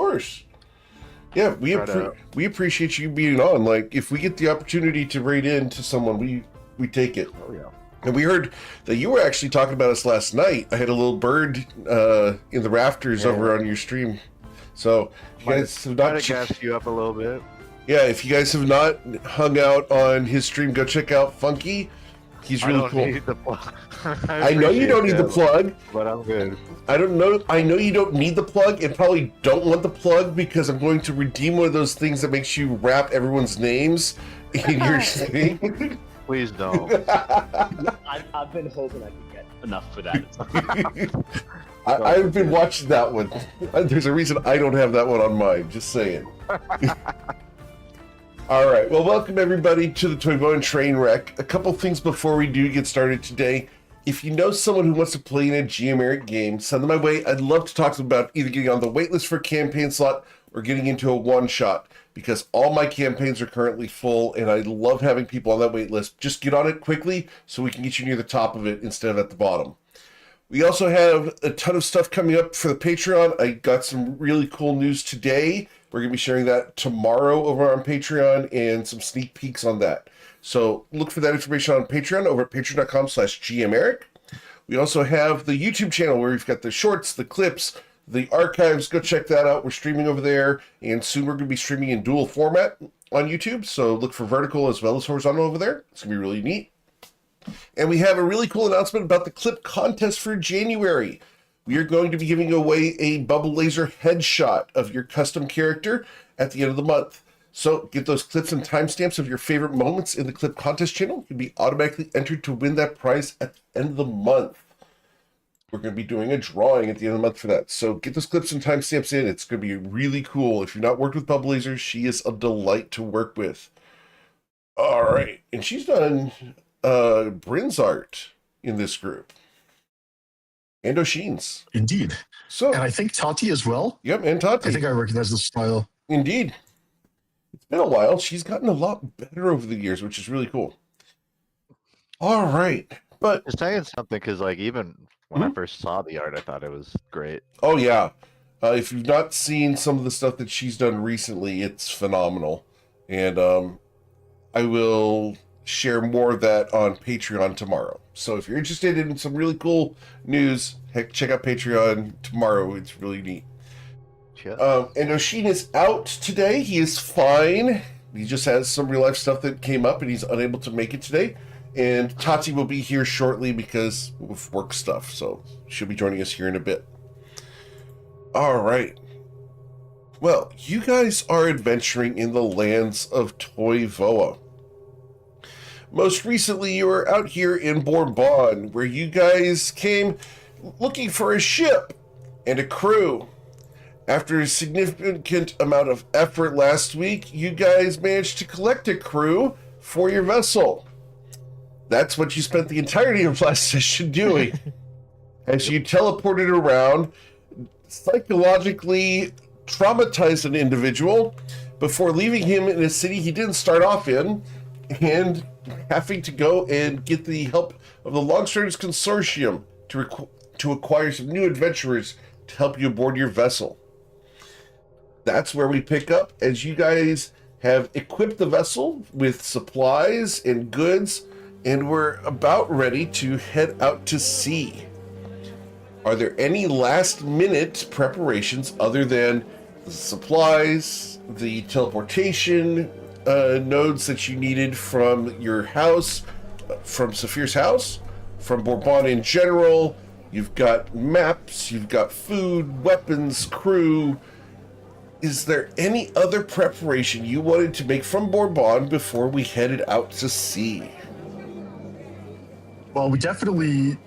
course. Yeah, we appreciate you being on. Like, if we get the opportunity to raid into someone, we take it. Oh yeah. And we heard that you were actually talking about us last night. I had a little bird in the rafters over on your stream. So if you guys have not gassed you up a little bit. Yeah, if you guys have not hung out on his stream, go check out Funky. He's really cool. Need the plug. I know you don't need the plug, but I'm good. I know you don't need the plug and probably don't want the plug because I'm going to redeem one of those things that makes you rap everyone's names in your stream. Please don't. I've been hoping I could get enough for that. I've been watching that one. There's a reason I don't have that one on mine. Just saying. All right. Well, welcome everybody to the Toivoan Trainwreck. A couple things before we do get started today. If you know someone who wants to play in a Geomeric game, send them my way. I'd love to talk to them about either getting on the waitlist for a campaign slot or getting into a one-shot, because all my campaigns are currently full, and I love having people on that waitlist. Just get on it quickly so we can get you near the top of it instead of at the bottom. We also have a ton of stuff coming up for the Patreon. I got some really cool news today. We're going to be sharing that tomorrow over on Patreon and some sneak peeks on that. So look for that information on Patreon over at patreon.com/GMeric. We also have the YouTube channel where we've got the shorts, the clips, the archives. Go check that out. We're streaming over there, and soon we're going to be streaming in dual format on YouTube. So look for vertical as well as horizontal over there. It's going to be really neat. And we have a really cool announcement about the clip contest for January. We are going to be giving away a bubble laser headshot of your custom character at the end of the month. So get those clips and timestamps of your favorite moments in the clip contest channel. You'll be automatically entered to win that prize at the end of the month. We're going to be doing a drawing at the end of the month for that. So get those clips and timestamps in. It's going to be really cool. If you've not worked with bubble lasers, she is a delight to work with. All right. And she's done Bryn's art in this group. And Oshin's. Indeed. So, and I think Tati as well. Yep, and Tati. I think I recognize the style. Indeed. It's been a while. She's gotten a lot better over the years, which is really cool. All right. But it's saying something because, like, even when I first saw the art, I thought it was great. Oh, yeah. If you've not seen some of the stuff that she's done recently, it's phenomenal. And I will share more of that on Patreon tomorrow. So if you're interested in some really cool news, heck, check out Patreon tomorrow. It's really neat. Yeah. And Oshin is out today. He is fine. He just has some real life stuff that came up and he's unable to make it today. And Tati will be here shortly because of work stuff. So she'll be joining us here in a bit. All right. Well, you guys are adventuring in the lands of Toivoa. Most recently, you were out here in Bourbon, where you guys came looking for a ship and a crew. After a significant amount of effort last week, you guys managed to collect a crew for your vessel. That's what you spent the entirety of last session doing. As you teleported around, psychologically traumatized an individual before leaving him in a city he didn't start off in, and having to go and get the help of the Longstriders Consortium to acquire some new adventurers to help you aboard your vessel. That's where we pick up, as you guys have equipped the vessel with supplies and goods, and we're about ready to head out to sea. Are there any last-minute preparations other than the supplies, the teleportation nodes that you needed from your house, from Saphir's house, from Bourbon in general? You've got maps, you've got food, weapons, crew. Is there any other preparation you wanted to make from Bourbon before we headed out to sea? Well, we definitely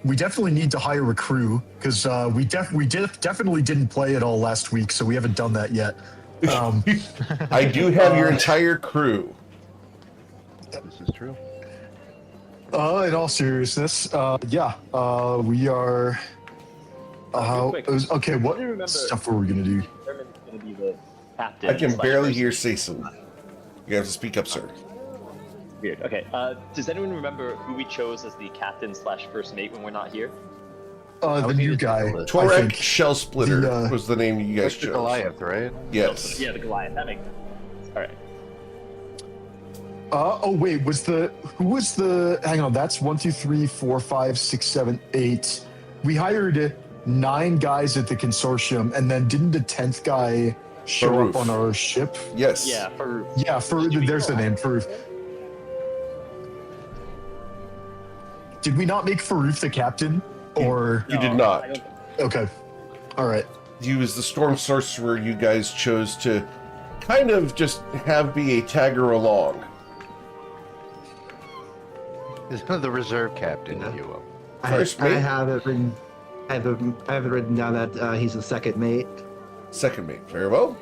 need to hire a crew because we definitely didn't play at all last week, so we haven't done that yet. I do have your entire crew. This is true. In all seriousness, we are. Okay, what stuff were we gonna do? Herman's gonna be the captain. I can barely hear Sason. You have to speak up, sir. Weird. Okay. Does anyone remember who we chose as the captain / first mate when we're not here? The new guy. Toivoan think. Shell Splitter The, was the name you guys Like the chose. Goliath, right? Yes. Yeah, the Goliath. That makes sense. All right. Oh wait, who was the? Hang on, that's 1, 2, 3, 4, 5, 6, 7, 8. We hired 9 guys at the consortium, and then didn't the 10th guy show Faroof. up on our ship? Yes. Yeah, for Yeah, there's the name, Faroof. Did we not make Faroof the captain? Or You did I not. don't- okay, all right. He was the Storm Sorcerer you guys chose to kind of just have be a tagger along. The reserve captain, if you will. First I mate? have it written. I have it written down that he's the second mate. Second mate. Very well.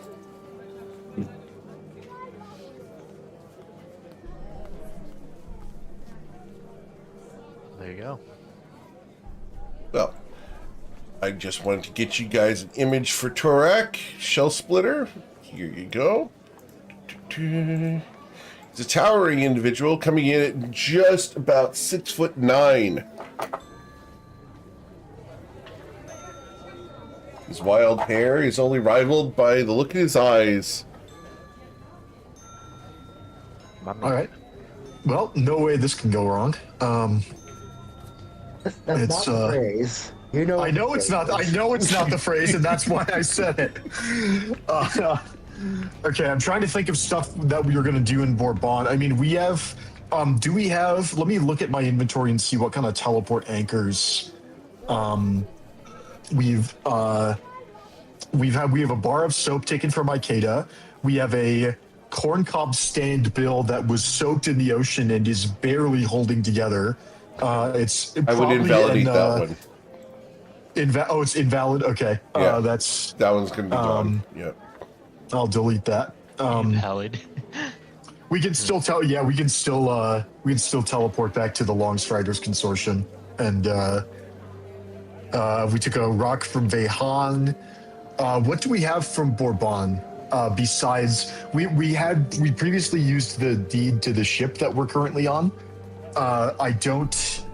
There you go. Well, I just wanted to get you guys an image for Torak, Shell Splitter. Here you go. He's a towering individual coming in at just about 6'9". His wild hair is only rivaled by the look in his eyes. My man. All right. Well, no way this can go wrong. That's It's, not the phrase. You know. I know it's not. I know it's not the phrase, and that's why I said it. Okay, I'm trying to think of stuff that we were going to do in Bourbon. I mean, we have. Do we have? Let me look at my inventory and see what kind of teleport anchors. We have a bar of soap taken from Ikeda. We have a corncob stand bill that was soaked in the ocean and is barely holding together. It's I would probably invalidate in, that one. It's invalid. Okay, Yeah. that's. That one's going to be gone. Yep. I'll delete that. Invalid. We can still tell. Yeah, we can still teleport back to the Longstriders Consortium, and we took a rock from Vehan. What do we have from Bourbon? Besides, we previously used the deed to the ship that we're currently on. I don't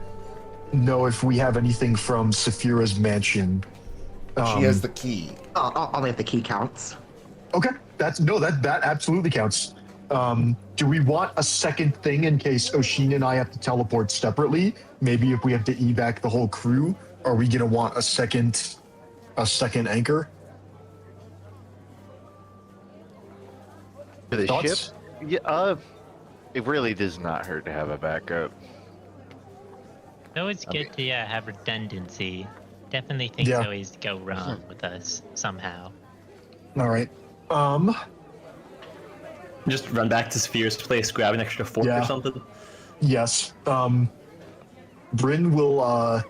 know if we have anything from Saphira's mansion. She has the key. Only if the key counts. Okay, that absolutely counts. Do we want a second thing in case Oshin and I have to teleport separately? Maybe if we have to evac the whole crew, are we gonna want a second anchor? For the Thoughts? ship? Yeah, it really does not hurt to have a backup. It's always good to have redundancy. Definitely things Yeah. always go wrong with us somehow. All right. Just run back to Sphere's place, grab an extra fork Yeah. or something. Yes. Bryn will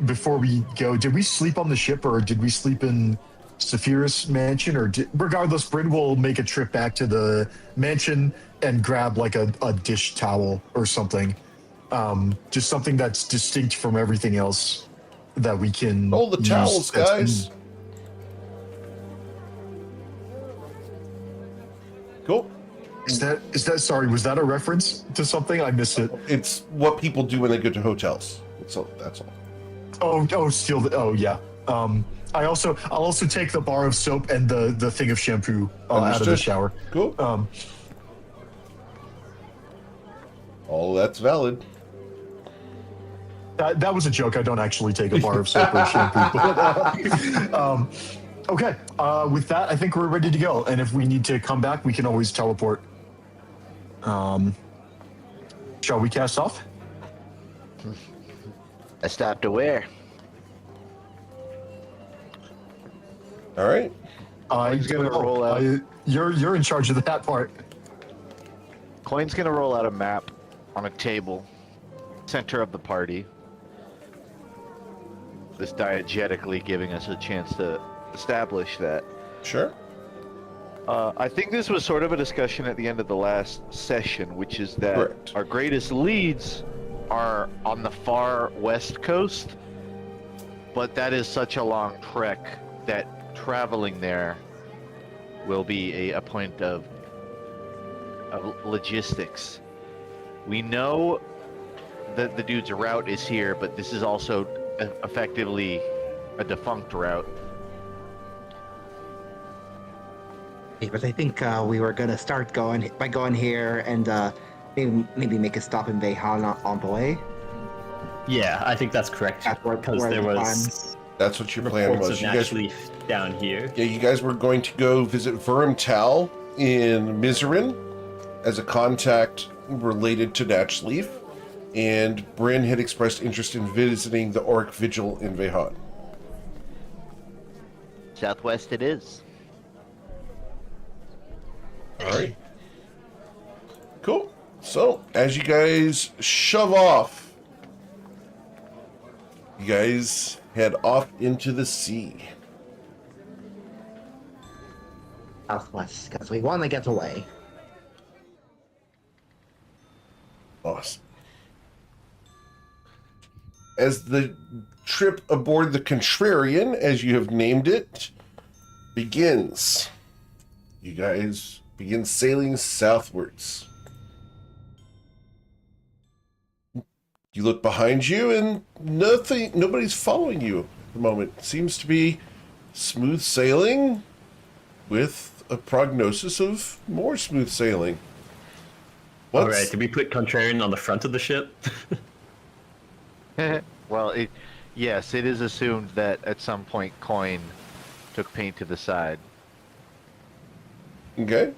before we go, did we sleep on the ship or did we sleep in Saphira's mansion? Or regardless, Bryn will make a trip back to the mansion and grab like a dish towel or something. Just something that's distinct from everything else that we can Hold the use towels, that's been- guys. Cool. Is that sorry, was that a reference to something? I missed it. It's what people do when they go to hotels. So that's all. Oh yeah. I'll also take the bar of soap and the thing of shampoo out of the Understood. shower. Cool. All that's valid. That was a joke. I don't actually take a bar of soap or shampoo. But, okay. With that, I think we're ready to go. And if we need to come back, we can always teleport. Shall we cast off? I stopped aware. All right. He's gonna roll out. You're in charge of that part. Coin's gonna roll out a map on a table, center of the party. This diegetically giving us a chance to establish that. Sure. I think this was sort of a discussion at the end of the last session, which is that Correct. our greatest leads are on the far west coast, but that is such a long trek that traveling there will be a point of logistics. We know that the dude's route is here, but this is also effectively a defunct route. But I think we were gonna start going here and maybe make a stop in Vehan on the way. Yeah, I think that's correct. That's where Because there the was That's what your plan reports was. of You Natch guys, Lief down here. yeah, you guys were going to go visit Tal in Mizaryn as a contact related to Natch Lief, and Bryn had expressed interest in visiting the Orc Vigil in Vehan. Southwest it is. All right. Cool. So, as you guys shove off, you guys head off into the sea. Southwest, because we want to get away. Awesome. As the trip aboard the Contrarian, as you have named it, begins, you guys begin sailing southwards. You look behind you and nobody's following you at the moment. It seems to be smooth sailing with a prognosis of more smooth sailing. All right, did we put Contrarian on the front of the ship? Well, yes, it is assumed that at some point Coin took paint to the side. Okay.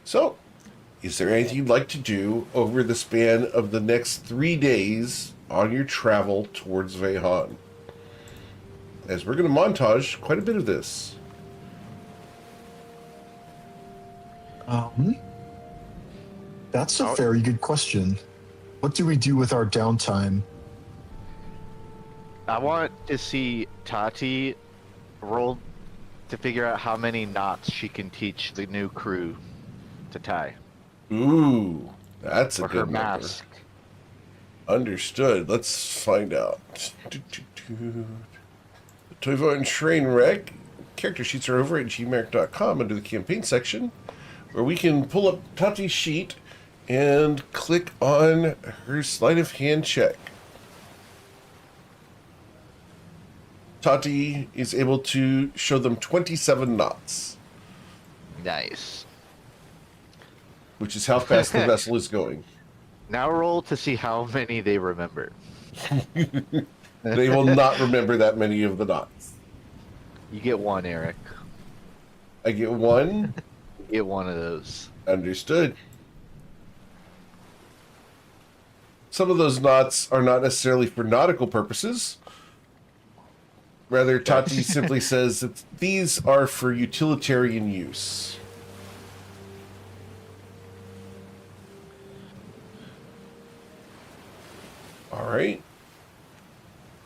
So, is there anything you'd like to do over the span of the next 3 days on your travel towards Vehan? As we're going to montage quite a bit of this. That's a very good question. What do we do with our downtime? I want to see Tati roll to figure out how many knots she can teach the new crew to tie. Ooh, that's a Or good her number. mask. Understood. Let's find out. Toivoan Trainwreck. Character sheets are over at gmeric.com under the campaign section, where we can pull up Tati's sheet and click on her sleight of hand check. Tati is able to show them 27 knots, Nice. which is how fast the vessel is going. Now roll to see how many they remember. They will not remember that many of the knots. You get one, Eric. I get one. You get one of those. Understood. Some of those knots are not necessarily for nautical purposes. Rather, Tati simply says that these are for utilitarian use. All right.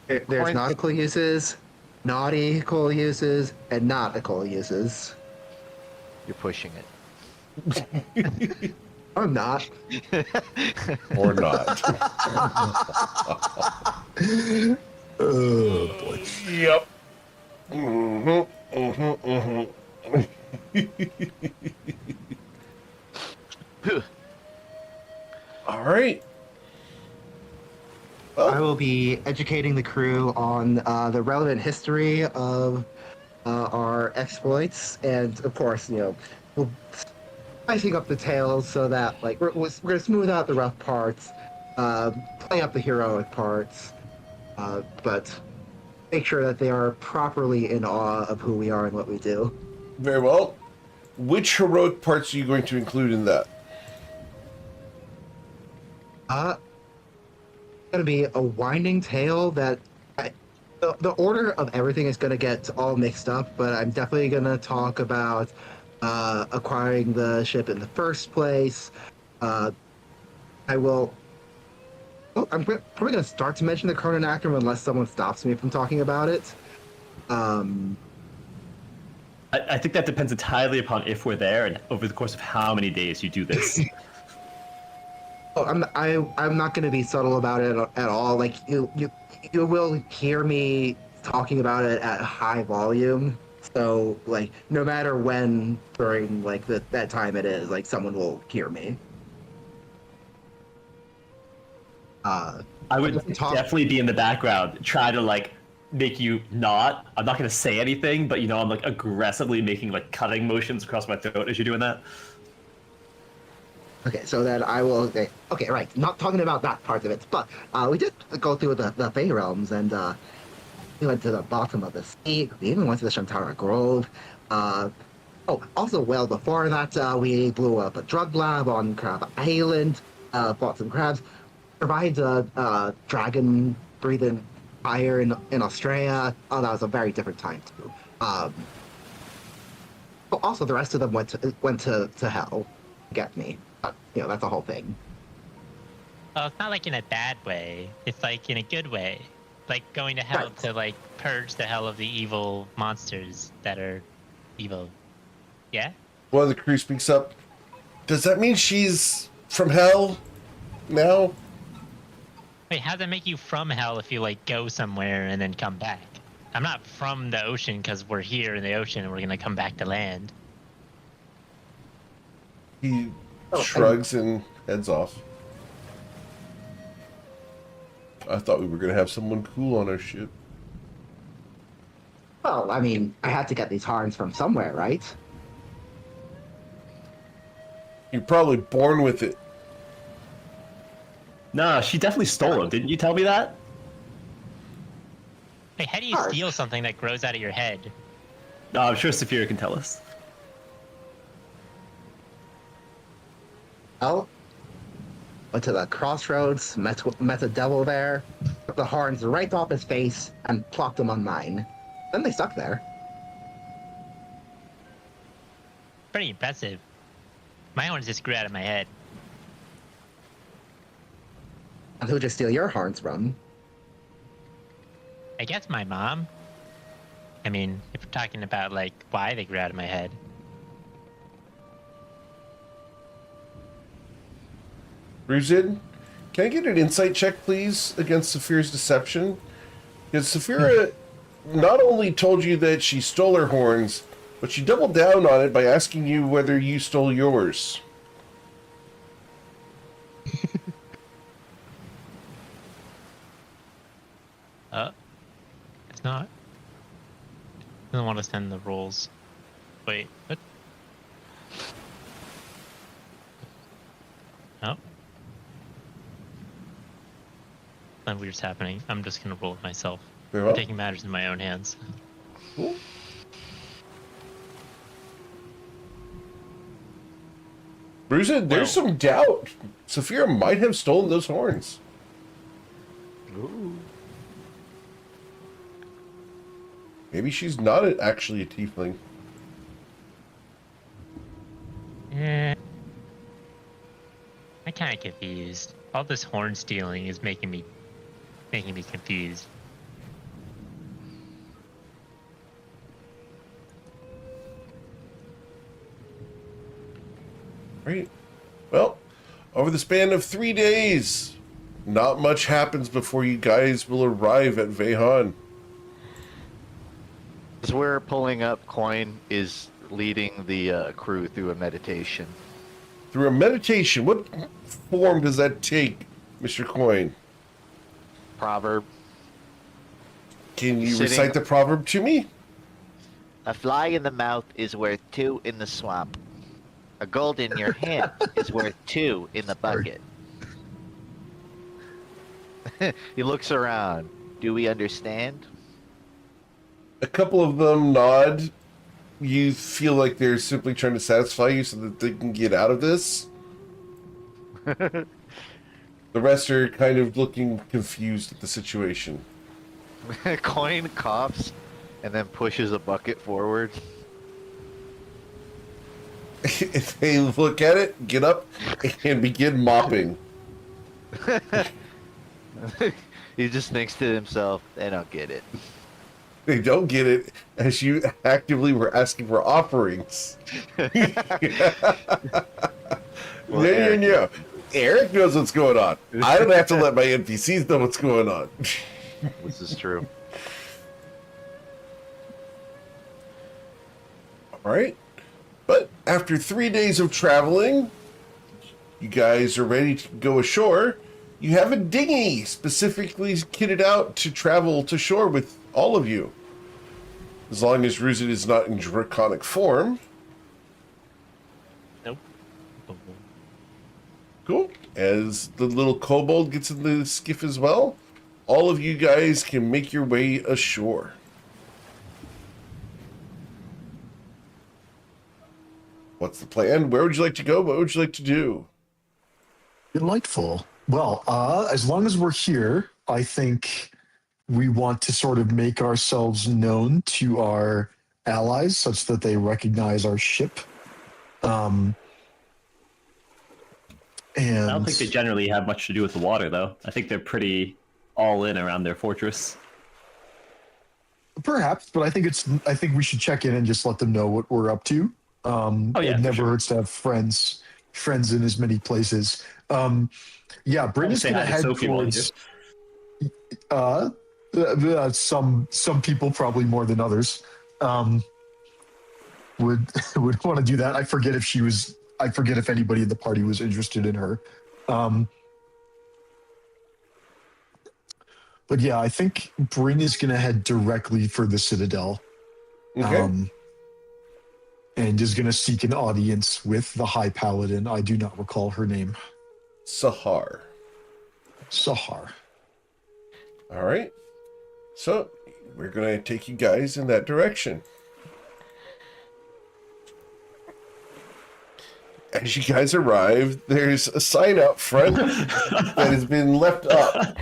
There's Point. nautical uses, nautical uses, and nautical uses. You're pushing it. I'm not. Or not. Oh boy. Yep. All right. I will be educating the crew on the relevant history of our exploits, and of course, we'll spicing up the tales so that we're gonna smooth out the rough parts, play up the heroic parts, but make sure that they are properly in awe of who we are and what we do. Very well. Which heroic parts are you going to include in that? Gonna be a winding tale that the order of everything is gonna get all mixed up, but I'm definitely gonna talk about acquiring the ship in the first place. I'm probably gonna start to mention the Cronin Acrum unless someone stops me from talking about it. I think that depends entirely upon if we're there and over the course of how many days you do this. I'm not going to be subtle about it at all. Like you will hear me talking about it at high volume. So no matter when during that time it is, someone will hear me. I would talk- definitely be in the background, try to like make you not. I'm not gonna say anything, but I'm like aggressively making like cutting motions across my throat as you're doing that. Okay, so then I will. Okay, right. Not talking about that part of it, but we did go through the Fey realms, and we went to the bottom of the sea. We even went to the Shantara Grove. Also, well before that, we blew up a drug lab on Crab Island. Bought some crabs. Provided dragon breathing fire in Australia. Oh, that was a very different time too. But also, the rest of them went to hell. Get me. That's the whole thing. Well, it's not like in a bad way. It's like in a good way. Like going to hell Right. to like purge the hell of the evil monsters that are evil. Yeah? One of the crew speaks up. Does that mean she's from hell now? Wait, how does that make you from hell if you like go somewhere and then come back? I'm not from the ocean because we're here in the ocean and we're gonna come back to land. He shrugs and heads off. I thought we were going to have someone cool on our ship. Well, I mean, I had to get these horns from somewhere, right? You're probably born with it. No, she definitely stole them. Didn't you tell me that? Wait, how do you Harsh. steal something that grows out of your head? No, I'm sure Saphira can tell us. Well, went to the crossroads, met a devil there, took the horns right off his face, and plopped them on mine. Then they stuck there. Pretty impressive. My horns just grew out of my head. And who'd you steal your horns from? I guess my mom. I mean, if we're talking about like why they grew out of my head. Ruzid, can I get an insight check, please, against Saphira's deception? Because Saphira not only told you that she stole her horns, but she doubled down on it by asking you whether you stole yours. It's not. Doesn't want to send the rolls. Wait, what? Oh. Something weird's happening. I'm just gonna roll it myself. Very I'm well. taking matters in my own hands. Cool. Ruzid, there's some doubt. Saphira might have stolen those horns. Ooh. Maybe she's not actually a tiefling. I'm kind of confused. All this horn stealing is making me confused. Right. Well, over the span of 3 days, not much happens before you guys will arrive at Vehan. As we're pulling up, Coin is leading the crew through a meditation. Through a meditation, what form does that take, Mr. Coin? Proverb. Can you Sitting- recite the proverb to me? A fly in the mouth is worth 2 in the swamp. A gold in your hand is worth 2 in the bucket. He looks around. Do we understand? A couple of them nod. You feel like they're simply trying to satisfy you so that they can get out of this. The rest are kind of looking confused at the situation. Coin coughs and then pushes a bucket forward. They look at it, get up, and begin mopping. He just thinks to himself, they don't get it. They don't get it as you actively were asking for offerings. Well, No. Eric- Eric knows what's going on. I don't have to let my NPCs know what's going on. This is true. All right. But after 3 days of traveling, you guys are ready to go ashore. You have a dinghy specifically kitted out to travel to shore with all of you. As long as Ruzit is not in draconic form. Nope. Cool. As the little kobold gets in the skiff as well, all of you guys can make your way ashore. What's the plan? Where would you like to go? What would you like to do? Delightful. Well, as long as we're here, I think we want to sort of make ourselves known to our allies such that they recognize our ship. And I don't think they generally have much to do with the water, though. I think they're pretty all in around their fortress. perhaps, but I think we should check in and just let them know what we're up to. It never hurts to have friends in as many places. Bryn is going to head towards. Some people, probably more than others, would want to do that. I forget if anybody in the party was interested in her. But yeah, I think Bryn is going to head directly for the Citadel. Okay. And is going to seek an audience with the High Paladin. I do not recall her name. Sahar. All right. So we're going to take you guys in that direction. As you guys arrive, there's a sign out front that has been left up.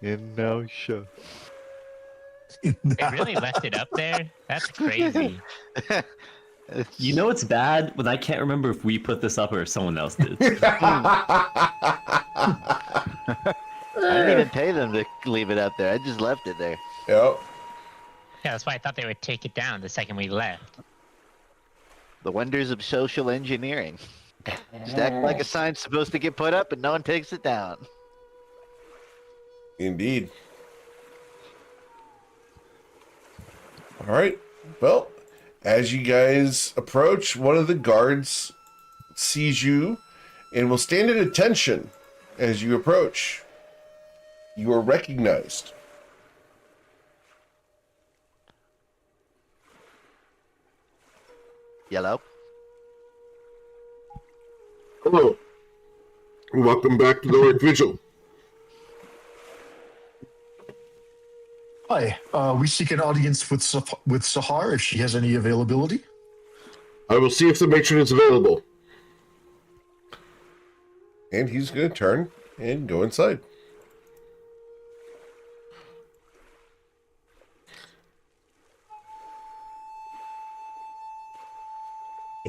And now show. They really left it up there? That's crazy. You know it's bad when I can't remember if we put this up or if someone else did. I didn't even pay them to leave it up there. I just left it there. Yep. Yeah, that's why I thought they would take it down the second we left. The wonders of social engineering. Just act like a sign's supposed to get put up and no one takes it down. Indeed. All right. Well, as you guys approach, one of the guards sees you and will stand at attention as you approach. You are recognized. Yellow. Hello. Welcome back to the Lord Vigil. Hi. We seek an audience with Sahar if she has any availability. I will see if the matron is available. And he's going to turn and go inside.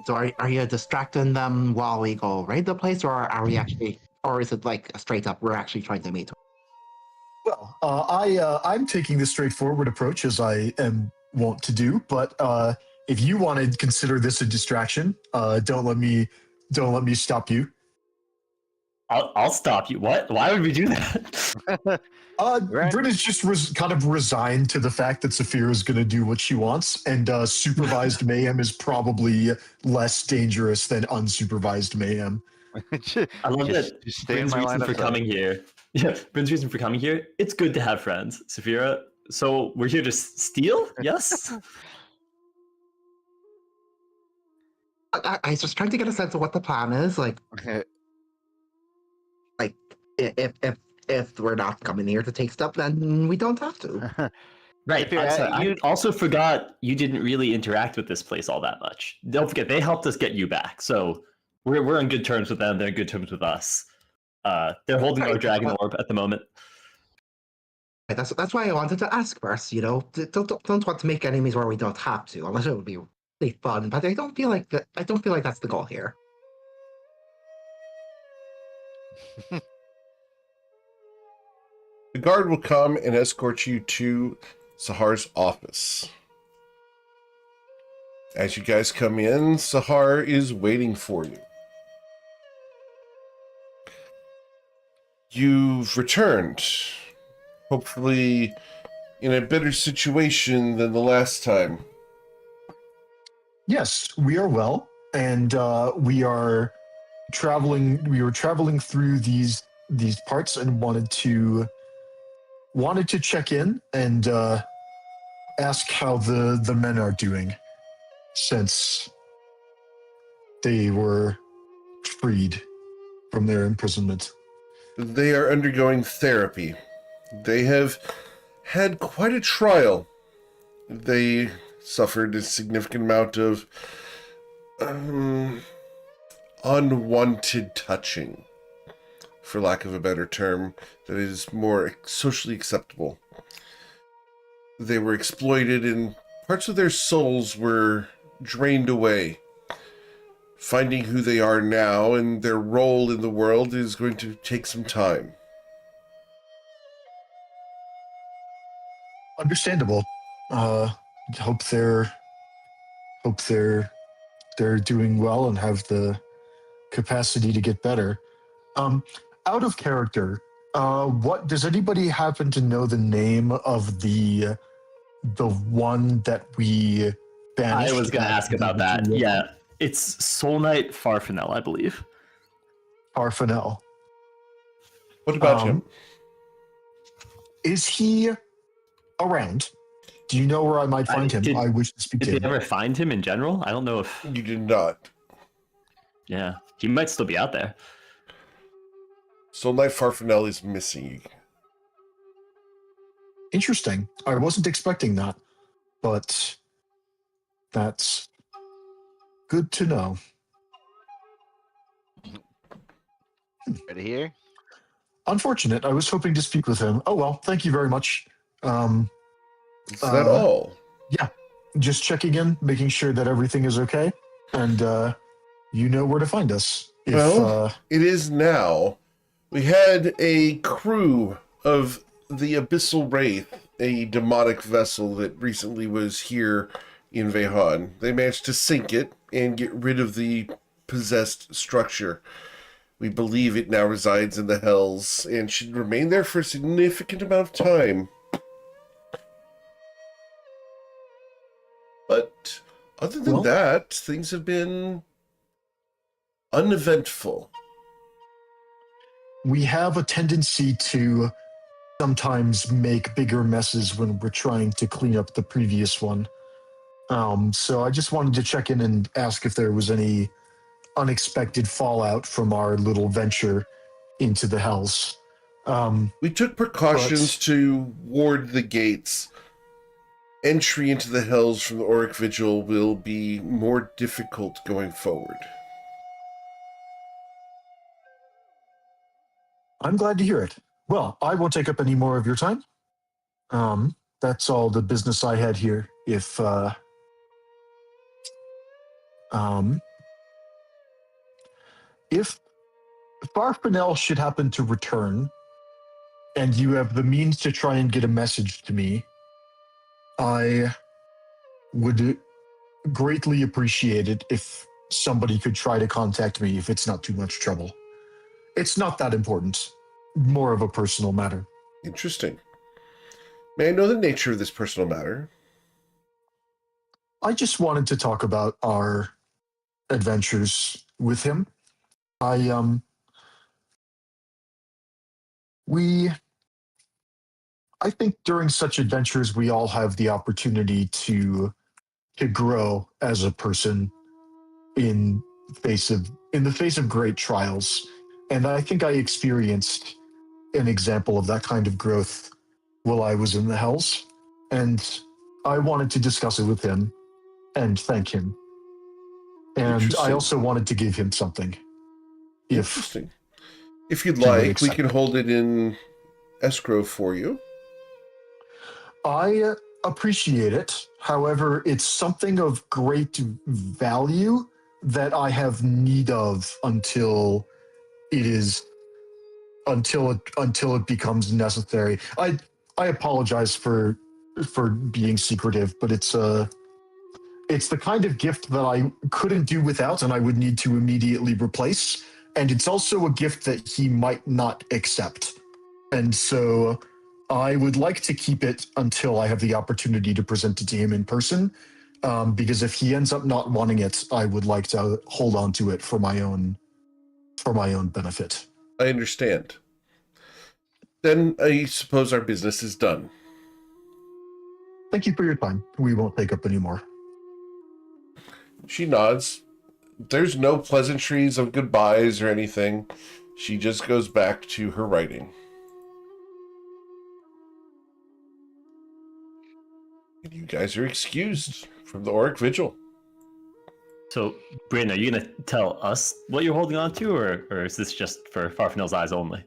So are you distracting them while we go raid the place, or are we actually, or is it like a straight up, we're actually trying to meet? Well, I'm taking the straightforward approach as I am wont to do, but if you want to consider this a distraction, don't let me stop you. I'll stop you. What? Why would we do that? Brit is just kind of resigned to the fact that Saphira is going to do what she wants, and supervised mayhem is probably less dangerous than unsupervised mayhem. I love that. Just stay in Bryn's my reason line of for sight. coming here. Yeah, Bryn's reason for coming here. It's good to have friends, Saphira. So we're here to steal? Yes. I was just trying to get a sense of what the plan is. Like if we're not coming here to take stuff, then we don't have to. Right. Saphira, I also forgot you didn't really interact with this place all that much. Don't forget they helped us get you back, so we're on good terms with them. They're on good terms with us. They're holding our dragon orb at the moment. That's why I wanted to ask first. You know, don't want to make enemies where we don't have to, unless it would be really fun. But I don't feel like that. I don't feel like that's the goal here. The guard will come and escort you to Sahar's office. As you guys come in, Sahar is waiting for you. You've returned, hopefully in a better situation than the last time. Yes, we are well. and we were traveling through these parts and wanted to check in and ask how the men are doing since they were freed from their imprisonment. They are undergoing therapy. They have had quite a trial. They suffered a significant amount of unwanted touching, for lack of a better term, that is more socially acceptable. They were exploited and parts of their souls were drained away. Finding who they are now and their role in the world is going to take some time. Understandable. Hope they're doing well and have the capacity to get better. Out of character, what does anybody happen to know the name of the one that we banished? I was going to ask about that. Yeah, it's Soul Knight Farfanel, I believe. Farfanel. What about him? Is he around? Do you know where I might find him? I wish to speak to him. Did they ever find him in general? I don't know if... You did not. Yeah, he might still be out there. Soul Knight Farfanel is missing. Interesting. I wasn't expecting that, but that's good to know. Right here. Unfortunate. I was hoping to speak with him. Oh well, thank you very much. Is that all? Yeah, just checking in, making sure that everything is okay, and you know where to find us. It is now. We had a crew of the Abyssal Wraith, a demonic vessel that recently was here in Vehan. They managed to sink it and get rid of the possessed structure. We believe it now resides in the Hells and should remain there for a significant amount of time. But other than that, things have been uneventful. We have a tendency to sometimes make bigger messes when we're trying to clean up the previous one. So I just wanted to check in and ask if there was any unexpected fallout from our little venture into the Hells. We took precautions to ward the gates. Entry into the Hells from the Auric Vigil will be more difficult going forward. I'm glad to hear it. Well, I won't take up any more of your time. That's all the business I had here. If Farfanel should happen to return, and you have the means to try and get a message to me, I would greatly appreciate it if somebody could try to contact me if it's not too much trouble. It's not that important. More of a personal matter. Interesting. May I know the nature of this personal matter? I just wanted to talk about our adventures with him. I think during such adventures we all have the opportunity to grow as a person in the face of great trials. And I think I experienced an example of that kind of growth while I was in the Hells. And I wanted to discuss it with him and thank him. And I also wanted to give him something. Interesting. If you'd like, we can hold it in escrow for you. I appreciate it. However, it's something of great value that I have need of until it becomes necessary. I apologize for being secretive, but it's the kind of gift that I couldn't do without and I would need to immediately replace. And it's also a gift that he might not accept. And so I would like to keep it until I have the opportunity to present it to him in person. because if he ends up not wanting it, I would like to hold on to it for my own benefit. I understand. Then I suppose our business is done. Thank you for your time. We won't take up any more. She nods. There's no pleasantries of goodbyes or anything. She just goes back to her writing. You guys are excused from the Auric Vigil. So, Bryn, are you going to tell us what you're holding on to, or is this just for Farfenel's eyes only?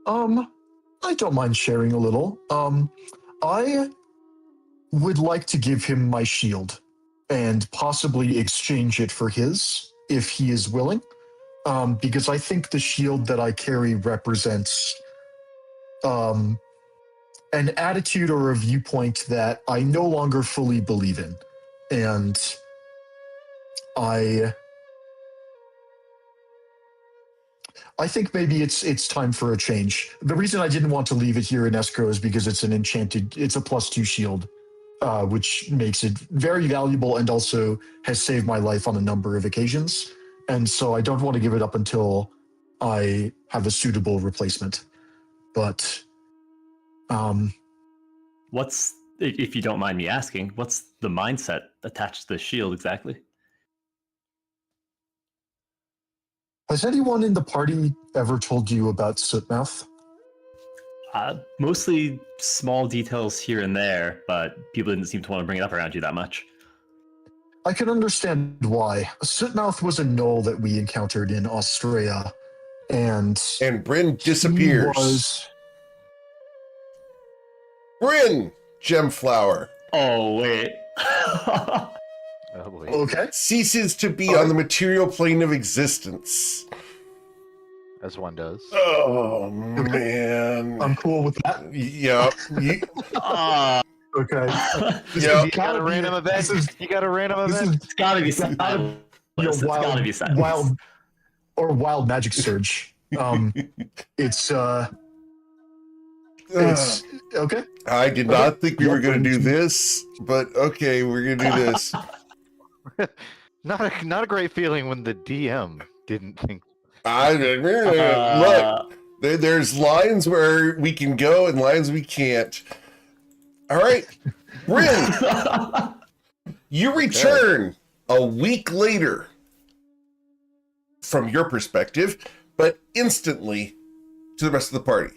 I don't mind sharing a little. I would like to give him my shield and possibly exchange it for his, if he is willing. Because I think the shield that I carry represents an attitude or a viewpoint that I no longer fully believe in. And I think maybe it's time for a change. The reason I didn't want to leave it here in escrow is because it's a +2 shield, which makes it very valuable and also has saved my life on a number of occasions. And so I don't want to give it up until I have a suitable replacement. But What's, if you don't mind me asking, what's the mindset attached to the shield exactly? has anyone in the party ever told you about Sootmouth? Mostly small details here and there, but people didn't seem to want to bring it up around you that much. I can understand why. Sootmouth was a gnoll that we encountered in Australia, and Bryn disappears. he was Bryn, Gemflower, Oh, wait. Oh boy. okay. ceases to be on the material plane of existence. As one does. Oh, man. I'm cool with that. Yeah. Ah, Okay. Yeah. You got a random event. You got a random This event. is it's gotta be silent. It's gotta be silent. wild magic surge. It's okay. I did not think we were going to do this, but okay, we're going to do this. Not a great feeling when the DM didn't think. Look, there's lines where we can go and lines we can't. All right, Bryn, you return a week later from your perspective, but instantly to the rest of the party.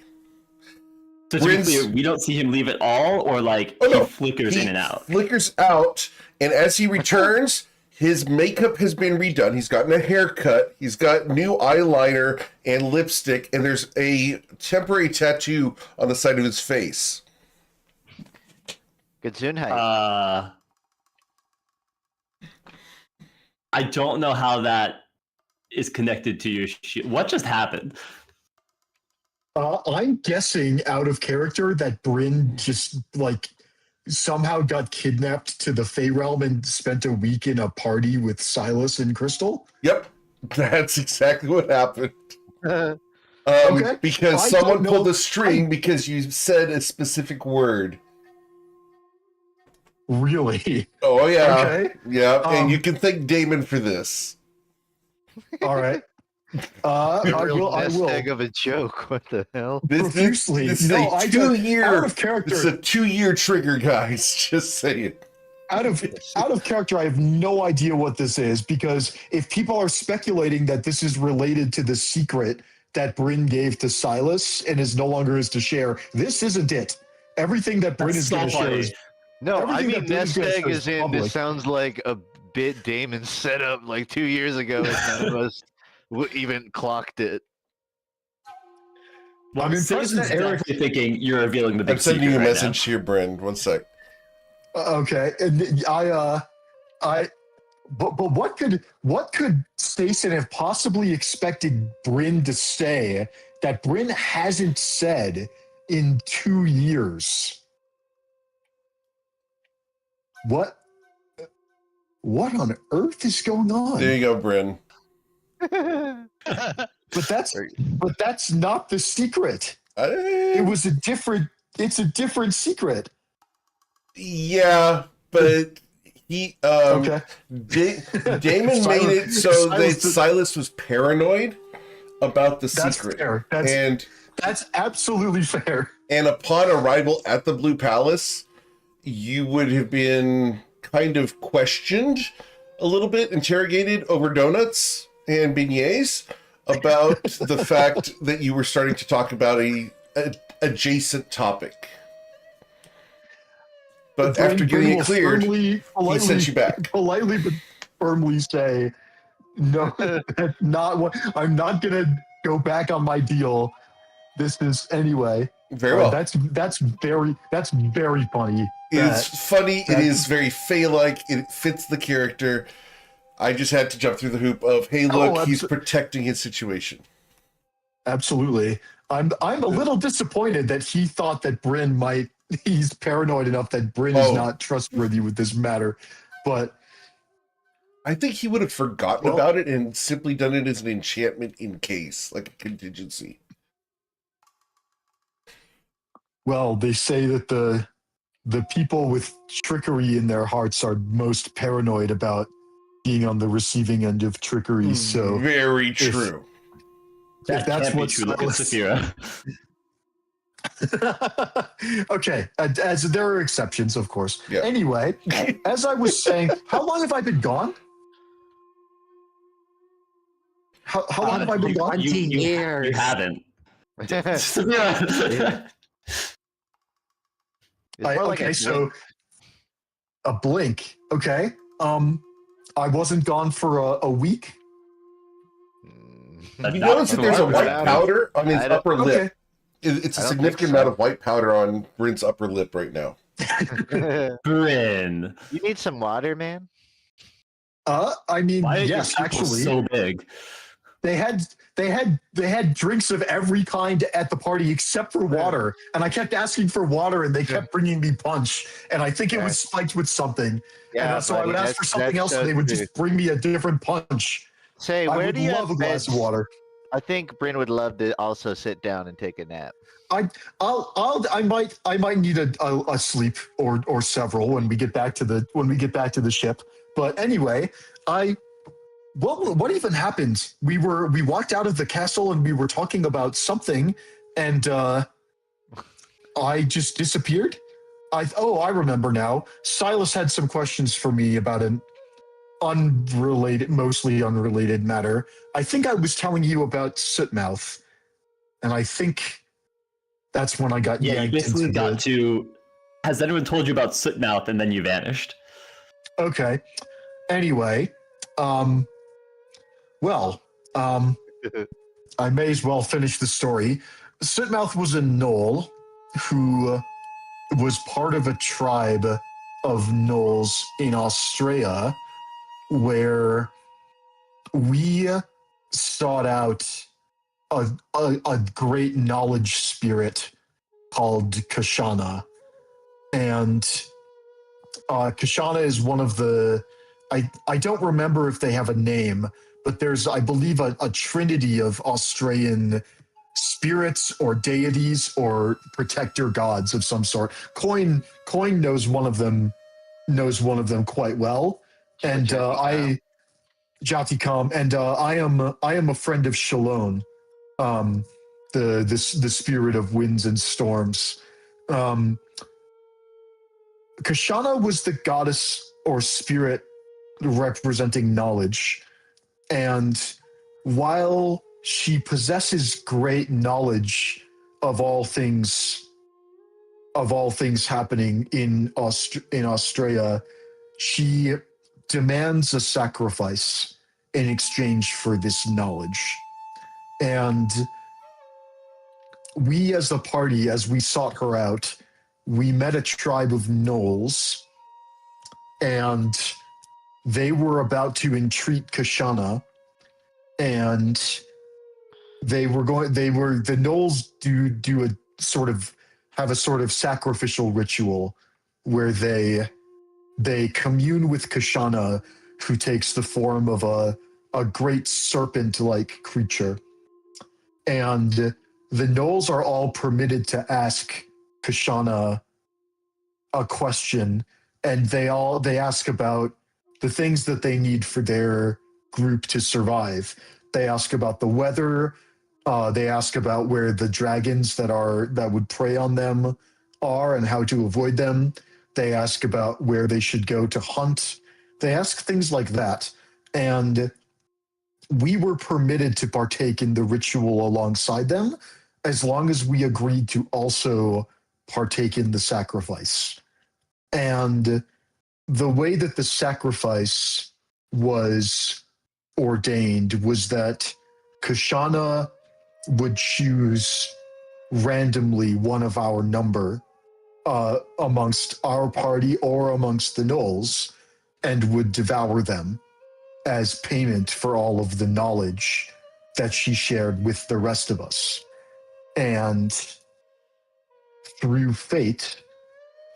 So to be clear, we don't see him leave at all, or like he flickers in and out? Flickers out, and as he returns, his makeup has been redone. He's gotten a haircut. He's got new eyeliner and lipstick, and there's a temporary tattoo on the side of his face. Gesundheit. I don't know how that is connected to your shield. What just happened? I'm guessing out of character that Bryn just like somehow got kidnapped to the Fey realm and spent a week in a party with Silas and Crystal. Yep, that's exactly what happened. Okay. Because I someone don't know- pulled a string because you said a specific word. Really? Oh yeah, Okay. yeah, and you Um, can thank Damon for this. All right. I will. Nest egg of a joke. What the hell? Profusely. This is No, a I don't- out 2-year. of character. This is a 2-year trigger, guys. Just saying. Out of character, I have no idea what this is, because if people are speculating that this is related to the secret that Bryn gave to Silas and is no longer is to share, this isn't it. Everything that Bryn That's is going so to share funny. is No, I everything mean that Bryn's nest gonna egg share is in. public. This sounds like a bit Damon set up like 2 years ago, and none of us even clocked it. Well, I'm impressed Citizen's that Eric- definitely thinking you're revealing the big I'm sending you a secret right message to your Bryn. One sec. okay. And but what could Stacey have possibly expected Bryn to say that Bryn hasn't said in 2 years? What on earth is going on? There you go, Bryn. But that's not the secret. It's a different secret. Yeah, but He Okay. Damon made it so that Silas was paranoid about the That's secret. fair. That's absolutely fair. And upon arrival at the Blue Palace, you would have been kind of questioned a little bit, interrogated over donuts and beignets about the fact that you were starting to talk about a adjacent topic. But after getting it cleared, he sent you back. Politely but firmly say, no, that's not what, I'm not going to go back on my deal. This is anyway. Very well. That's very funny. It is funny. It is very Fae-like. It fits the character. I just had to jump through the hoop of, hey, look, he's protecting his situation. Absolutely. I'm a little disappointed that he thought that Bryn he's paranoid enough that Bryn is not trustworthy with this matter. But I think he would have forgotten about it and simply done it as an enchantment in case, like a contingency. Well, they say that the people with trickery in their hearts are most paranoid about being on the receiving end of trickery. So very true. If that's what true, look at Saphira. Okay, as there are exceptions, of course. Yeah. Anyway, as I was saying, how long have I been gone? How long have I been gone? 20 years. You haven't. So a blink. Okay. I wasn't gone for a week. You notice that there's a white powder on his upper lip. It's a significant amount of white powder on Bryn's upper lip right now. Bryn. You need some water, man? I mean, Why yes, are your pupils actually. so big? They had drinks of every kind at the party except for water, and I kept asking for water, and they kept bringing me punch, and I think it was spiked with something. Yeah, and so I would ask for something else, and they would just bring me a different punch. Say, I where would do you love a have glass of beds? water. I think Bryn would love to also sit down and take a nap. I might need a sleep or several when we get back to the ship. But anyway, what even happened? We walked out of the castle and we were talking about something, and I just disappeared. I remember now. Silas had some questions for me about an mostly unrelated matter. I think I was telling you about Sootmouth, and I think that's when I got yanked you basically into got to. Has anyone told you about Sootmouth and then you vanished? Okay. Anyway, I may as well finish the story. Sootmouth was a gnoll who was part of a tribe of gnolls in Australia where we sought out a great knowledge spirit called Kashana. And Kashana is one of the... I don't remember if they have a name, but there's, I believe, a trinity of Australian spirits or deities or protector gods of some sort. Coin knows one of them quite well. And Jatikam, and I am a friend of Shalon, the spirit of winds and storms. Kashana was the goddess or spirit representing knowledge, and while she possesses great knowledge of all things happening in Australia, she demands a sacrifice in exchange for this knowledge. And we as a party, as we sought her out, we met a tribe of gnolls, and they were about to entreat Kashana, and the gnolls do a sort of have a sort of sacrificial ritual where they commune with Kashana, who takes the form of a great serpent-like creature. And the gnolls are all permitted to ask Kashana a question, and they ask about the things that they need for their group to survive. They ask about the weather. They ask about where the dragons that would prey on them are and how to avoid them. They ask about where they should go to hunt. They ask things like that. And we were permitted to partake in the ritual alongside them as long as we agreed to also partake in the sacrifice. And the way that the sacrifice was ordained was that Kashana would choose randomly one of our number amongst our party or amongst the gnolls and would devour them as payment for all of the knowledge that she shared with the rest of us. And through fate,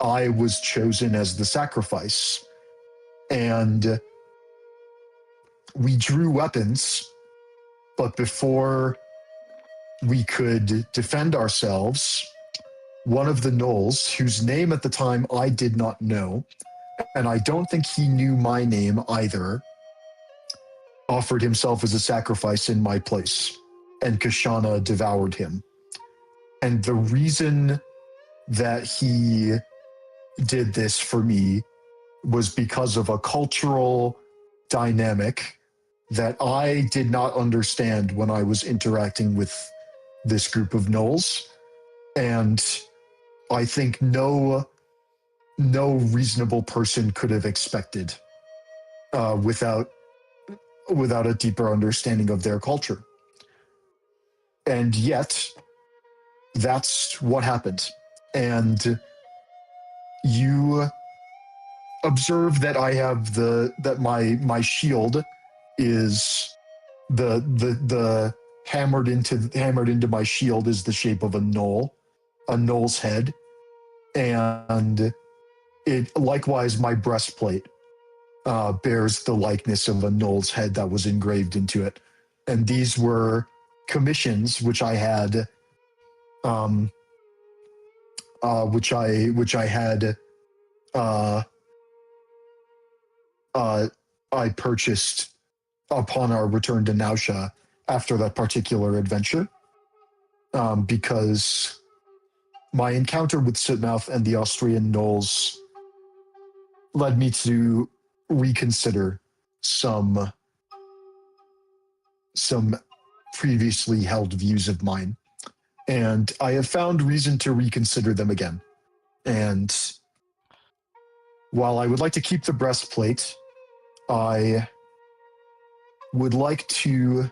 I was chosen as the sacrifice. And we drew weapons, but before we could defend ourselves, one of the gnolls, whose name at the time I did not know, and I don't think he knew my name either, offered himself as a sacrifice in my place, and Kashana devoured him. And the reason that he did this for me was because of a cultural dynamic that I did not understand when I was interacting with this group of gnolls. And I think no reasonable person could have expected without a deeper understanding of their culture. And yet, that's what happened. And you observe that I have my shield is the hammered into my shield is the shape of a gnoll's head, and it likewise my breastplate bears the likeness of a gnoll's head that was engraved into it. And these were commissions which I had I purchased upon our return to Nausha after that particular adventure, because my encounter with Sitmouth and the Austrian gnolls led me to reconsider some previously held views of mine. And I have found reason to reconsider them again. And while I would like to keep the breastplate, I would like to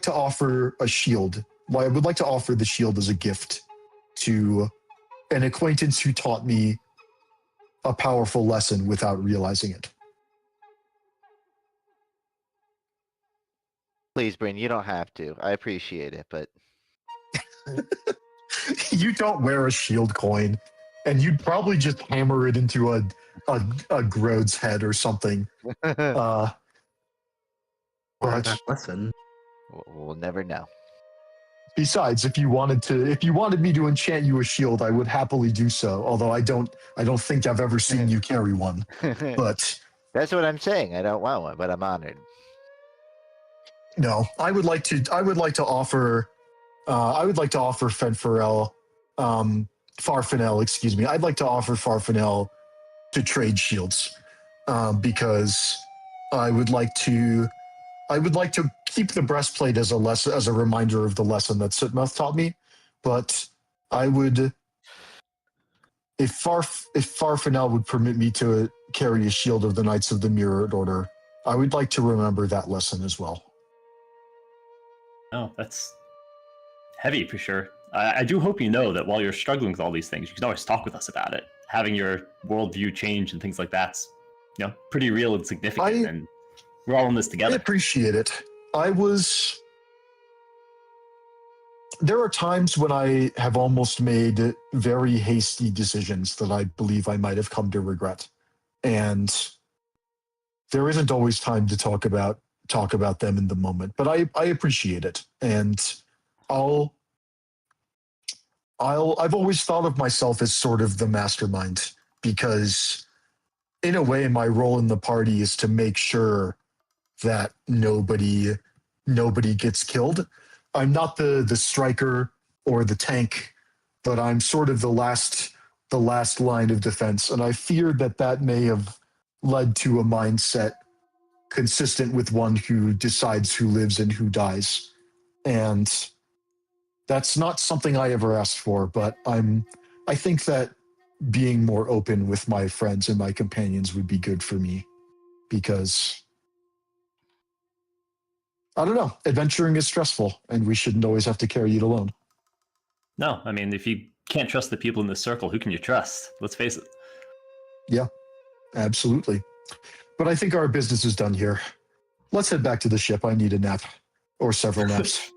offer a shield. I would like to offer the shield as a gift to an acquaintance who taught me a powerful lesson without realizing it. Please, Bryn, you don't have to. I appreciate it, but You don't wear a shield coin, and you'd probably just hammer it into a Grode's head or something. Or But that lesson. we'll never know. besides, if you wanted me to enchant you a shield, I would happily do so. Although I don't think I've ever seen you carry one. But That's what I'm saying. I don't want one, but I'm honored. no, I would like to offer Farfanel, excuse me. I'd like to offer Farfanel to trade shields, because I would like to keep the breastplate as a reminder of the lesson that Sitmouth taught me. But I would, if Farfanel would permit me to carry a shield of the Knights of the Mirrored Order, I would like to remember that lesson as well. Oh, that's heavy for sure. I do hope you know that while you're struggling with all these things, you can always talk with us about it. Having your worldview change and things like that's, pretty real and significant, and we're all in this I together. appreciate it. There are times when I have almost made very hasty decisions that I believe I might have come to regret. And there isn't always time to talk about them in the moment, but I appreciate it. And I'll I've always thought of myself as sort of the mastermind because, in a way, my role in the party is to make sure that nobody gets killed. I'm not the striker or the tank, but I'm sort of the last line of defense, and I fear that may have led to a mindset consistent with one who decides who lives and who dies. And that's not something I ever asked for, but I think that being more open with my friends and my companions would be good for me because I don't know, adventuring is stressful and we shouldn't always have to carry it alone. No, I mean, if you can't trust the people in this circle, who can you trust? Let's face it. Yeah, absolutely. But I think our business is done here. Let's head back to the ship. I need a nap or several naps.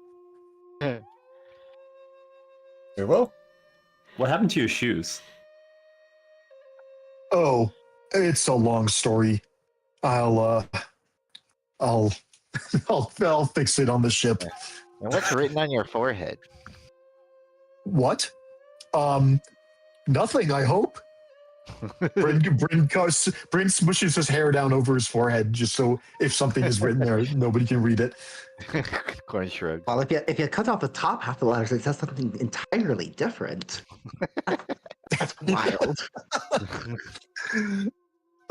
Very well. What happened to your shoes? Oh, it's a long story. I'll fix it on the ship. And what's written on your forehead? What? Nothing, I hope. Bryn smushes his hair down over his forehead just so if something is written there, nobody can read it. Corn shrug. Well, if you cut off the top half of the letters, it says something entirely different. That's wild.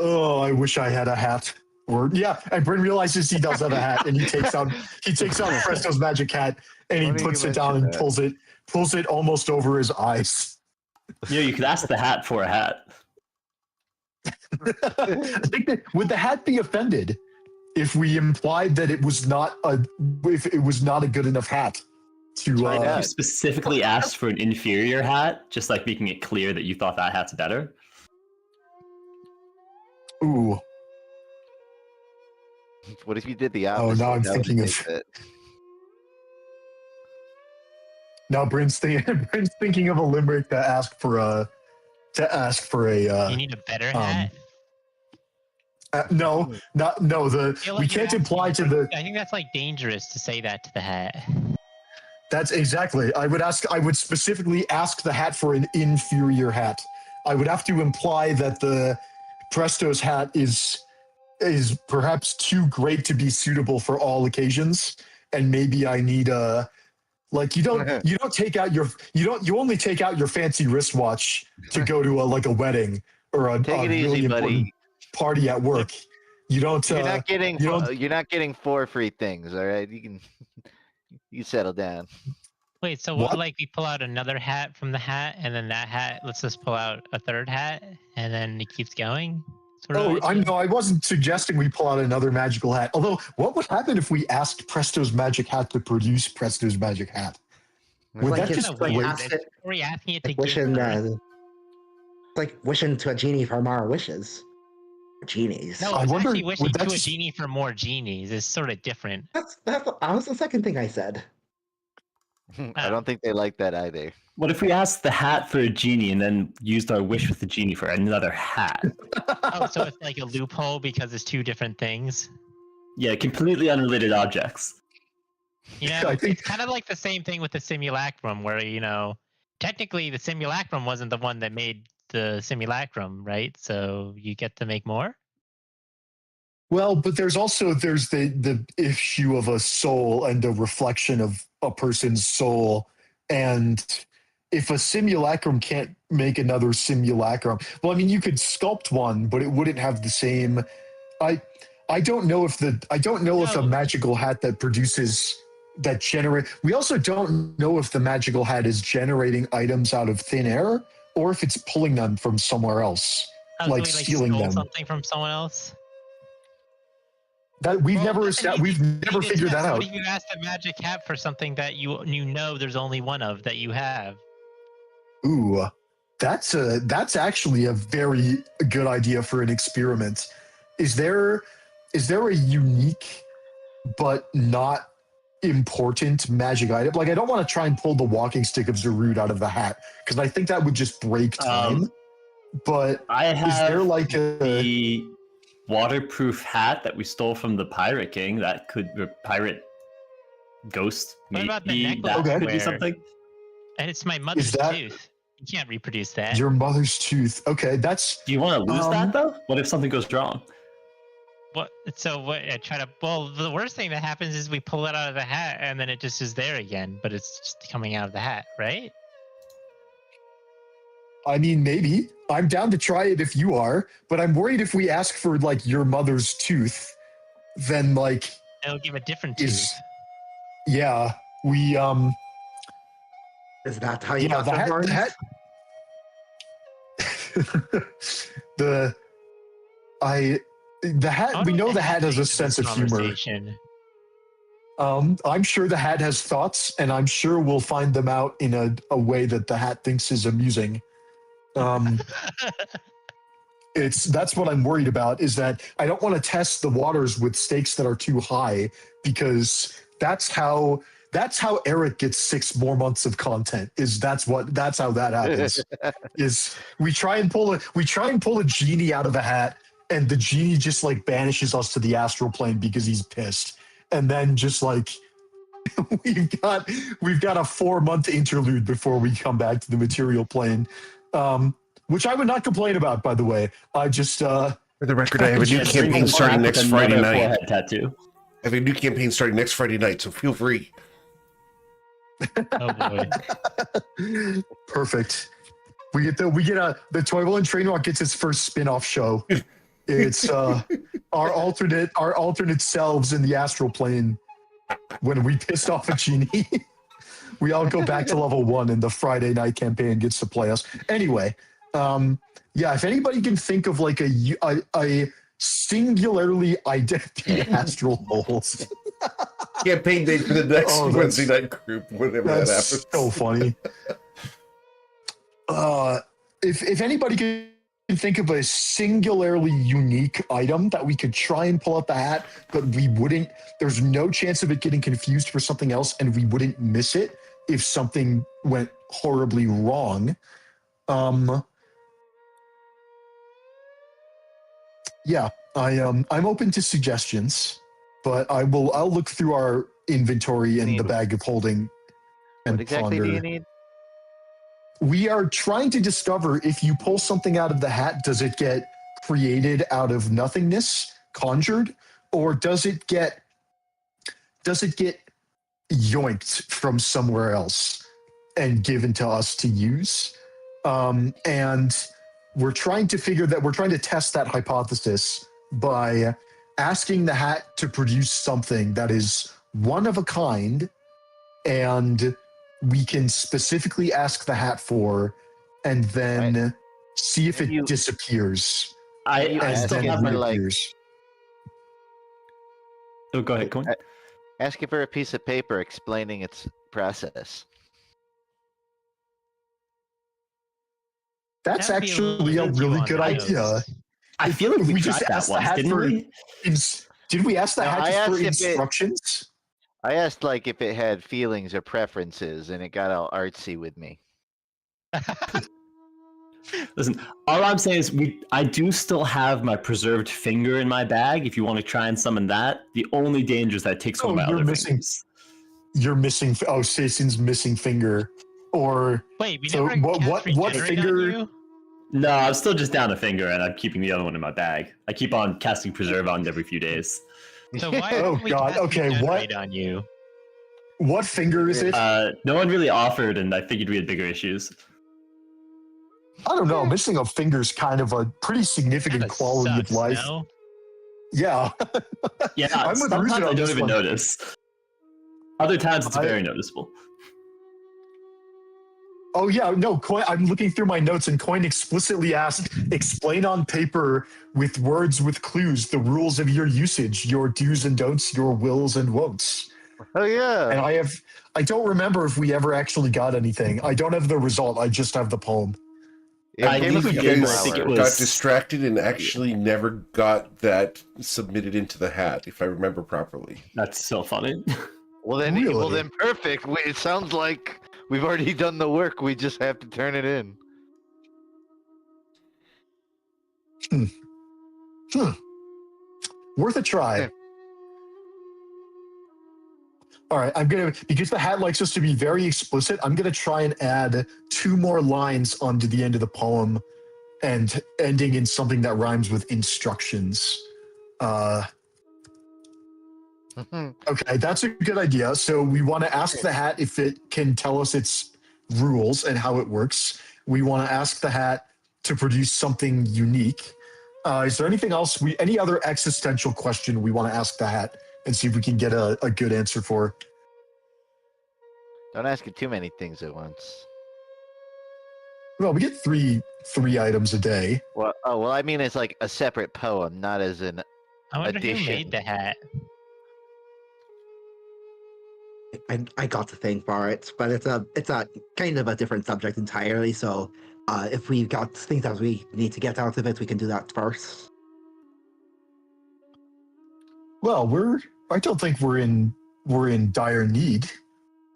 Oh, I wish I had a hat. Or yeah, and Bryn realizes he does have a hat, and he takes out Presto's magic hat, and he puts it down and pulls it almost over his eyes. Yeah, you could ask the hat for a hat. I think that would the hat be offended if we implied that it was not a good enough hat to You specifically asked for an inferior hat, just like making it clear that you thought that hat's better. Ooh. What if you did the opposite? Oh, now I'm That would thinking make of. it- Now Bryn's thinking of a limerick to ask for a. You need a better hat. No. I feel like We you're can't asking imply to for- the. I think that's like dangerous to say that to the hat. That's exactly. I would specifically ask the hat for an inferior hat. I would have to imply that the Presto's hat is perhaps too great to be suitable for all occasions, and maybe I need a. Like you only take out your fancy wristwatch to go to a wedding or a Take it really easy, important buddy. party at work. You don't. You're not getting. you don't- You're not getting 4 free things. All right, you can. You settle down. Wait, so What? what? Like we pull out another hat from the hat, and then that hat lets us pull out a third hat, and then it keeps going. Sort of Oh, idea? I wasn't suggesting we pull out another magical hat. Although, what would happen if we asked Presto's magic hat to produce Presto's magic hat? Would Like that it's just like wait? ask it, Are we asking it to like give wishing, us- like wishing to a genie for more wishes. Genies. No, I it's wonder, actually wishing would that to a just- genie for more genies. It's sort of different. That was the second thing I said. I don't think they like that either. What if we asked the hat for a genie and then used our wish with the genie for another hat? Oh, so it's like a loophole because it's two different things. Yeah, completely unrelated objects. You know, I think- it's kind of like the same thing with the simulacrum, where technically the simulacrum wasn't the one that made the simulacrum, right? So you get to make more. Well, but there's the issue of a soul and a reflection of a person's soul, and if a simulacrum can't make another simulacrum, well, I mean, you could sculpt one, but it wouldn't have the same. I don't know if a magical hat that produces that generate. We also don't know if the magical hat is generating items out of thin air or if it's pulling them from somewhere else, Oh, so like we, stealing stole them. something from someone else. That we've Well, never listen, we've never did figured that test. out. What if you asked a magic hat for something that you know there's only one of that you have? Ooh, that's actually a very good idea for an experiment. Is there a unique but not important magic item? Like, I don't want to try and pull the walking stick of Zarud out of the hat because I think that would just break time. But I have is there like a the waterproof hat that we stole from the Pirate King that could, or pirate ghost, What about the maybe necklace that you could be wear? something. And it's my mother's that- tooth. You can't reproduce that. Your mother's tooth. Okay, that's Do you want to lose that though? What if something goes wrong? What? So what? I try to. Well, the worst thing that happens is we pull it out of the hat, and then it just is there again. But it's just coming out of the hat, right? I mean, maybe. I'm down to try it if you are, but I'm worried if we ask for like your mother's tooth, then like It'll give a different is tooth. yeah, we Is that how you yeah, got the horns? the hat we know the hat has a sense of humor. I'm sure the hat has thoughts, and I'm sure we'll find them out in a way that the hat thinks is amusing. That's what I'm worried about, is that I don't want to test the waters with stakes that are too high, because that's how Eric gets 6 more months of content. That's how that happens. Is we try and pull a genie out of a hat, and the genie just like banishes us to the astral plane because he's pissed. And then just like we've got a 4-month interlude before we come back to the material plane. Which I would not complain about, by the way. I just For the record, I have a new Yeah, campaign bring starting back next another Friday night. forehead tattoo. I have a new campaign starting next Friday night, so feel free. Oh boy. perfect. The Toivoan Trainwreck gets its first spin-off show. It's our alternate selves in the astral plane when we pissed off a genie. We all go back to level 1, and the Friday night campaign gets to play us. Anyway, if anybody can think of like a singularly identified astral holes. Campaign date for the next Oh, Wednesday night group, whenever that That's happens. so funny. If anybody can think of a singularly unique item that we could try and pull out the hat, but we wouldn't, there's no chance of it getting confused for something else, and we wouldn't miss it if something went horribly wrong. I'm open to suggestions, but I'll look through our inventory and the bag of holding and What exactly ponder. do you need? We are trying to discover if you pull something out of the hat, does it get created out of nothingness, conjured, or does it get yoinked from somewhere else and given to us to use? And we're trying to test that hypothesis by asking the hat to produce something that is one of a kind, and we can specifically ask the hat for, and then see if it disappears. I still asking have for, my like- reappears. Oh, go ahead, Coin. Ask it for a piece of paper explaining its process. That's That would be actually a little bit really too good on the idea. nose. I feel like If we we tried just that asked the once, hat didn't for we? Did we ask the No, hat I just for asked if it- instructions? I asked like if it had feelings or preferences, and it got all artsy with me. Listen, all I'm saying is I do still have my preserved finger in my bag. If you want to try and summon that, the only danger is that it takes one Oh, of my you're other missing- fingers. You're missing. Oh, Stacen's missing finger. Or Wait, we So never what cast Regenerate finger- on you? No, I'm still just down a finger, and I'm keeping the other one in my bag. I keep on casting preserve on every few days. So why Oh, don't we God, cast okay, what- Regenerate on you? what finger is it? No one really offered, and I figured we had bigger issues. I don't know. Missing a finger is kind of a pretty significant Kinda quality sucks, of life. no? Yeah. Yeah, I'm with sometimes Ruzin I on don't this even one. notice. Other times it's I- very noticeable. Oh yeah, no, Coin. I'm looking through my notes, and Coin explicitly asked, "Explain on paper with words with clues the rules of your usage, your do's and don'ts, your wills and won'ts." Oh yeah. And I don't remember if we ever actually got anything. I don't have the result. I just have the poem. It I came believe up we with did, a but I think it flower. was- Got distracted and actually never got that submitted into the hat, if I remember properly. That's so funny. Well then, Really? perfect. It sounds like we've already done the work. We just have to turn it in. Worth a try. Yeah. All right, because the hat likes us to be very explicit, I'm gonna try and add 2 more lines onto the end of the poem and ending in something that rhymes with instructions. Okay, that's a good idea. So we want to ask the hat if it can tell us its rules and how it works. We want to ask the hat to produce something unique. Is there anything else? Any other existential question we want to ask the hat and see if we can get a good answer for? Don't ask it too many things at once. Well, we get three items a day. Well, I mean, it's like a separate poem, not as an I wonder who addition. made the hat. I got to think for it, but it's a kind of a different subject entirely. So, if we got things that we need to get out of it, we can do that first. Well, I don't think we're in dire need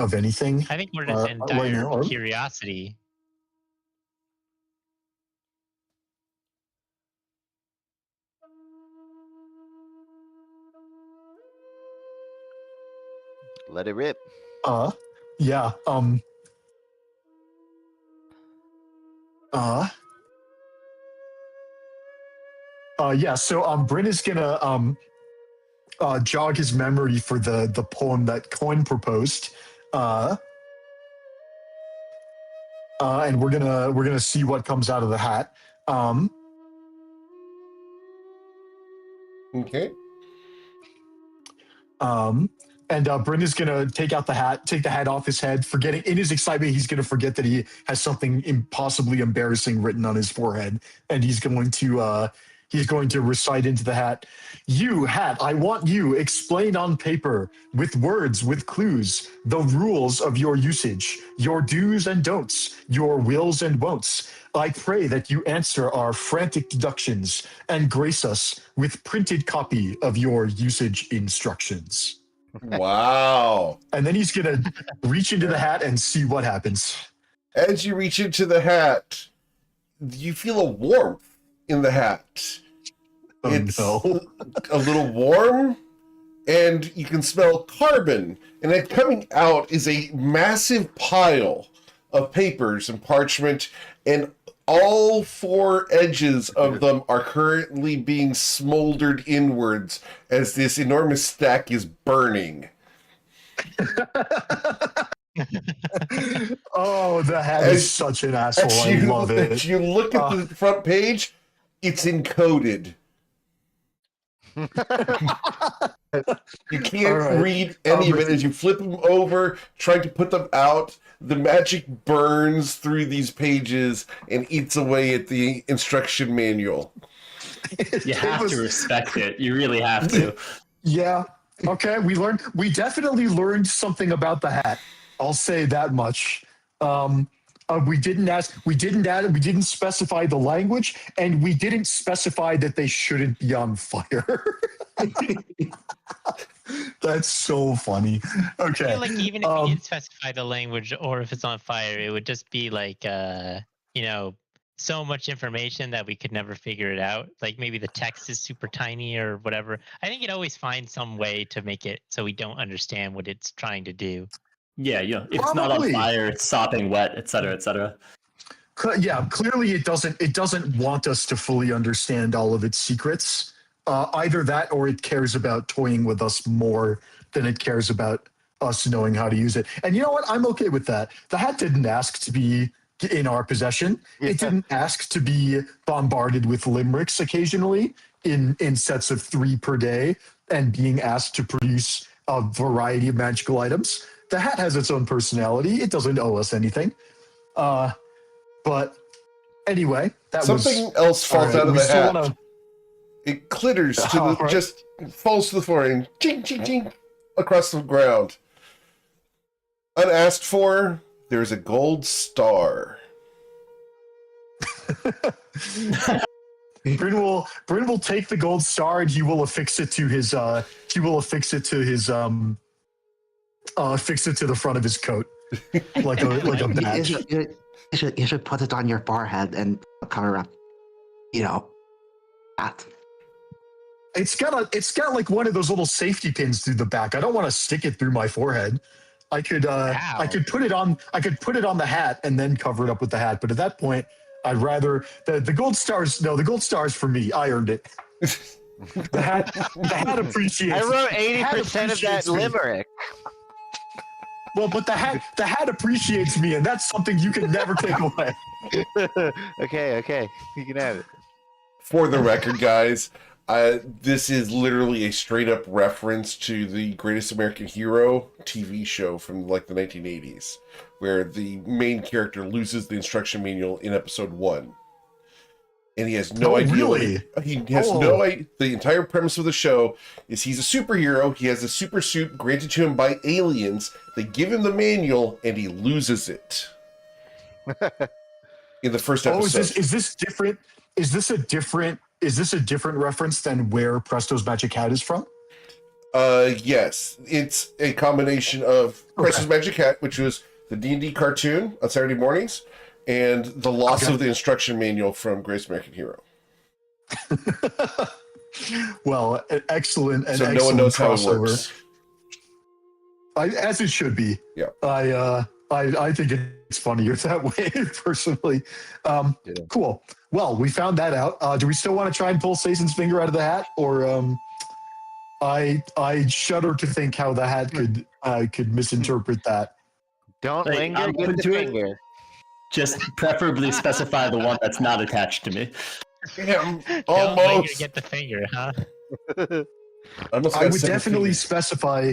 of anything. I think we're just in right dire now. curiosity. Let it rip. Yeah. Yeah. So, Bryn is gonna jog his memory for the poem that Coin proposed. And we're gonna see what comes out of the hat. Okay. And Bryn is gonna take the hat off his head, forgetting in his excitement he's gonna forget that he has something impossibly embarrassing written on his forehead, and he's going to recite into the hat. You, hat, I want you explain on paper, with words, with clues, the rules of your usage, your do's and don'ts, your wills and won'ts. I pray that you answer our frantic deductions and grace us with printed copy of your usage instructions. Wow. And then he's going to reach into the hat and see what happens. As you reach into the hat, you feel a warmth in the hat. Oh, It's no. a little warm, and you can smell carbon. And then coming out is a massive pile of papers and parchment, and all 4 edges of them are currently being smoldered inwards as this enormous stack is burning. Oh, the hat is such an asshole. I love it. As you look at the front page, it's encoded. You can't read any of it. As you flip them over, trying to put them out, the magic burns through these pages and eats away at the instruction manual. You have to respect it. You really have to. Yeah. Okay. We definitely learned something about the hat. I'll say that much. We didn't specify the language, and we didn't specify that they shouldn't be on fire. That's so funny. Okay. I feel like even if we did specify the language or if it's on fire, it would just be like, so much information that we could never figure it out. Like maybe the text is super tiny or whatever. I think it always finds some way to make it so we don't understand what it's trying to do. Yeah. If it's not on fire, it's sopping wet, etc., etc. Yeah, clearly it doesn't want us to fully understand all of its secrets. Either that, or it cares about toying with us more than it cares about us knowing how to use it. And you know what? I'm okay with that. The hat didn't ask to be in our possession. It didn't ask to be bombarded with limericks occasionally in sets of 3 per day and being asked to produce a variety of magical items. The hat has its own personality. It doesn't owe us anything. But anyway, Something else falls out of the hat. Wanna... It clitters to just falls to the floor and ching, ching, ching across the ground. Unasked for, there's a gold star. Bryn will take the gold star and he will affix it to his fix it to the front of his coat like a badge. You should put it on your forehead and cover up, that. It's got like one of those little safety pins through the back. I don't want to stick it through my forehead. I could put it on the hat and then cover it up with the hat. But at that point, I'd rather the gold stars. No, the gold stars for me. I earned it. The hat appreciates. I wrote 80% of that limerick. Well, but the hat appreciates me, and that's something you can never take away. Okay, you can have it. For the record, guys, this is literally a straight up reference to the Greatest American Hero TV show from like the 1980s, where the main character loses the instruction manual in episode 1. And he has no idea. Really? He has no idea. The entire premise of the show is he's a superhero. He has a super suit granted to him by aliens. They give him the manual, and he loses it. In the first episode. Is this different? Is this a different reference than where Presto's Magic Hat is from? Yes. It's a combination of Presto's Magic Hat, which was the D&D cartoon on Saturday mornings, and the loss of the instruction manual from Greatest American Hero. Well, excellent and so excellent no one knows crossover. how it works. As it should be. Yeah. I think it's funnier that way, personally. Cool. Well, we found that out. Do we still want to try and pull Sayson's finger out of the hat, or I shudder to think how the hat could misinterpret that. Don't Like, linger, I'm get the doing- finger. Just preferably specify the one that's not attached to me. Yeah, Don't linger, almost. get the finger, huh? I would definitely specify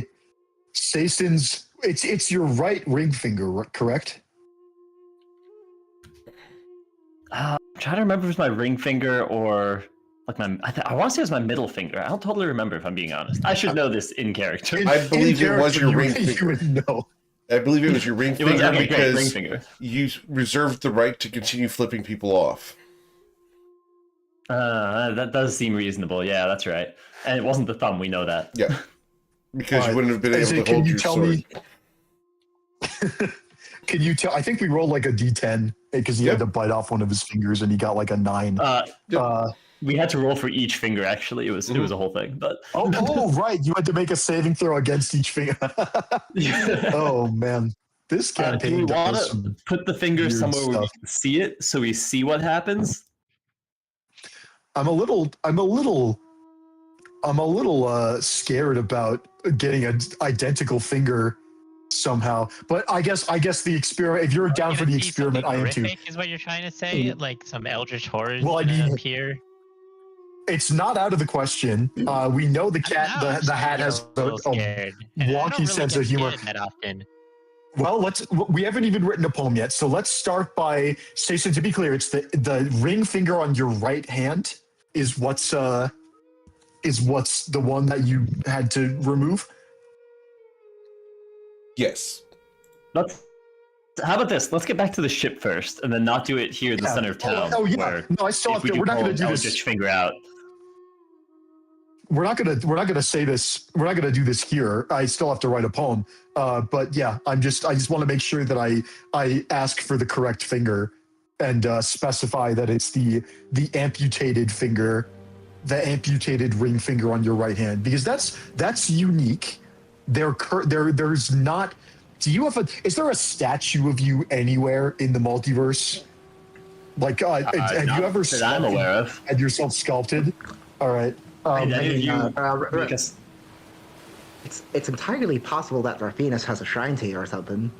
Sayson's. It's your right ring finger, correct? I'm trying to remember if it's my ring finger or like my. I want to say it was my middle finger. I don't totally remember if I'm being honest. I should know this in character. I believe it was your ring You finger. would know. I believe it was your ring It was finger okay, great, ring because finger. you reserved the right to continue flipping people off. That does seem reasonable. Yeah, that's right. And it wasn't the thumb. We know that. Yeah. Because you wouldn't have been able Isaac, to hold your sword. me? Can you tell? I think we rolled like a D10 because he had to bite off one of his fingers, and he got like a 9. We had to roll for each finger. Actually, it was a whole thing. But right, you had to make a saving throw against each finger. Oh man, this do we campaign want does to some put the finger weird somewhere where we stuff. can see it, so we see what happens? I'm a little scared about getting an identical finger somehow. But I guess the experiment. If you're down for the experiment, I am too. Is what you're trying to say? Like some eldritch horrors Well, I mean- appear? It's not out of the question. We know the cat, the hat has a scared. And I don't wonky really sense get of humor. scared that often. Well, we haven't even written a poem yet, so let's start by Stacey. To be clear, it's the ring finger on your right hand is what's the one that you had to remove. Yes. How about this? Let's get back to the ship first, and then not do it here in the center of town. Oh yeah. where No, I still if have we to. We're not pull going to do an this. eldritch finger out. We're not gonna say this. We're not gonna do this here. I still have to write a poem. But yeah, I just want to make sure that I ask for the correct finger and specify that it's the amputated finger, the amputated ring finger on your right hand, because that's unique. There's not. Do you have is there a statue of you anywhere in the multiverse? Like, have you ever that I'm aware of? had yourself sculpted? All right. It's entirely possible that Raphinus has a shrine to you or something.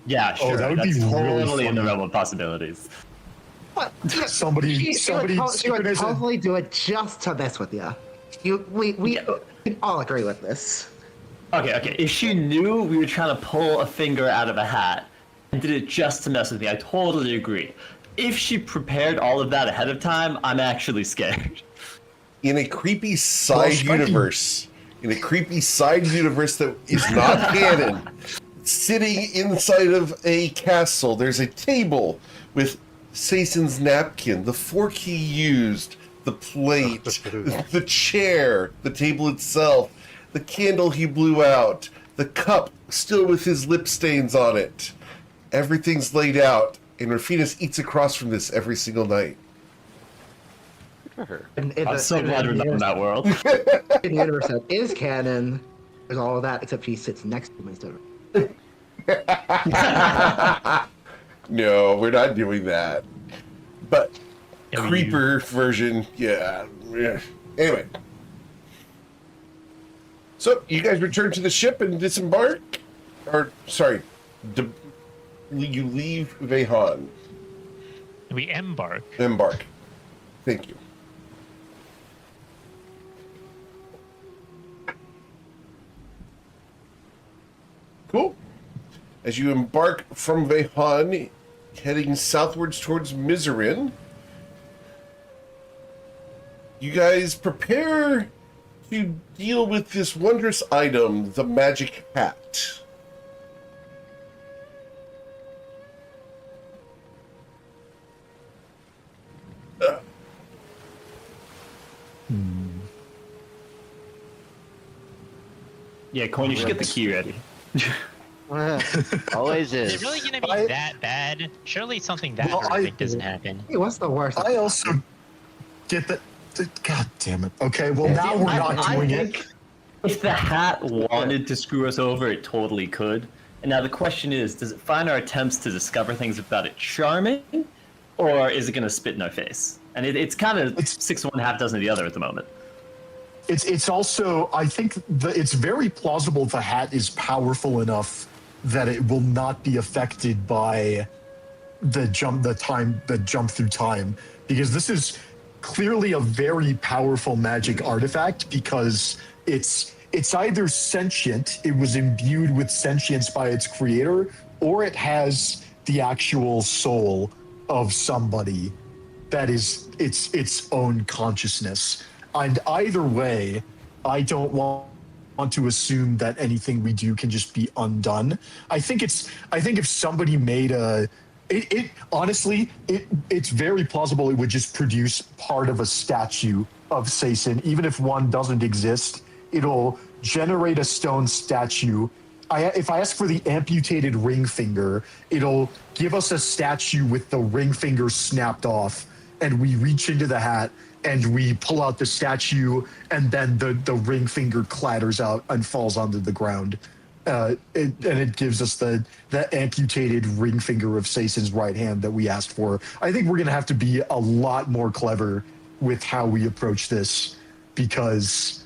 Yeah, sure. that would be That's really totally in the funny. realm of possibilities. What? Somebody She would synchronized it. totally do it just to mess with you. We can all agree with this. Okay. If she knew we were trying to pull a finger out of a hat and did it just to mess with me, I totally agree. If she prepared all of that ahead of time, I'm actually scared. In a creepy side universe, that is not canon, sitting inside of a castle, there's a table with Sayson's napkin, the fork he used, the plate, the chair, the table itself, the candle he blew out, the cup still with his lip stains on it. Everything's laid out, and Raphinus eats across from this every single night. for her. I'm so glad we're not in that world. In the universe that is canon, there's all of that, except she sits next to him instead of. No, we're not doing that. But W. creeper version, yeah. Anyway. So, you guys return to the ship and disembark? Or, sorry, you leave Vehan. We embark. Embark. Thank you. Cool. As you embark from Vehan, heading southwards towards Mizaryn, you guys prepare to deal with this wondrous item, the magic hat. Yeah, Coin, you should get the key ready. Always Is is. it really gonna be that bad? Surely something that Well, horrific doesn't happen. Hey, what's the worst? I also get that. God damn it. Okay, well now we're not doing it. If the hat wanted to screw us over, it totally could. And now the question is, does it find our attempts to discover things about it charming, or is it going to spit in our face? And it's kind of 6 of one, half dozen of the other at the moment. It's also, I think it's very plausible the hat is powerful enough that it will not be affected by the jump through time, because this is clearly a very powerful magic artifact, because it's either sentient, it was imbued with sentience by its creator, or it has the actual soul of somebody that is its own consciousness. And either way, I don't want to assume that anything we do can just be undone. I think if somebody made it's very plausible it would just produce part of a statue of Seyson. Even if one doesn't exist, it'll generate a stone statue. If I ask for the amputated ring finger, it'll give us a statue with the ring finger snapped off, and we reach into the hat and we pull out the statue, and then the ring finger clatters out and falls onto the ground. And it gives us the amputated ring finger of Seyson's right hand that we asked for. I think we're going to have to be a lot more clever with how we approach this, because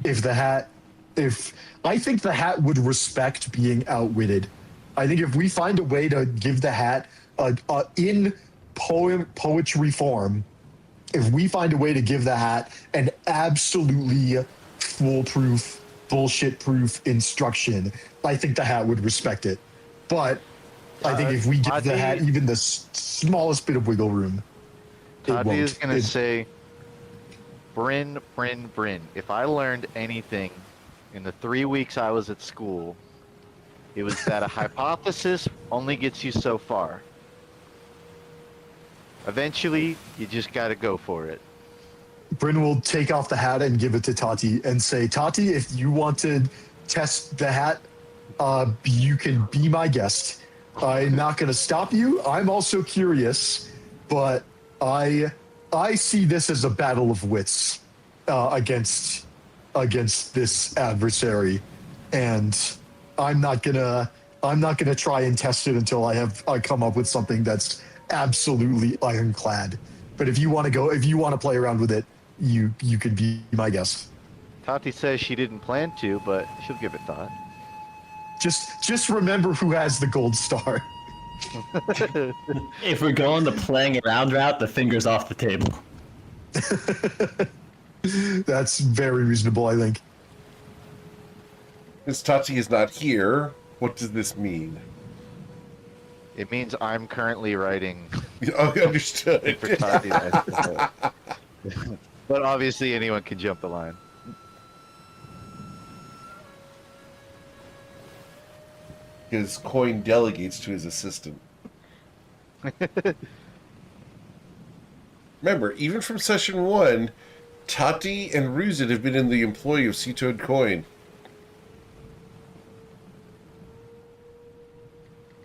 I think the hat would respect being outwitted. I think if we find a way to give the hat in poetry form, if we find a way to give the hat an absolutely foolproof, bullshit-proof instruction, I think the hat would respect it. But I think if we give the hat even the smallest bit of wiggle room, Toddy is going to say, Bryn, if I learned anything in the 3 weeks I was at school, it was that a hypothesis only gets you so far. Eventually, you just got to go for it. Bryn will take off the hat and give it to Tati and say, Tati, if you want to test the hat, you can be my guest. I'm not going to stop you. I'm also curious, but I see this as a battle of wits against this adversary, and I'm not gonna try and test it until I come up with something that's absolutely ironclad. But if you want to play around with it, you could be my guest. Tati says she didn't plan to, but she'll give it thought. Just remember who has the gold star. If we're going the playing around route, the finger's off the table. That's very reasonable, I think. Since Tati is not here, what does this mean? It means I'm currently writing Oh, understood. for Tati. But obviously anyone can jump the line. His coin delegates to his assistant. Remember, even from session 1, Tati and Ruzit have been in the employ of Sea-Toad Coin.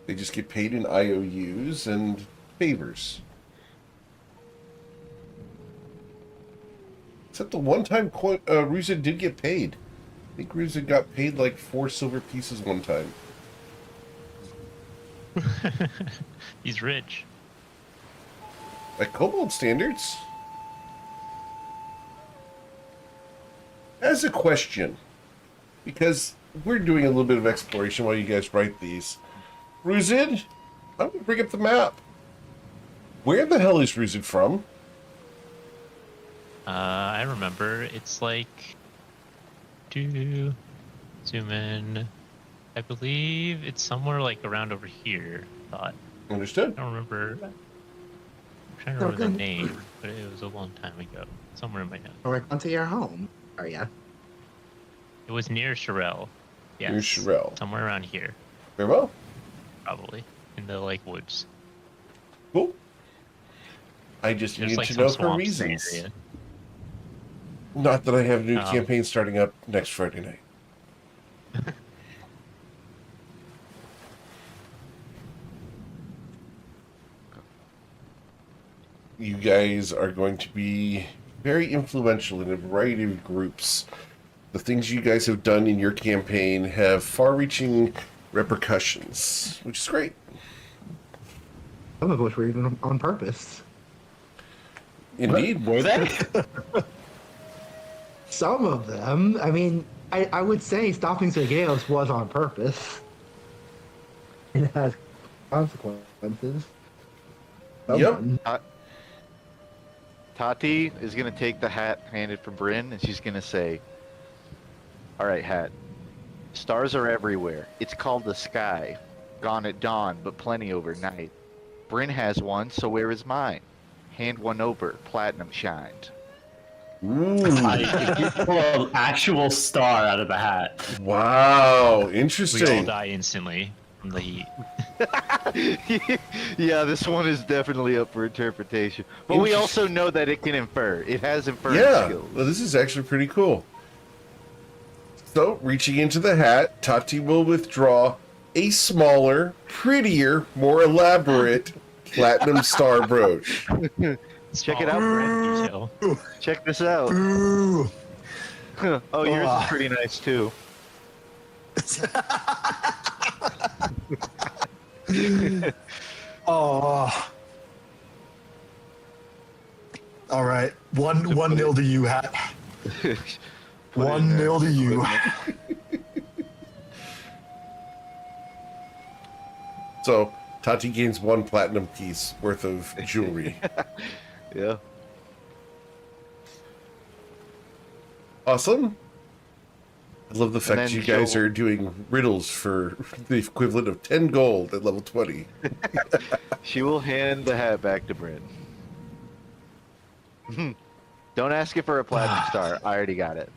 They just get paid in IOUs and favors. Except the one time Ruzin did get paid. I think Ruzin got paid like 4 silver pieces one time. He's rich. By Kobold standards? As a question, because we're doing a little bit of exploration while you guys write these. Ruzin, I'm going to bring up the map. Where the hell is Ruzin from? I remember. It's like... Zoom in. I believe it's somewhere like around over here. I thought. Understood. I don't remember. I'm trying to remember the name, but it was a long time ago. Somewhere in my notes. Or onto your home. Are ya? It was near Sherelle. Yes. Near Sherelle. Somewhere around here, Very well. probably. In the like woods. Cool. I just There's need like to some know for swamps in the reasons. area. Not that I have a new Oh. campaign starting up next Friday night. You guys are going to be very influential in a variety of groups. The things you guys have done in your campaign have far-reaching repercussions, which is great. Some of which were even on purpose. Indeed. Were they? Some of them. I mean, I would say stopping the gales was on purpose. It has consequences. Yep. Someone- Tati is gonna take the hat handed from Bryn, and she's gonna say, "All right, hat. Stars are everywhere. It's called the sky. Gone at dawn, but plenty overnight. Bryn has one, so where is mine? Hand one over. Platinum shined." Ooh. If you pull an actual star out of the hat. Wow. We all Interesting. die instantly from the heat. Yeah, this one is definitely up for interpretation. But we also know that it can infer. It has inferring Yeah. skills. Well, this is actually pretty cool. So, reaching into the hat, Tati will withdraw a smaller, prettier, more elaborate platinum star brooch. Check it Small out, red detail. Check this out. Ooh. Oh, yours Ah. is pretty nice too. Oh. All right. 1-0 to you, hat. Put it in 1-0 to you. So, Tati gains 1 platinum piece worth of jewelry. Yeah. Awesome. I love the fact then you guys she'll- are doing riddles for the equivalent of 10 gold at level 20. She will hand the hat back to Bryn. Don't ask it for a platinum star. I already got it.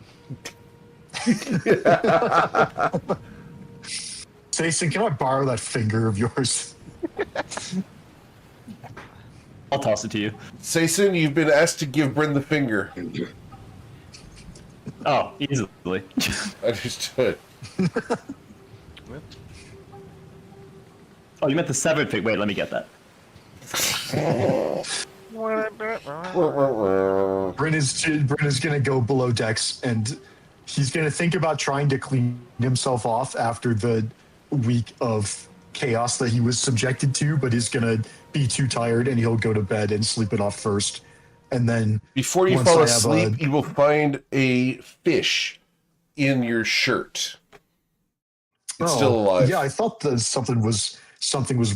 Jason, can I borrow that finger of yours? I'll toss it to you. Sason, you've been asked to give Bryn the finger. Oh, easily. Understood. Oh, you meant the severed fig. Wait, let me get that. Bryn is gonna go below decks, and he's gonna think about trying to clean himself off after the week of chaos that he was subjected to, but he's gonna be too tired, and he'll go to bed and sleep it off first. And then Before you once fall I have asleep, you will find a fish in your shirt. It's still alive. Yeah, I thought that something was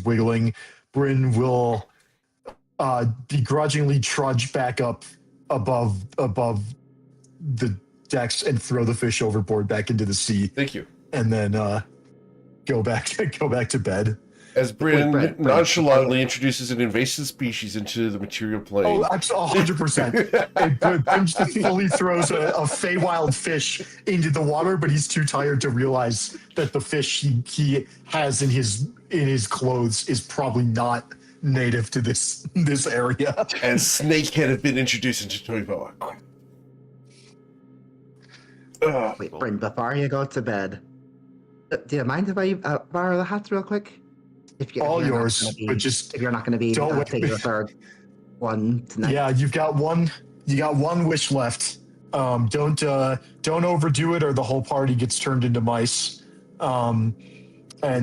wiggling. Bryn will begrudgingly trudge back up above the decks and throw the fish overboard back into the sea, Thank you. and then go back to bed. As Bryn Bryn, nonchalantly introduces an invasive species into the material plane. Oh, absolutely, 100%. Bryn just fully throws a Feywild fish into the water, but he's too tired to realize that the fish he has in his clothes is probably not native to this area. And Snakehead have been introduced into Toivoan. Wait, Bryn, before you go to bed, do you mind if I borrow the hats real quick? If All you're not yours, gonna be- but just if you're not going to be don't wake taking me. the third one tonight. Yeah, you got one wish left. Don't overdo it, or the whole party gets turned into mice. And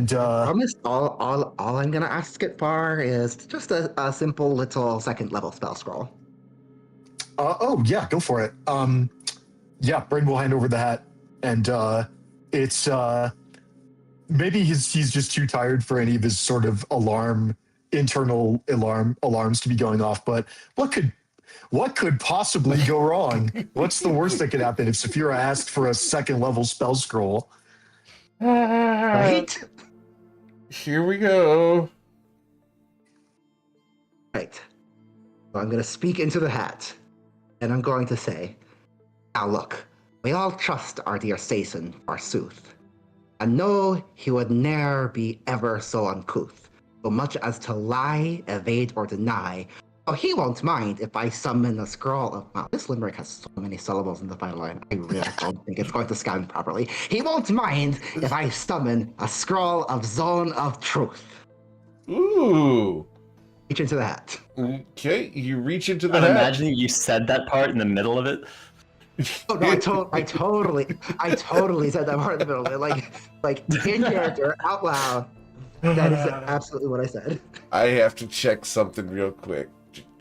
Promise. All I'm gonna ask it for is just a simple little second level spell scroll. oh yeah, go for it. Yeah, Brain will hand over the hat, and it's maybe he's just too tired for any of his sort of internal alarms to be going off. But what could possibly go wrong? What's the worst that could happen if Saphira asked for a second level spell scroll? Right? Here we go. Right. So I'm gonna speak into the hat, and I'm going to say, now look, we all trust our dear Sason, forsooth, and know he would ne'er be ever so uncouth, so much as to lie, evade, or deny. Oh, he won't mind if I summon a scroll of... Wow, this limerick has so many syllables in the final line. I really don't think it's going to scan properly. He won't mind if I summon a scroll of Zone of Truth. Ooh. Reach into the hat. Okay, you reach into the I'm hat. imagining you said that part in the middle of it. Oh, no, I totally said that part in the middle of it. Like in character, out loud. That is absolutely what I said. I have to check something real quick.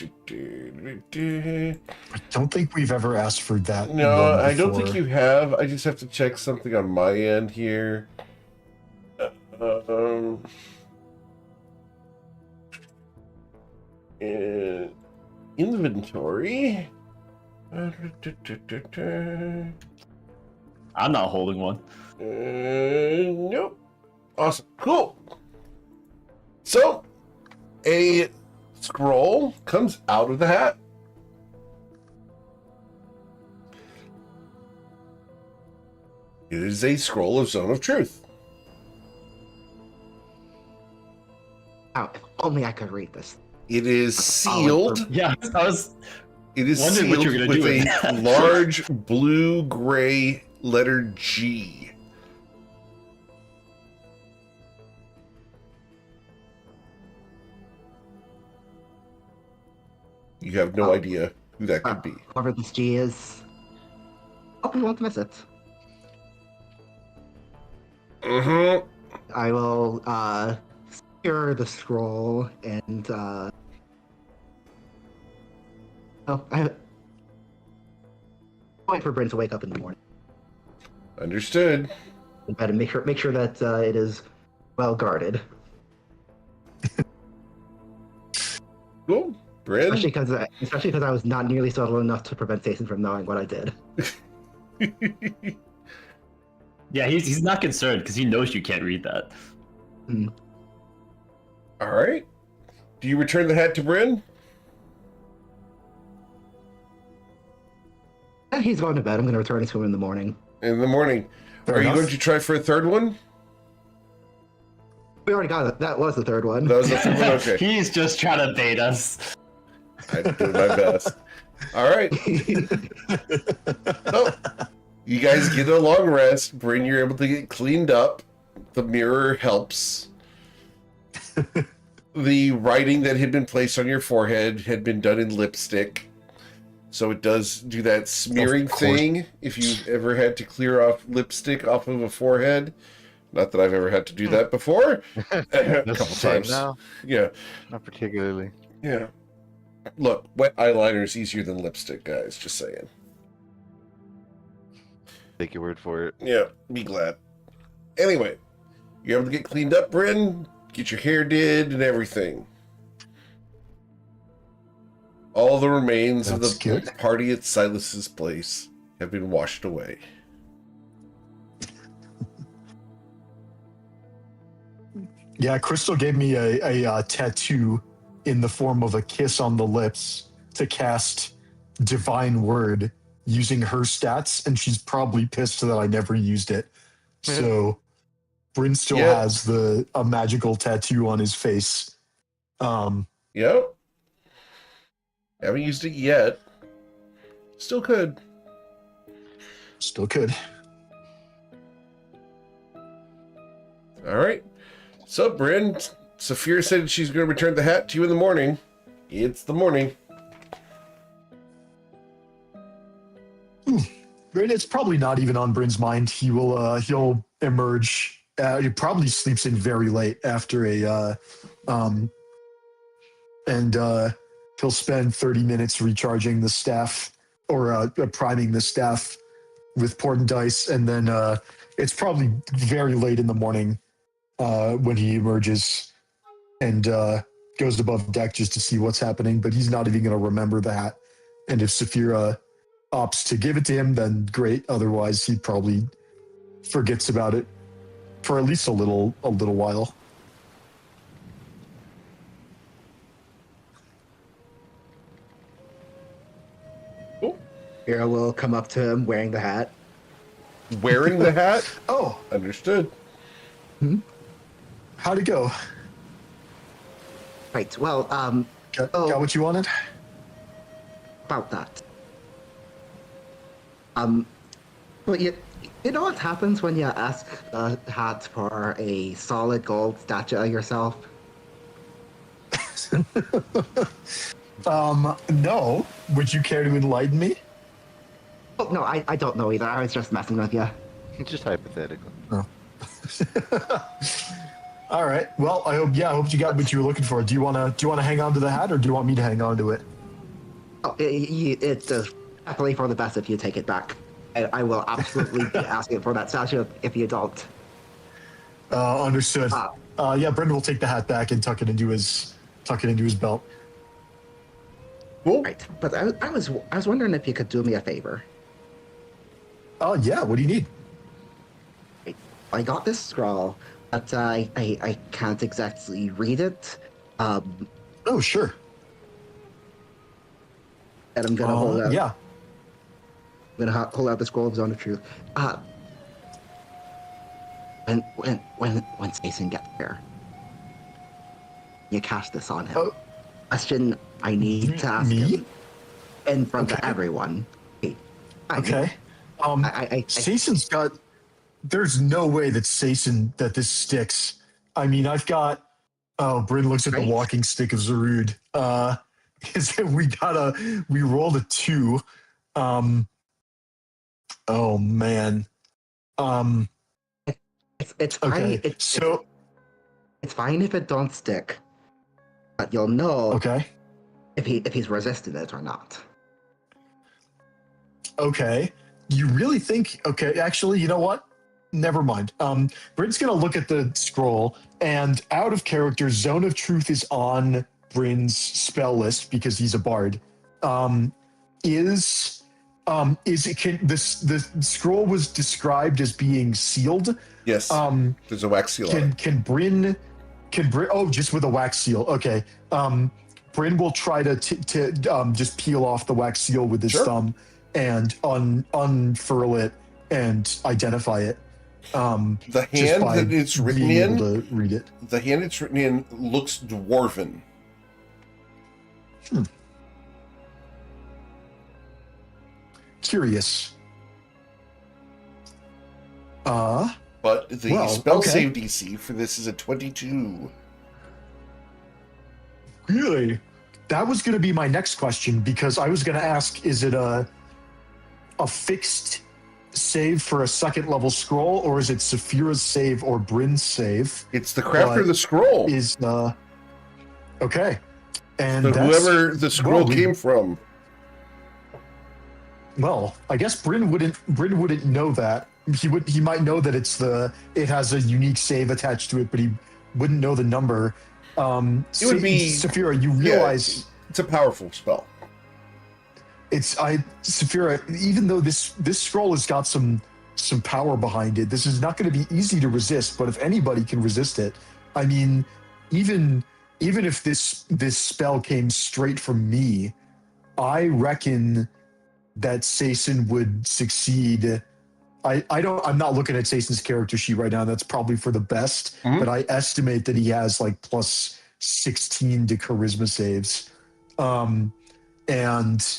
I don't think we've ever asked for that. No, one I don't think before. you have. I just have to check something on my end here. Inventory. I'm not holding one. Nope. Awesome. Cool. So, a scroll comes out of the hat. It is a scroll of Zone of Truth. Wow, if only I could read this. It is sealed. Yeah, I was. It is Wondering what sealed you were gonna with do with a that. large blue-gray letter G. You have no idea who that could be. Whoever this G is. Hope you won't miss it. Mm-hmm. I will secure the scroll and I wait for Bryn to wake up in the morning. Understood. In bed and make sure that it is well guarded. Cool. Bryn? Especially because I was not nearly subtle enough to prevent Jason from knowing what I did. Yeah, he's not concerned because he knows you can't read that. All right. Do you return the hat to Bryn? And he's going to bed. I'm going to return it to him in the morning. In the morning. Fair Are you enough. going to try for a third one? We already got it. That was the third one. That was the third one? Okay. He's just trying to bait us. I'm doing my best. All right. So, you guys get a long rest. Bryn, you're able to get cleaned up. The mirror helps. The writing that had been placed on your forehead had been done in lipstick. So it does do that smearing Of course. thing if you've ever had to clear off lipstick off of a forehead. Not that I've ever had to do that before. A couple times. No, Yeah. not particularly. Yeah. Look, wet eyeliner is easier than lipstick, guys. Just saying. Take your word for it. Yeah, be glad. Anyway, you're able to get cleaned up, Bryn, get your hair did and everything. All the remains of That's the good. party at Silas's place have been washed away. Yeah, Crystal gave me a tattoo in the form of a kiss on the lips to cast Divine Word using her stats, and she's probably pissed that I never used it. So Bryn still Yeah. has a magical tattoo on his face. Yep. Haven't used it yet. Still could. Still could. All right. So, Bryn, Saphira said she's going to return the hat to you in the morning. It's the morning. Bryn, it's probably not even on Bryn's mind. He'll emerge. He probably sleeps in very late after and he'll spend 30 minutes recharging the staff or priming the staff with port and dice, and then it's probably very late in the morning when he emerges and goes above deck just to see what's happening, but he's not even going to remember the hat. And if Saphira opts to give it to him, then great. Otherwise, he probably forgets about it for at least a little while. Saphira will come up to him wearing the hat. Wearing the hat? Oh, Understood. how'd it go? Right. Well, Got what you wanted? about that. But you know what happens when you ask a hat for a solid gold statue of yourself? No. Would you care to enlighten me? Oh no, I don't know either. I was just messing with you. Just hypothetical. All right. Well, I hope you got what you were looking for. Do you wanna hang on to the hat, or do you want me to hang on to it? Oh, it's definitely for the best if you take it back. I will absolutely be asking for that statue if you don't. Understood. Yeah, Brendan will take the hat back and tuck it into his belt. Cool. Right. But I was wondering if you could do me a favor. Oh yeah. What do you need? I got this scroll, but I can't exactly read it. Oh sure. And I'm gonna hold out. Yeah. I'm gonna hold out the scroll of Zone of Truth. When Jason gets there, you cast this on him. Oh. Question I need to ask Me? him in front of Okay. everyone. Okay. Jason's got. There's no way that this sticks. I mean, I've got. Oh, Bryn looks at the Right. walking stick of Zarud. We rolled a 2. Oh man. It's fine. Okay. It's fine if it don't stick, but you'll know Okay. if he's resisted it or not. Okay. You really think? Okay. Actually, you know what? Never mind. Bryn's gonna look at the scroll, and out of character, Zone of Truth is on Bryn's spell list because he's a bard. The scroll was described as being sealed? Yes. There's a wax seal on it. Can Bryn? Oh, just with a wax seal. Okay. Bryn will try to just peel off the wax seal with his Sure. thumb and unfurl it and identify it. The just hand by that it's written being able in, to read it. the hand it's written in looks dwarven. Curious. But the Well, spell okay. save DC for this is a 22. Really? That was going to be my next question, because I was going to ask, is it a fixed save for a second level scroll, or is it Saphira's save or Bryn's save? It's the crafter But of the scroll. Is okay. And So that's- whoever the scroll well, came from. Well, I guess Bryn wouldn't know that. He might know that it has a unique save attached to it, but he wouldn't know the number. It would be Saphira, you realize it's a powerful spell. Saphira, even though this scroll has got some power behind it, this is not going to be easy to resist, but if anybody can resist it, I mean, even if this spell came straight from me, I reckon that Sason would succeed. I'm not looking at Sason's character sheet right now. That's probably for the best, Mhm. but I estimate that he has like plus 16 to charisma saves. And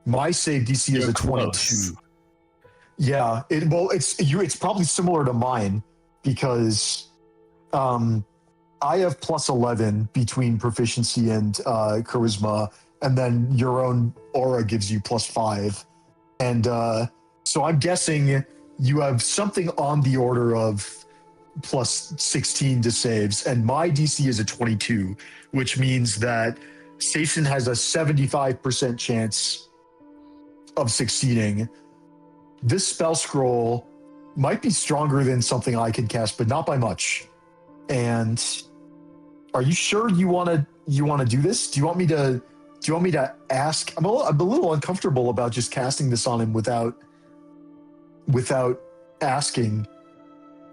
my save DC is You're a 22. close. Yeah, it's probably similar to mine because I have plus 11 between proficiency and charisma, and then your own aura gives you plus 5. And so I'm guessing you have something on the order of plus 16 to saves, and my DC is a 22, which means that Station has a 75% chance of succeeding. This spell scroll might be stronger than something I can cast, but not by much. And are you sure you want to do this? Do you want me to ask? I'm a little uncomfortable about just casting this on him without asking.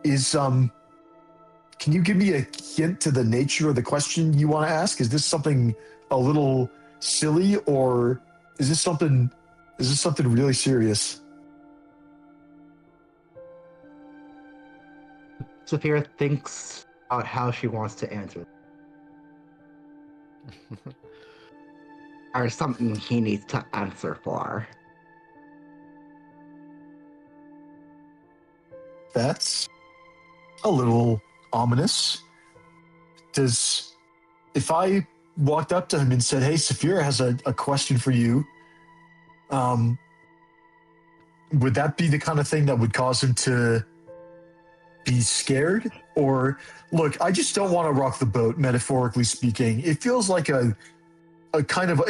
Can you give me a hint to the nature of the question you want to ask? Is this something a little silly, or is this something really serious? Saphira thinks about how she wants to answer. Or something he needs to answer for. That's a little ominous. If I walked up to him and said, "Hey, Saphira has a question for you," would that be the kind of thing that would cause him to be scared? Or, look, I just don't want to rock the boat, metaphorically speaking. It feels like it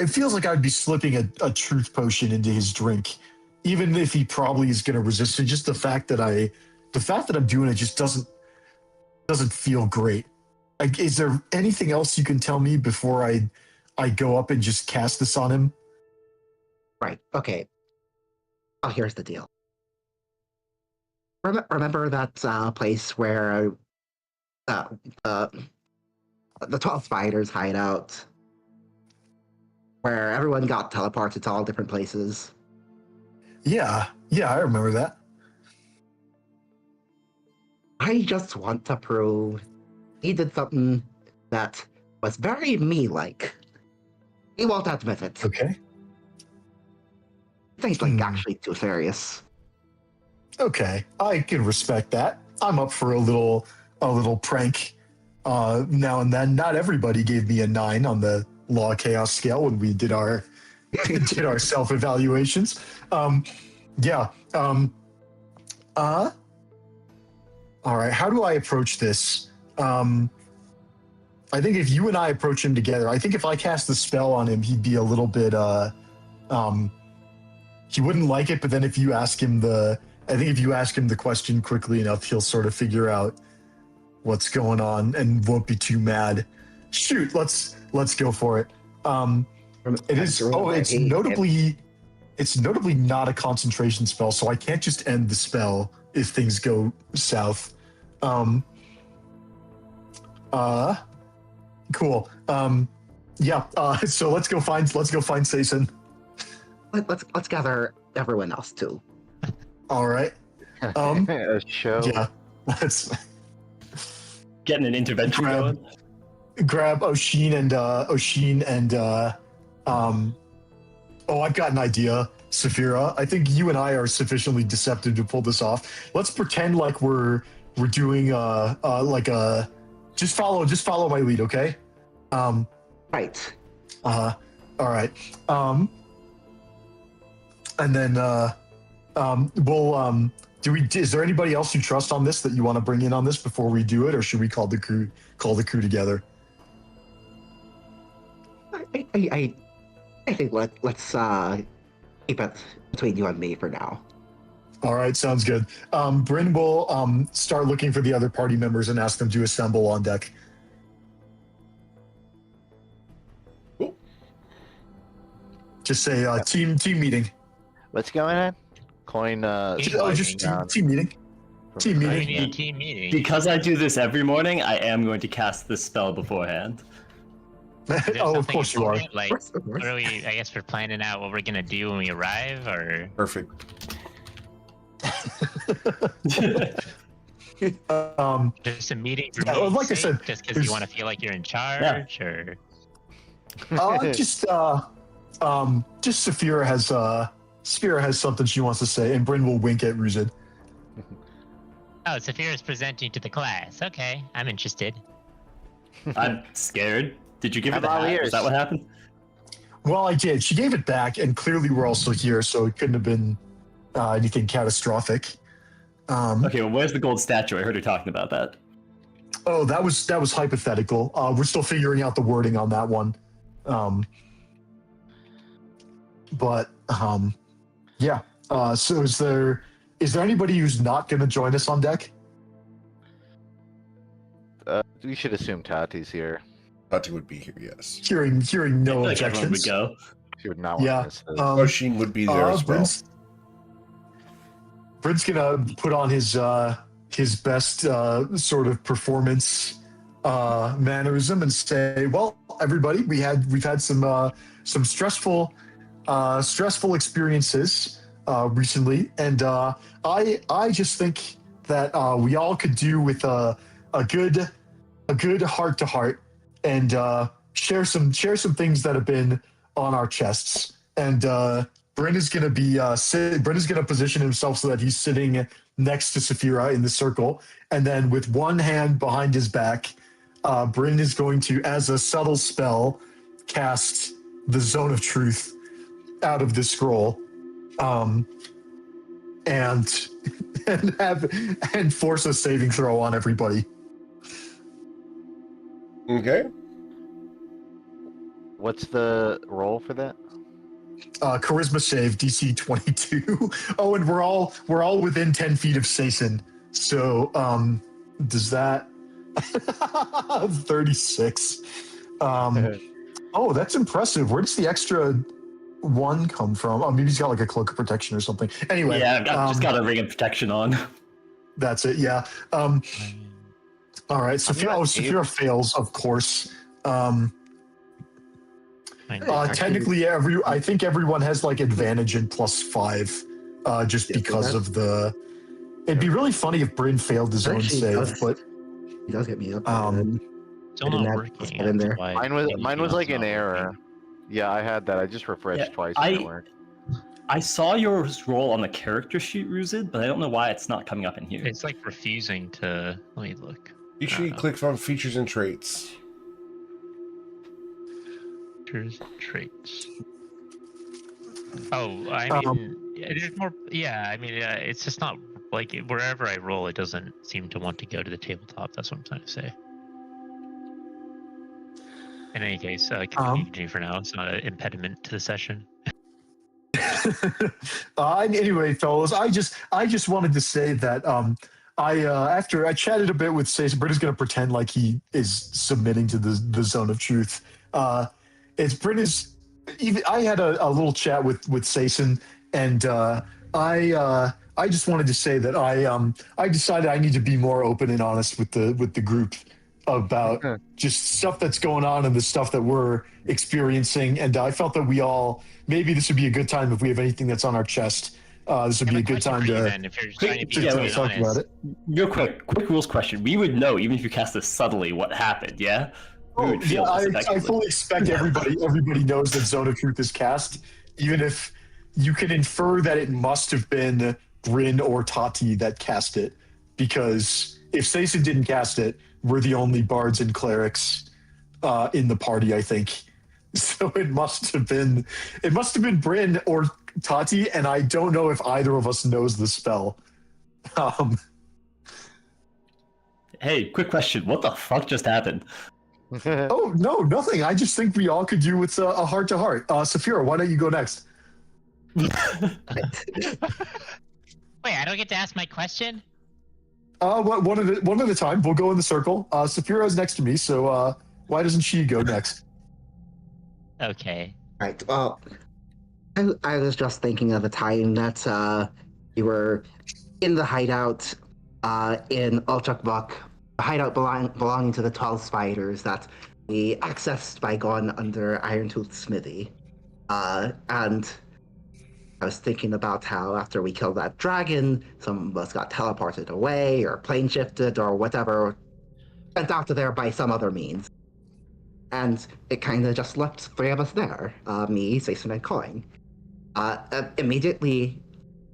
feels like I'd be slipping a truth potion into his drink, even if he probably is going to resist it. Just the fact that I'm doing it just doesn't feel great. Like, is there anything else you can tell me before I go up and just cast this on him? Right, okay. Oh, here's the deal. Remember that place where the 12 spiders hide out? Where everyone got teleported to all different places? Yeah, I remember that. I just want to prove he did something that was very me-like. He won't admit it. Okay. Things like actually too serious. Okay, I can respect that. I'm up for a little prank now and then. Not everybody gave me a 9 on the Law of Chaos scale when we did our self-evaluations. All right, how do I approach this? I think if you and I approach him together, I think if I cast the spell on him, he'd be a little bit he wouldn't like it, but then if you ask him the question quickly enough, he'll sort of figure out what's going on and won't be too mad. Shoot, let's go for it. It's notably not a concentration spell, so I can't just end the spell if things go south. Cool. So let's go find Sason. Let's gather everyone else too. All right. A show. Yeah. Let's Getting an intervention going. grab Oshin and I've got an idea, Saphira. I think you and I are sufficiently deceptive to pull this off. Let's pretend like we're doing just follow my lead, okay? Right. All right. And then we'll is there anybody else you trust on this that you want to bring in on this before we do it, or should we call the crew together? I think let's keep it between you and me for now. All right, sounds good. Bryn will start looking for the other party members and ask them to assemble on deck. Cool. Just say team meeting. What's going on? Coin. Just team meeting. Team We meeting. need a team meeting. Because I do this every morning, I am going to cast this spell beforehand. Is there Oh, of something course you are. important? Like, Of course. what are we? I guess we're planning out what we're gonna do when we arrive, or Perfect. just a meeting for Yeah, me. well, like I said, just because there's- you want to feel like you're in charge, or just Saphira has something she wants to say, and Bryn will wink at Ruzid. oh, Saphira's presenting to the class. Okay, I'm interested. I'm scared. Did you give her I'm the all hat? ears. Is that what happened? Well, I did. She gave it back, and clearly we're also here, so it couldn't have been anything catastrophic. Okay, well, where's the gold statue? I heard you talking about that. Oh, that was hypothetical. We're still figuring out the wording on that one. Yeah. So is there anybody who's not going to join us on deck? We should assume Tati's here. Tati would be here, yes. Hearing I feel no like everyone would objections. go. She would not want Yeah. to miss this. Oshin would be there as well. Brent's gonna put on his best sort of performance mannerism and say, "Well, everybody, we've had some stressful experiences recently, and I just think that we all could do with a good heart to heart and share some things that have been on our chests." And Brent is going to position himself so that he's sitting next to Saphira in the circle, and then with one hand behind his back, Bryn is going to, as a subtle spell, cast the Zone of Truth out of the scroll, and force a saving throw on everybody. Okay. What's the roll for that? Charisma save, DC 22. Oh, and we're all within 10 feet of Sason. So, does that 36? Oh, that's impressive. Where does the extra one come from? Oh, maybe he's got like a cloak of protection or something. Anyway, Yeah, I've just got a ring of protection on. that's it. Yeah. All right. Saphira fails, of course. Technically, I think everyone has like advantage and +5, just because of the. It'd be really funny if Bryn failed his own save, but He does get me up. Still didn't not have working. that in there. that's why Mine was email's like an not error. working. Yeah, I had that. I just refreshed Yeah, twice. It didn't work. I saw your roll on the character sheet, Ruzid, but I don't know why it's not coming up in here. It's like refusing to. Let me look. Be sure you click on features and traits. Features, traits. Oh, I mean, there's more. Yeah, I mean, it's just not like wherever I roll, it doesn't seem to want to go to the tabletop. That's what I'm trying to say. In any case, continue for now. It's not an impediment to the session. Anyway, fellas, I just wanted to say that after I chatted a bit with Sason, Bryn is going to pretend like he is submitting to the Zone of Truth. I had a little chat with Sason, and I just wanted to say that I decided I need to be more open and honest with the group about just stuff that's going on and the stuff that we're experiencing, and I felt that we all maybe this would be a good time if we have anything that's on our chest. This would be a good time to Then, if you're trying to be yeah, talk about it. Real quick rules question. We would know, even if you cast this subtly, what happened, yeah? We would feel this I effectively. fully expect everybody knows that Zone of Truth is cast, even if you can infer that it must have been Bryn or Tati that cast it, because if Sason didn't cast it, we're the only bards and clerics in the party, I think. So it must have been Bryn or Tati, and I don't know if either of us knows the spell. Hey, quick question. What the fuck just happened? Oh, no, nothing. I just think we all could do with a heart-to-heart. Saphira, why don't you go next? Wait, I don't get to ask my question? One at a time. We'll go in the circle. Saphira is next to me, so why doesn't she go next? Okay. Right. Well, I was just thinking of the time that we were in the hideout in Ulchukbuk, a hideout belonging to the 12 spiders that we accessed by going under Irontooth Smithy. And I was thinking about how after we killed that dragon, some of us got teleported away or plane shifted or whatever, went out of there by some other means. And it kind of just left three of us there, me, Sason, and Coin. Immediately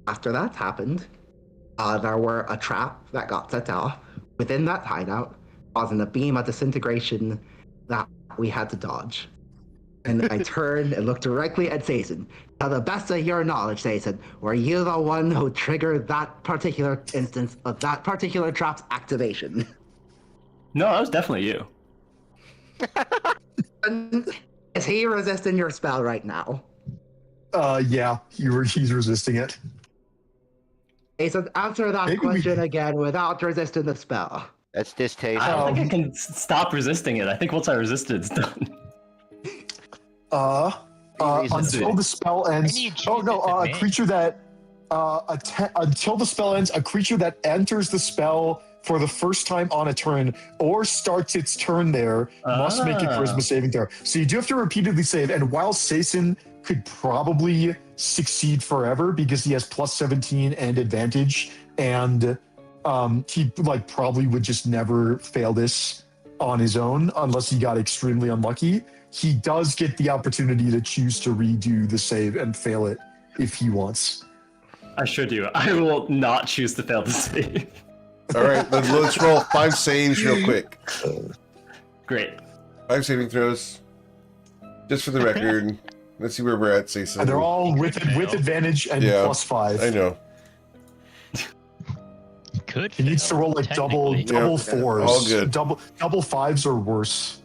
after that happened, there were a trap that got set off within that hideout, causing a beam of disintegration that we had to dodge. And I turned and looked directly at Sason. To the best of your knowledge, Sason, were you the one who triggered that particular instance of that particular trap's activation? No, that was definitely you. And is he resisting your spell right now? Yeah, he's resisting it. Sason, answer that Maybe question again without resisting the spell. That's distasteful. I don't think I can stop resisting it. I think once I resist it, it's done. Until the spell ends. Can you Oh choose no, it to a make? creature that until the spell ends, a creature that enters the spell for the first time on a turn or starts its turn there must make a charisma saving throw. So you do have to repeatedly save. And while Sason could probably succeed forever because he has plus 17 and advantage, and he probably would just never fail this on his own unless he got extremely unlucky. He does get the opportunity to choose to redo the save and fail it if he wants. I sure do. I will not choose to fail the save. All right, then let's roll 5 saves real quick. Great. 5 saving throws. Just for the record. Let's see where we're at, say And something. they're all with advantage and Yeah, plus 5. I know. Could He needs to roll like double technically. fours. all good. Double 5s or worse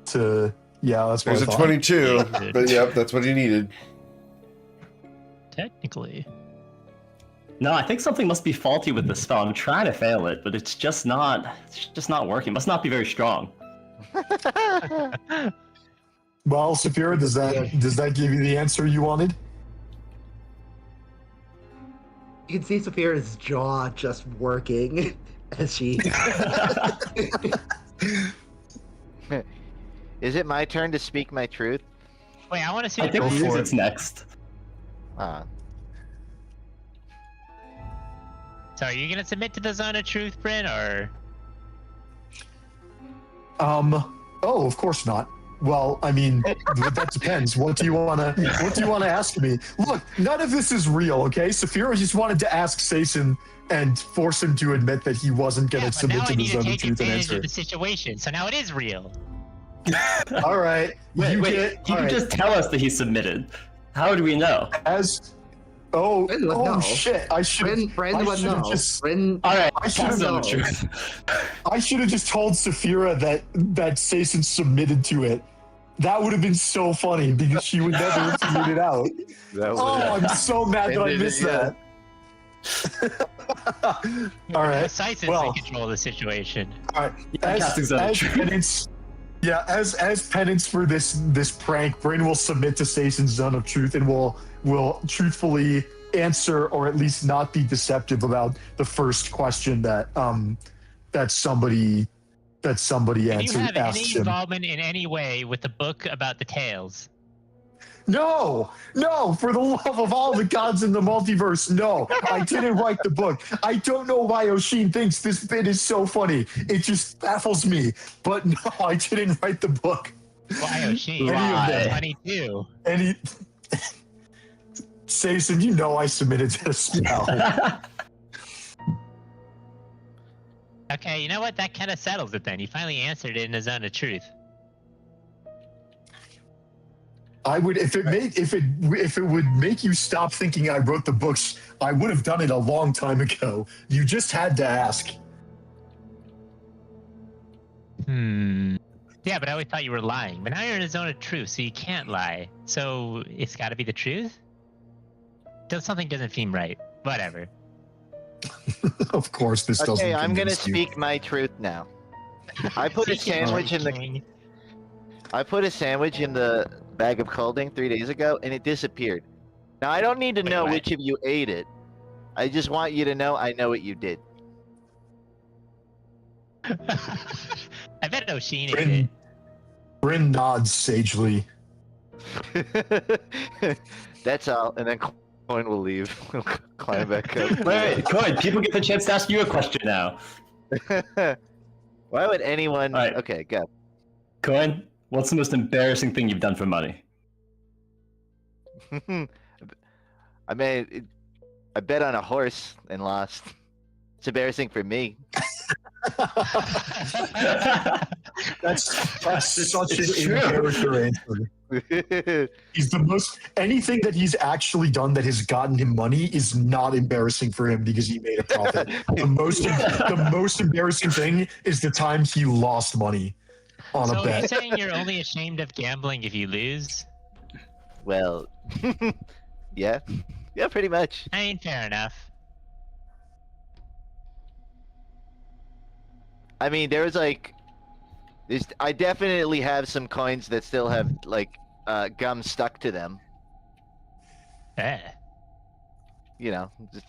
to that's what There's I a thought. 22, but yep, that's what he needed. Technically. No, I think something must be faulty with the spell. I'm trying to fail it, but it's just not working. It must not be very strong. Well, Saphira, does that give you the answer you wanted? You can see Saphira's jaw just working as she. Is it my turn to speak my truth? Wait, I want to see I the think Go for it's next. So are you gonna submit to the zone of truth, Bryn, or Oh, of course not. Well, I mean, that depends. What do you wanna ask me? Look, none of this is real, okay? Saphira just wanted to ask Sason and force him to admit that he wasn't gonna but submit now to I the need to zone of take truth and advantage answer. of the situation. So now it is real. All right. Wait, all you right. just tell us that he submitted. How do we know? Oh Bryn would know. shit! I should. Bryn would know. Bryn, All right, I should pass have on the known. truth. I should have just told Saphira that Sason submitted to it. That would have been so funny because she would never have figured it out. I'm so mad that I missed that. All right. Syson's well- in control of the situation. All right. I'm casting Zone of Truth. Penance, as penance for this prank, Bryn will submit to Sason's Zone of Truth and will truthfully answer or at least not be deceptive about the first question that somebody Do you have any asks him. involvement in any way with the book about the tales? No, for the love of all the gods in the multiverse, no. I didn't write the book. I don't know why Oshin thinks this bit is so funny. It just baffles me. But no, I didn't write the book. Why, Oshin? Any of That's them. funny too. And he... Sason, you know I submitted to the spell. Okay, you know what? That kind of settles it then. You finally answered it in the zone of truth. I would, if it would make you stop thinking I wrote the books, I would have done it a long time ago. You just had to ask. Yeah, but I always thought you were lying. But now you're in a zone of truth, so you can't lie. So it's got to be the truth? Something doesn't seem right. Whatever. Of course, this doesn't. Okay, I'm gonna convince you. speak my truth now. I put a sandwich in the bag of clothing 3 days ago, and it disappeared. Now I don't need to know what? which of you ate it. I just want you to know I know what you did. I bet Oshin ate Bryn, it. Bryn nods sagely. That's all, and then Coin will leave. He'll climb back up. Wait, Coin, people get the chance to ask you a question now. Why would anyone? All right. Okay, go. Coin, what's the most embarrassing thing you've done for money? I mean, I bet on a horse and lost. It's embarrassing for me. That's such It's an true. in-character answer. He's the most. Anything that he's actually done that has gotten him money is not embarrassing for him because he made a profit. The most embarrassing thing is the time he lost money on So a are you bet. saying you're only ashamed of gambling if you lose? Well, yeah, pretty much. I mean, fair enough. I mean, I definitely have some coins that still have like gum stuck to them. You know, just,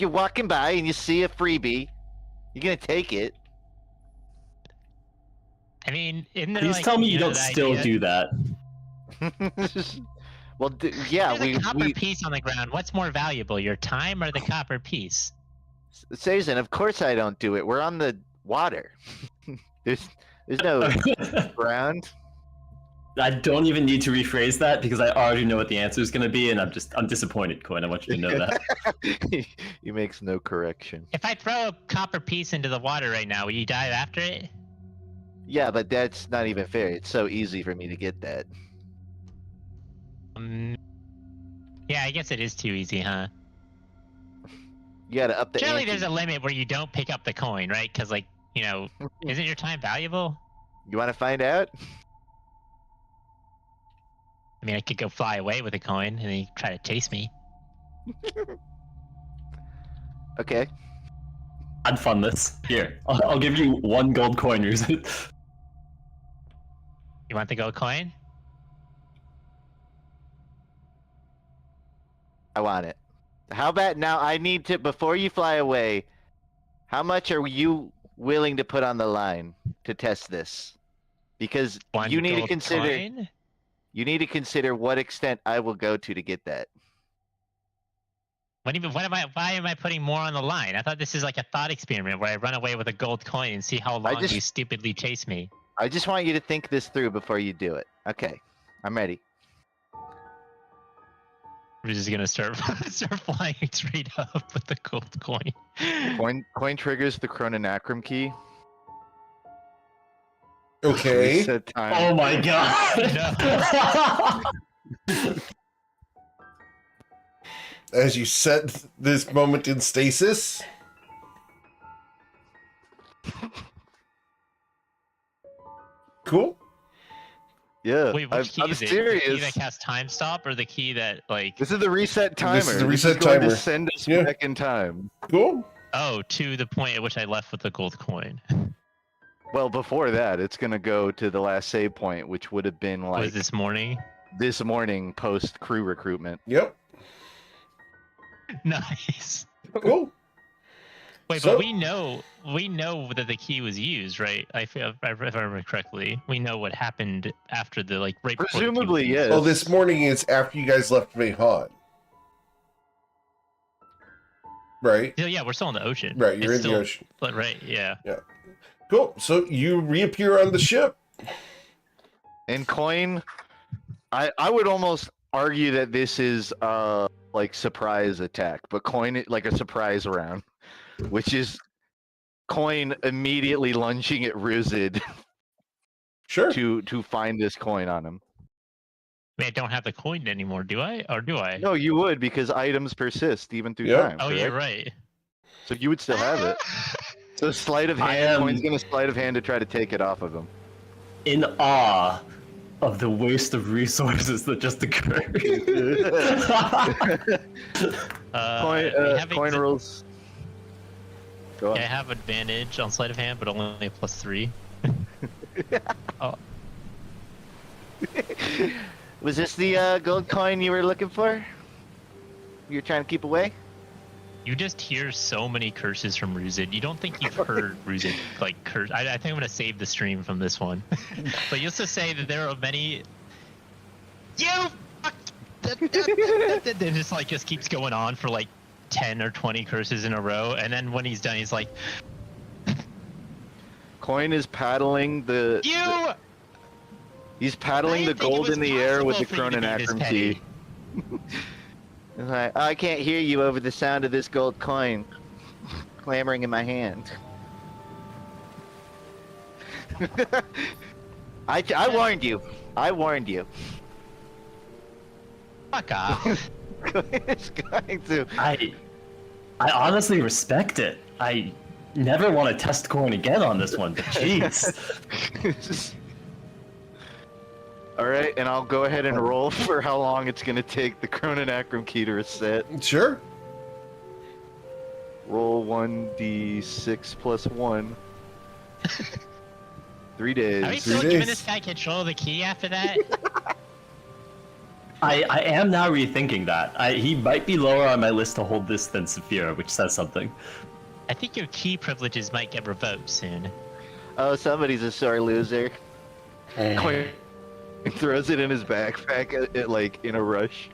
you're walking by and you see a freebie, you're gonna take it. I mean, isn't there Please like, tell me you know, don't the still idea- do that. Well, yeah, There's a copper we piece on the ground. What's more valuable, your time or the copper piece? Sazin, of course I don't do it. We're on the water. there's no ground. I don't even need to rephrase that because I already know what the answer is going to be, and I'm disappointed, Coin. I want you to know that. He makes no correction. If I throw a copper piece into the water right now, will you dive after it? Yeah, but that's not even fair. It's so easy for me to get that. Yeah, I guess it is too easy, huh? You gotta up the Surely ante. there's a limit where you don't pick up the coin, right? Because, like, you know, isn't your time valuable? You want to find out? I mean, I could go fly away with a coin and then you try to chase me. Okay. I'd fund this. Here, I'll give you 1 gold coin, Ruzit. You want the gold coin? I want it. How about now? I need to, before you fly away, how much are you willing to put on the line to test this? Because One you need to gold consider. coin? You need to consider what extent I will go to get that. Why am I putting more on the line? I thought this is like a thought experiment where I run away with a gold coin and see how long just- you stupidly chase me. I just want you to think this through before you do it. Okay, I'm ready. We're just gonna start flying straight up with the gold coin. Coin triggers the chrononacrum key. Okay. Reset time. Oh my god! As you set this moment in stasis. Cool. Yeah, Wait, which key I'm is it? serious. The key that casts time stop or the key that like This is the reset timer. This is the reset going timer. to send us Yeah. back in time. Cool. to the point at which I left with the gold coin? Well, before that, it's gonna go to the last save point, which would have been like Was this morning? this morning post crew recruitment. Yep. Nice. Cool. Wait, So- but we know that the key was used, right? If I remember correctly, we know what happened after the right before the key was Presumably, used. yes. Well, this morning is after you guys left Mayhan. Right? So, yeah, we're still in the ocean. Right, you're It's in the still- ocean. But right, yeah. Cool. So you reappear on the ship. And coin, I would almost argue that this is like surprise attack, but coin like a surprise round, which is coin immediately lunging at Ruzid Sure. to find this coin on him. I mean, I don't have the coin anymore, do I? Or do I? No, you would because items persist even through Yeah. time. Oh, you're correct? right. So you would still have it. So sleight of I hand, am- coin's gonna sleight of hand to try to take it off of him. In awe of the waste of resources that just occurred. Coin rolls. Go on. I have advantage on sleight of hand, but only a +3. Was this the gold coin you were looking for? You were trying to keep away? You just hear so many curses from Ruzid. You don't think you've heard Ruzid curse. I think I'm gonna save the stream from this one. But you'll just say that there are many. You fuck. It just keeps going on for 10 or 20 curses in a row, and then when he's done, he's like, Coin is paddling the. "You." He's paddling I the didn't think it gold was in the air with the possible for you to be this chrononacrum petty. key. He's like, I can't hear you over the sound of this gold coin clamoring in my hand. I warned you. I warned you. Fuck off. It's going to. I honestly respect it. I never want to test coin again on this one, but jeez. All right, and I'll go ahead and roll for how long it's going to take the Chrononacrum key to reset. Sure. Roll 1d6 plus 1. 3 days. Are we 3 still days. giving this guy control of the key after that? I am now rethinking that. He might be lower on my list to hold this than Saphira, which says something. I think your key privileges might get revoked soon. Oh, somebody's a sore loser. Quinn throws it in his backpack, like in a rush.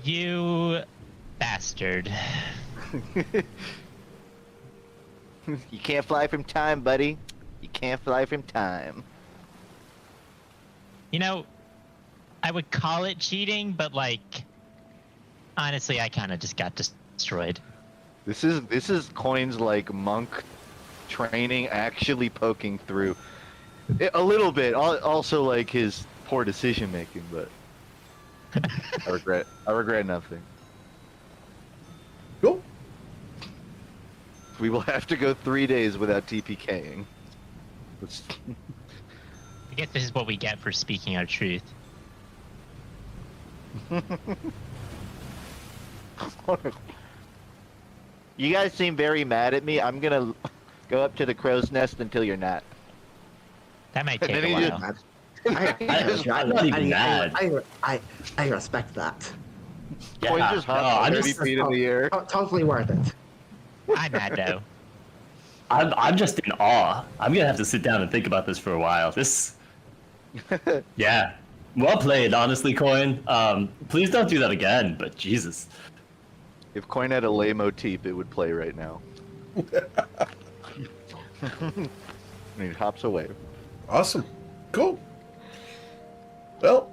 You bastard. You can't fly from time, buddy. You can't fly from time. You know, I would call it cheating, but like, honestly, I kind of just got destroyed. This is Coin's like monk training actually poking through. A little bit. Also like his poor decision making, but I regret nothing. Cool. We will have to go 3 days without TPKing. I guess this is what we get for speaking our truth. You guys seem very mad at me. I'm gonna go up to the crow's nest until you're not. That might And take then a he while. I'm not even mad. I respect that. Coin Yeah, just no, hopped I'm 30 just feet in the air. Totally worth it. I'm mad though. I'm just in awe. I'm gonna have to sit down and think about this for a while. This, yeah, well played, honestly, Coin. Please don't do that again. But Jesus, If Coin had a lay motif, it would play right now. And he hops away. Awesome. Cool. Well,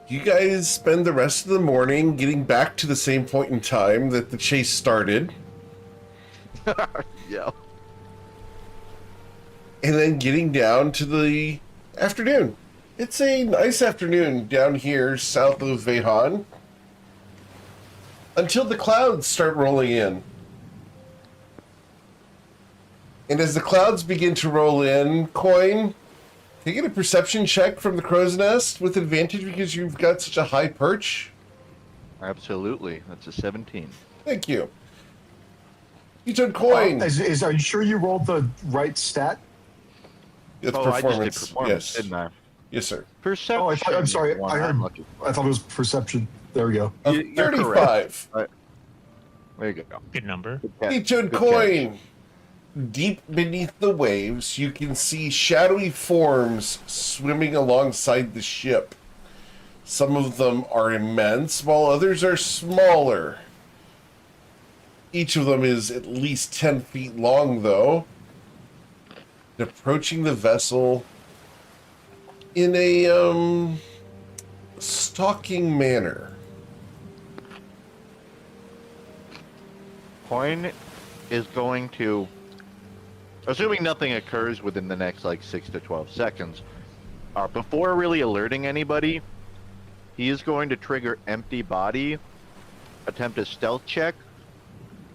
you guys spend the rest of the morning getting back to the same point in time that the chase started, Yeah. and then getting down to the afternoon. It's a nice afternoon down here south of Vehan, until the clouds start rolling in. And as the clouds begin to roll in, Coin, can you get a perception check from the crow's nest with advantage because you've got such a high perch? Absolutely. That's a 17. Thank you. You took Coin. Are you sure you rolled the right stat? It's I performance. just did performance, Yes. didn't I? Yes, sir. Perception. Oh, I'm sorry. is the one I heard. I'm looking for. I thought it was perception. There we go. A You're 35. There you go. Good number. You took Good Coin. Deep beneath the waves, you can see shadowy forms swimming alongside the ship. Some of them are immense, while others are smaller. Each of them is at least 10 feet long, though. Approaching the vessel in a, stalking manner. Coin is going to, assuming nothing occurs within the next like 6 to 12 seconds, before really alerting anybody, he is going to trigger empty body, attempt a stealth check.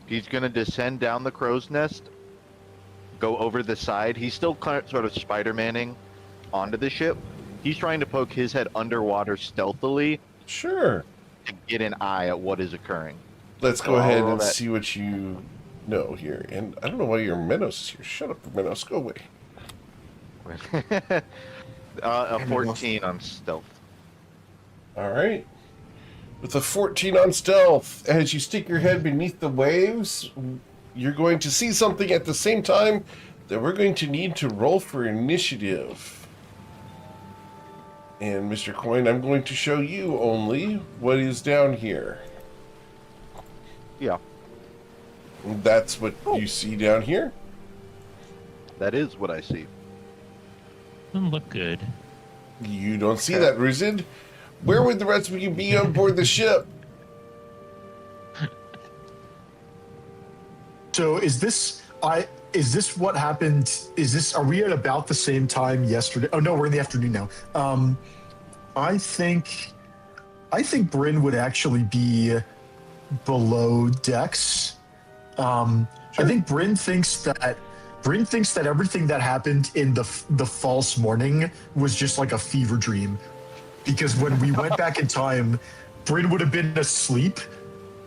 He's going to descend down the crow's nest, go over the side. He's still kind of, sort of Spider-Manning onto the ship. He's trying to poke his head underwater stealthily Sure. to get an eye at what is occurring. Let's go ahead and that- see what you know here. And I don't know why your Minos is here. Shut up, Minos. Go away. A 14 on stealth. All right. With a 14 on stealth, as you stick your head beneath the waves, you're going to see something at the same time that we're going to need to roll for initiative. And Mr. Coin, I'm going to show you only what is down here. Yeah, That's what you see down here. that is what I see. Doesn't look good. You don't see that, Ruzid. Where would the rest of you be on board the ship? So is this? is this what happened? Are we at about the same time yesterday? Oh no, we're in the afternoon now. I think Bryn would actually be below Dex. I think Bryn thinks that everything that happened in the false morning was just like a fever dream, because when we went back in time, Bryn would have been asleep,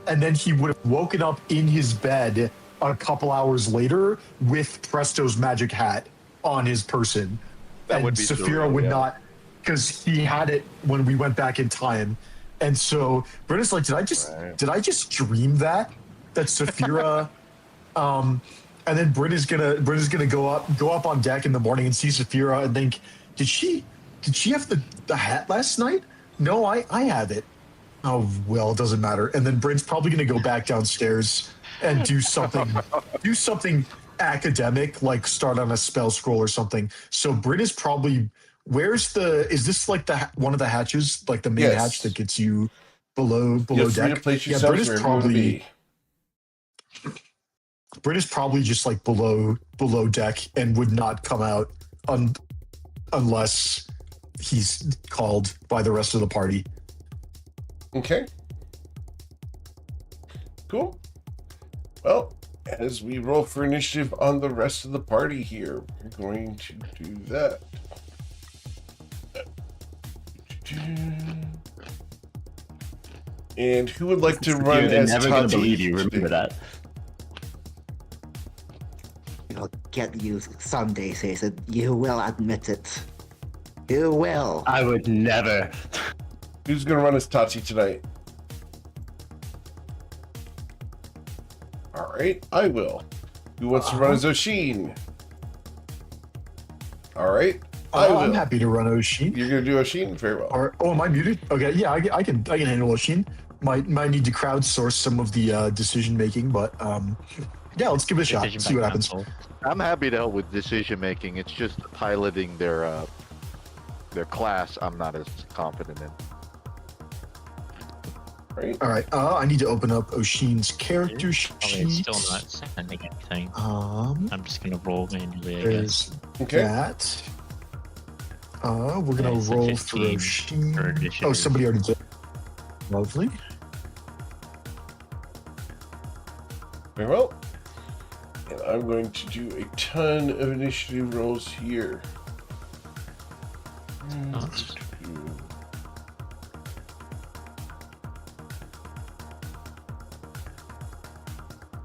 and then he would have woken up in his bed a couple hours later with Presto's magic hat on his person. That and would be Saphira surreal, would yeah. not, because he had it when we went back in time. And so Bryn is like, did I just dream that Saphira and then Bryn is gonna go up on deck in the morning and see Saphira and think, did she have the hat last night? No, I have it. Oh well, it doesn't matter. And then Bryn's probably gonna go back downstairs and do something academic, like start on a spell scroll or something. So Bryn is probably, is this like one of the hatches, like the main hatch that gets you below deck? Bryn is probably just like below deck and would not come out unless he's called by the rest of the party. Okay. Cool. Well, as we roll for initiative on the rest of the party here, we're going to do that. And who would like to run They're as never going Tati to believe you. Remember today? that. I'll get you someday, Jason. You will admit it. You will. I would never. Who's going to run as Tati tonight? All right, I will. Who wants to run as Oshin? All right, I will. I'm happy to run Oshin. You're going to do Oshin? Very well. Am I muted? Okay, yeah, I can handle Oshin. Might need to crowdsource some of the decision making, but yeah, let's give it a shot. Decision See by what happens. council. I'm happy to help with decision making. It's just piloting their class I'm not as confident in. Right. All right, I need to open up Oshin's character Okay, sheet. it's still not sending anything. I'm just gonna roll manually, I guess. There's Okay. that. We're gonna Nice, a roll for 15 Oshin. for initiative. Oh, somebody already did. Lovely. Very well. And I'm going to do a ton of initiative rolls here. Oh, it's-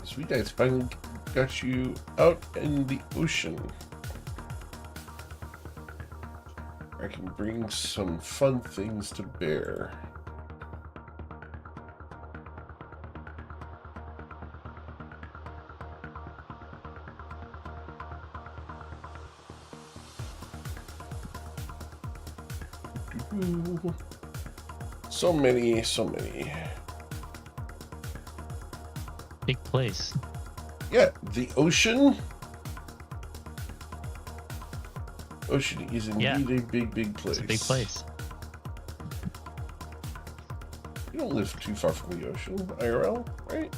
Sweet Dice finally got you out in the ocean. I can bring some fun things to bear. So many. big place. Yeah, the ocean. Ocean is indeed Yeah. a big place. It's a big place. You don't live too far from the ocean, IRL, right?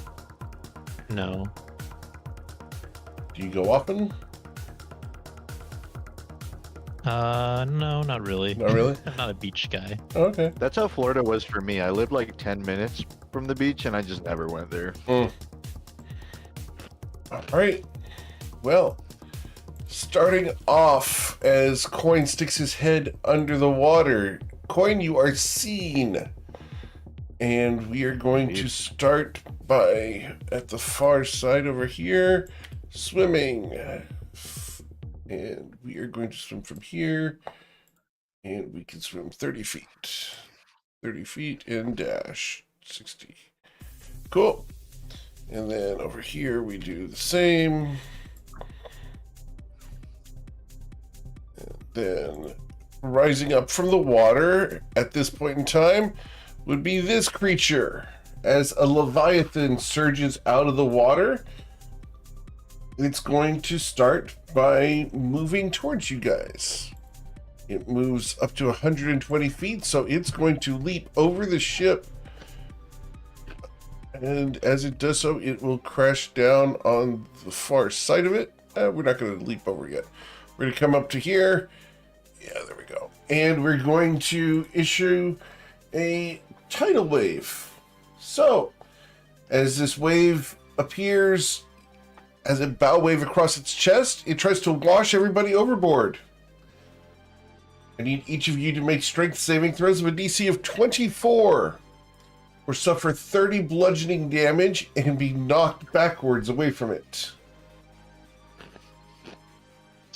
No. Do you go often? No, not really. Not really? I'm not a beach guy. Okay. That's how Florida was for me. I lived like 10 minutes from the beach and I just never went there. All right. Well, starting off as Coin sticks his head under the water. Coin, you are seen. And we are going to start by, at the far side over here, swimming. And we are going to swim from here. And we can swim 30 feet. 30 feet and dash 60. Cool. And then over here we do the same. And then rising up from the water at this point in time would be this creature. As a Leviathan surges out of the water, it's going to start by moving towards you guys. It moves up to 120 feet, so it's going to leap over the ship. And as it does so, it will crash down on the far side of it. We're not going to leap over yet. We're going to come up to here. Yeah, there we go. And we're going to issue a tidal wave. So, as this wave appears, as a bow wave across its chest, it tries to wash everybody overboard. I need each of you to make strength saving throws of a DC of 24, or suffer 30 bludgeoning damage and be knocked backwards away from it.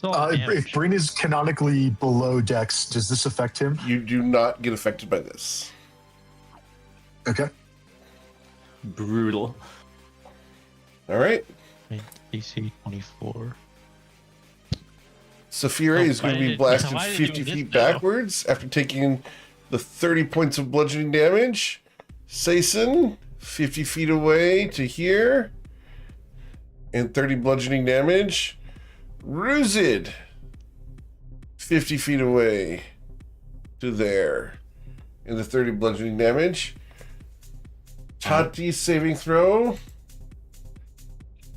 If Bryn is canonically below Dex, does this affect him? You do not get affected by this. Okay. Brutal. All right. DC 24. Saphira Oh, is going to be blasted 50 feet backwards after taking the 30 points of bludgeoning damage. Sayson, 50 feet away to here, and 30 bludgeoning damage. Ruzid, 50 feet away to there, and the 30 bludgeoning damage. Tati's saving throw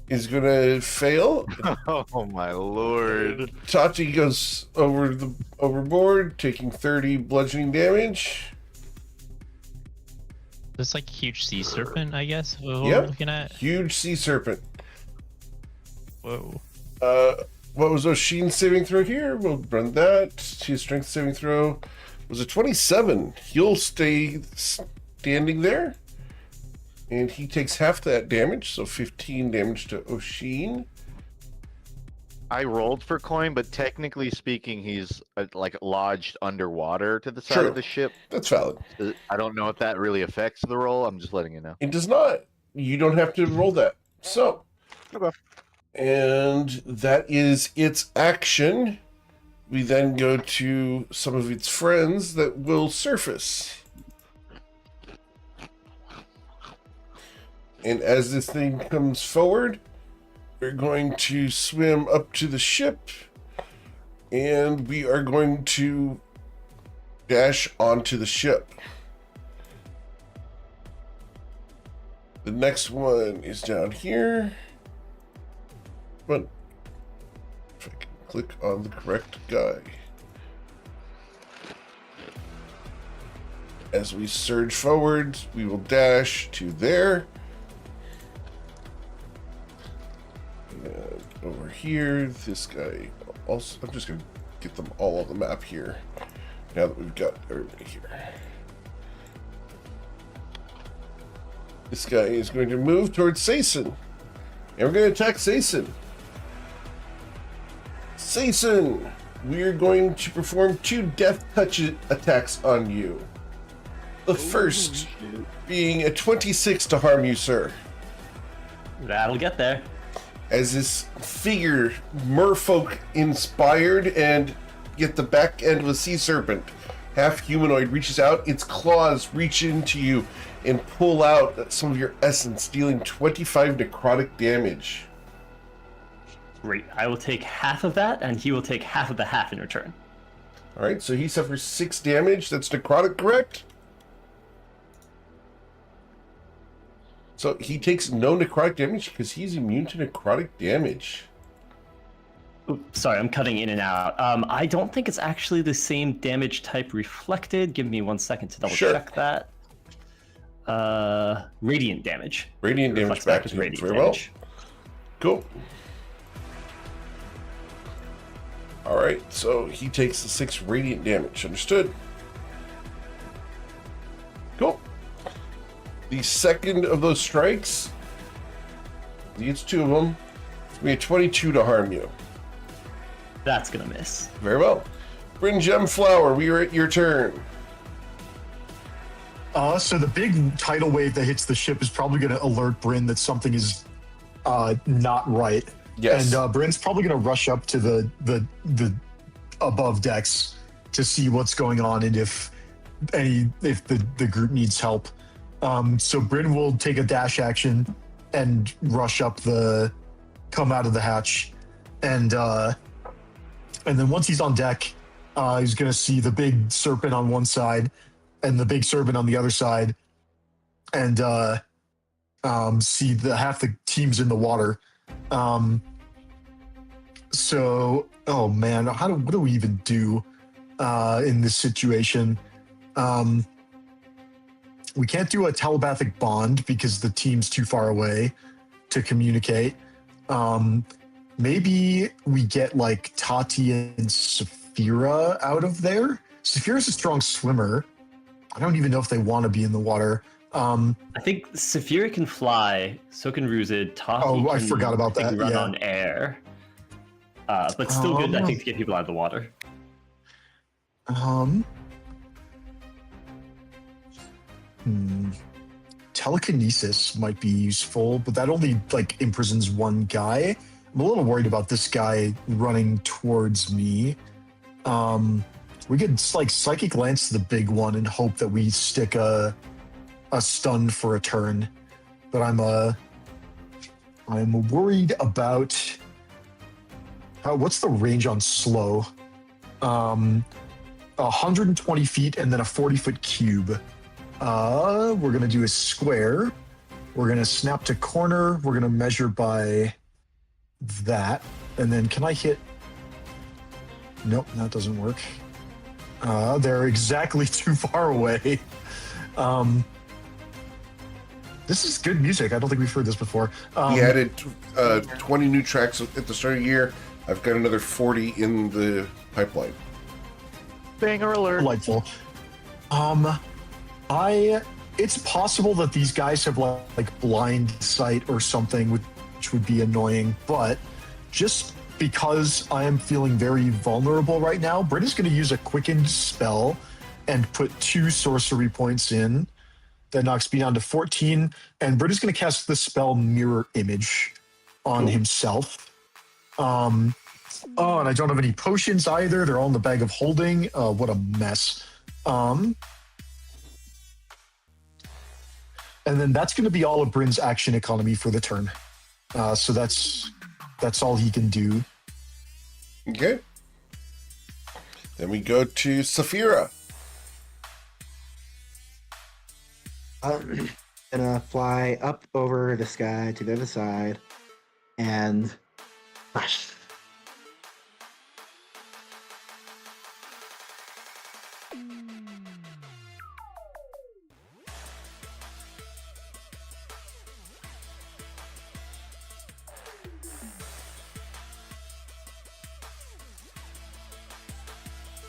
is going to fail. Oh my lord. Tati goes overboard, taking 30 bludgeoning damage. This like huge sea serpent, I guess. What Yep. we're looking at. Huge sea serpent. Whoa. What was Oshin's saving throw here? We'll run that. His strength saving throw was a 27. He'll stay standing there. And he takes half that damage, so 15 damage to Oshin. I rolled for coin, but technically speaking, he's like lodged underwater to the side of the ship. That's valid. I don't know if that really affects the roll. I'm just letting you know. It does not. You don't have to roll that. So. Okay. And that is its action. We then go to some of its friends that will surface. And as this thing comes forward, we're going to swim up to the ship, and we are going to dash onto the ship. The next one is down here. But if I can click on the correct guy. As we surge forward, we will dash to there. And over here, this guy also. I'm just going to get them all on the map here. Now that we've got everybody here. This guy is going to move towards Sayson. And we're going to attack Sayson. Sayson, we are going to perform 2 death touch attacks on you. The first being a 26 to harm you, sir. That'll get there. As this figure, merfolk inspired, and yet the back end of a sea serpent, half humanoid, reaches out, its claws reach into you and pull out some of your essence, dealing 25 necrotic damage. Great. I will take half of that, and he will take half of the half in return. Alright, so he suffers 6 damage. That's necrotic, correct? So he takes no necrotic damage because he's immune to necrotic damage. Oops, sorry, I'm cutting in and out. I don't think it's actually the same damage type reflected. Give me 1 second to double check that. Radiant damage. Radiant damage Reflects back as to him. radiant Very damage. well. Cool. Alright, so he takes the 6 radiant damage. Understood. Cool. The second of those strikes, he gets 2 of them. It's going to be a 22 to harm you. That's gonna miss. Very well. Bryn Gemflower, we are at your turn. So the big tidal wave that hits the ship is probably going to alert Bryn that something is not right. Yes. And Bryn's probably going to rush up to the above decks to see what's going on and if the group needs help. So Bryn will take a dash action and rush up come out of the hatch, and then once he's on deck, he's going to see the big serpent on one side and the big serpent on the other side, and see half the team's in the water. So, oh man, what do we even do in this situation? We can't do a telepathic bond because the team's too far away to communicate. Maybe we get like Tati and Saphira out of there. Saphira's a strong swimmer. I don't even know if they want to be in the water. I think Saphira can fly, so can Ruzid. Tati Oh, I can, forgot about I think, that, run yeah. on air. But still good, I think, to get people out of the water. Telekinesis might be useful, but that only like imprisons one guy. I'm a little worried about this guy running towards me. We could like psychic lance the big one and hope that we stick a stun for a turn. But I'm worried about what's the range on slow? 120 feet and then a 40-foot cube. We're gonna do a square. We're gonna snap to corner. We're gonna measure by that, and then can I hit? Nope, that doesn't work. They're exactly too far away. This is good music. I don't think we've heard this before. He added 20 new tracks at the start of the year. I've got another 40 in the pipeline. Banger alert. Delightful. It's possible that these guys have like blind sight or something, which would be annoying, but just because I am feeling very vulnerable right now, Britt is going to use a quickened spell and put 2 sorcery points in. That knocks me down to 14, and Britt is going to cast the spell Mirror Image on himself. And I don't have any potions either. They're all in the bag of holding. What a mess. And then that's going to be all of Bryn's action economy for the turn. So that's all he can do. Okay. Then we go to Saphira. I'm gonna fly up over the sky to the other side and flash.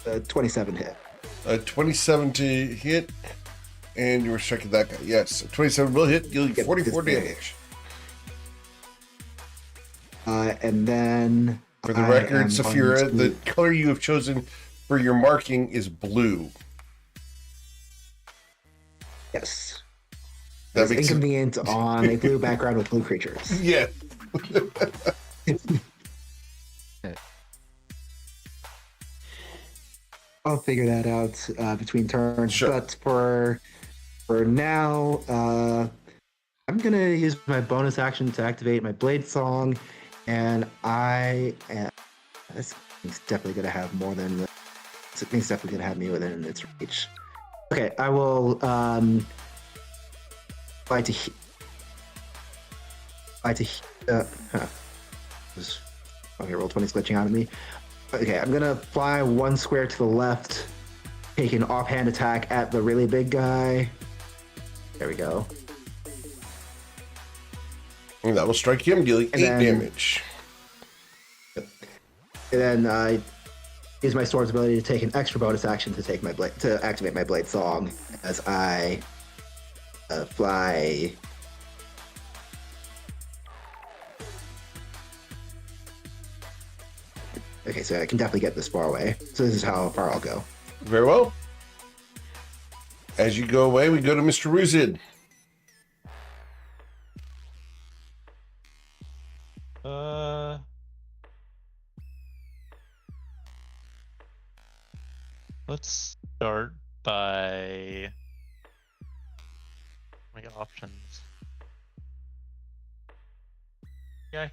The 27 hit. 27 to hit, and you were striking that guy. Yes, 27 will hit, dealing 44 damage. And then For the record, Saphira, the color you have chosen for your marking is blue. Yes. That It's makes inconvenient on a blue background with blue creatures. Yeah. I'll figure that out between turns. Sure. But for now, I'm gonna use my bonus action to activate my Blade Song, and this thing's definitely gonna have more than this thing's definitely gonna have me within its reach. Okay, I will fly to okay, roll 20's glitching out of me. Okay, I'm gonna fly 1 square to the left, take an offhand attack at the really big guy. There we go. And that will strike him, dealing 8 damage. And then I use my sword's ability to take an extra bonus action to take my to activate my Blade Song as I fly. Okay, so I can definitely get this far away. So this is how far I'll go. Very well. As you go away, we go to Mr. Ruzid. Let's start by my options. Yeah.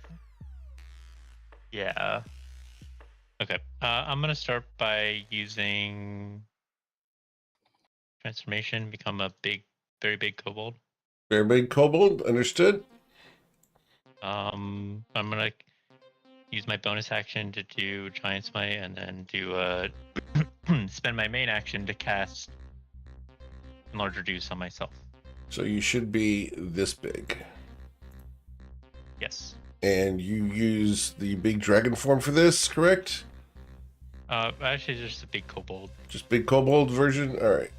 Okay. I'm gonna start by using transformation, become a very big kobold. Very big kobold, understood. I'm gonna use my bonus action to do Giant Smite, and then do spend my main action to cast Enlarge Reduce on myself. So you should be this big. Yes. And you use the big dragon form for this, correct? Actually, just a big kobold. Just big kobold version? Alright.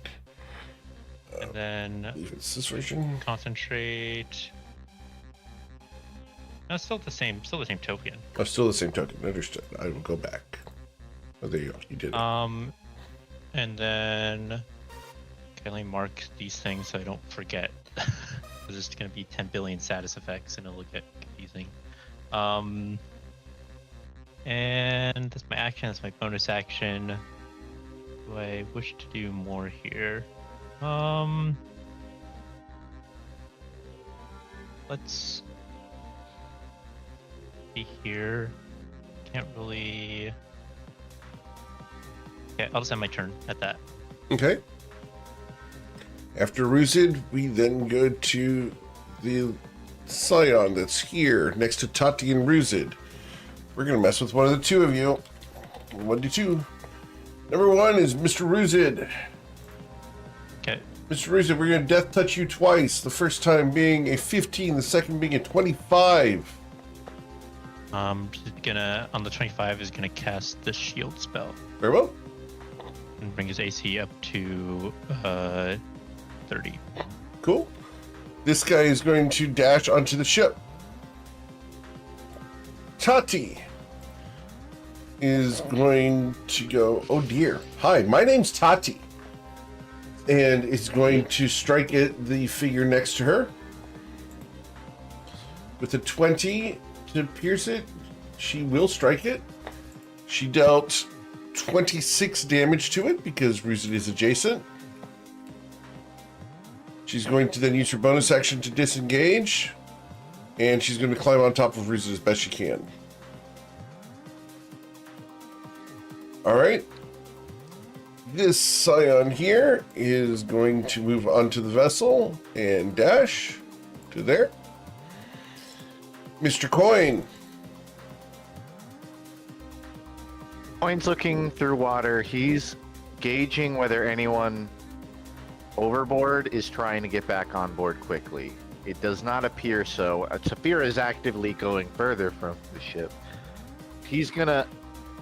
And then If it's this version. concentrate. No, still the same token. Oh, still the same token. Understood. I will go back. Oh, there you go. You did it. And then okay, let me mark these things so I don't forget. Because it's gonna be 10 billion status effects and it'll get confusing. And that's my action. That's my bonus action. Do I wish to do more here? Let's see here. Can't really. Okay, I'll just end my turn at that. Okay. After Ruzid, we then go to the Scion that's here next to Tati and Ruzid. We're going to mess with one of the two of you. 1d2. Number 1 is Mr. Ruzid. Okay. Mr. Ruzid, we're going to death touch you twice. The first time being a 15, the second being a 25. Just gonna on the 25 is gonna cast the shield spell Very well. and bring his AC up to 30. Cool. This guy is going to dash onto the ship. Tati is going to go, oh dear. Hi, my name's Tati. And is going to strike at the figure next to her. With a 20 to pierce it, she will strike it. She dealt 26 damage to it because Ruzid is adjacent. She's going to then use her bonus action to disengage. And she's going to climb on top of Ruzid as best she can. Alright. This Scion here is going to move onto the vessel and dash to there. Mr. Coin. Coin's looking through water. He's gauging whether anyone overboard is trying to get back on board quickly. It does not appear so. Saphira is actively going further from the ship. He's gonna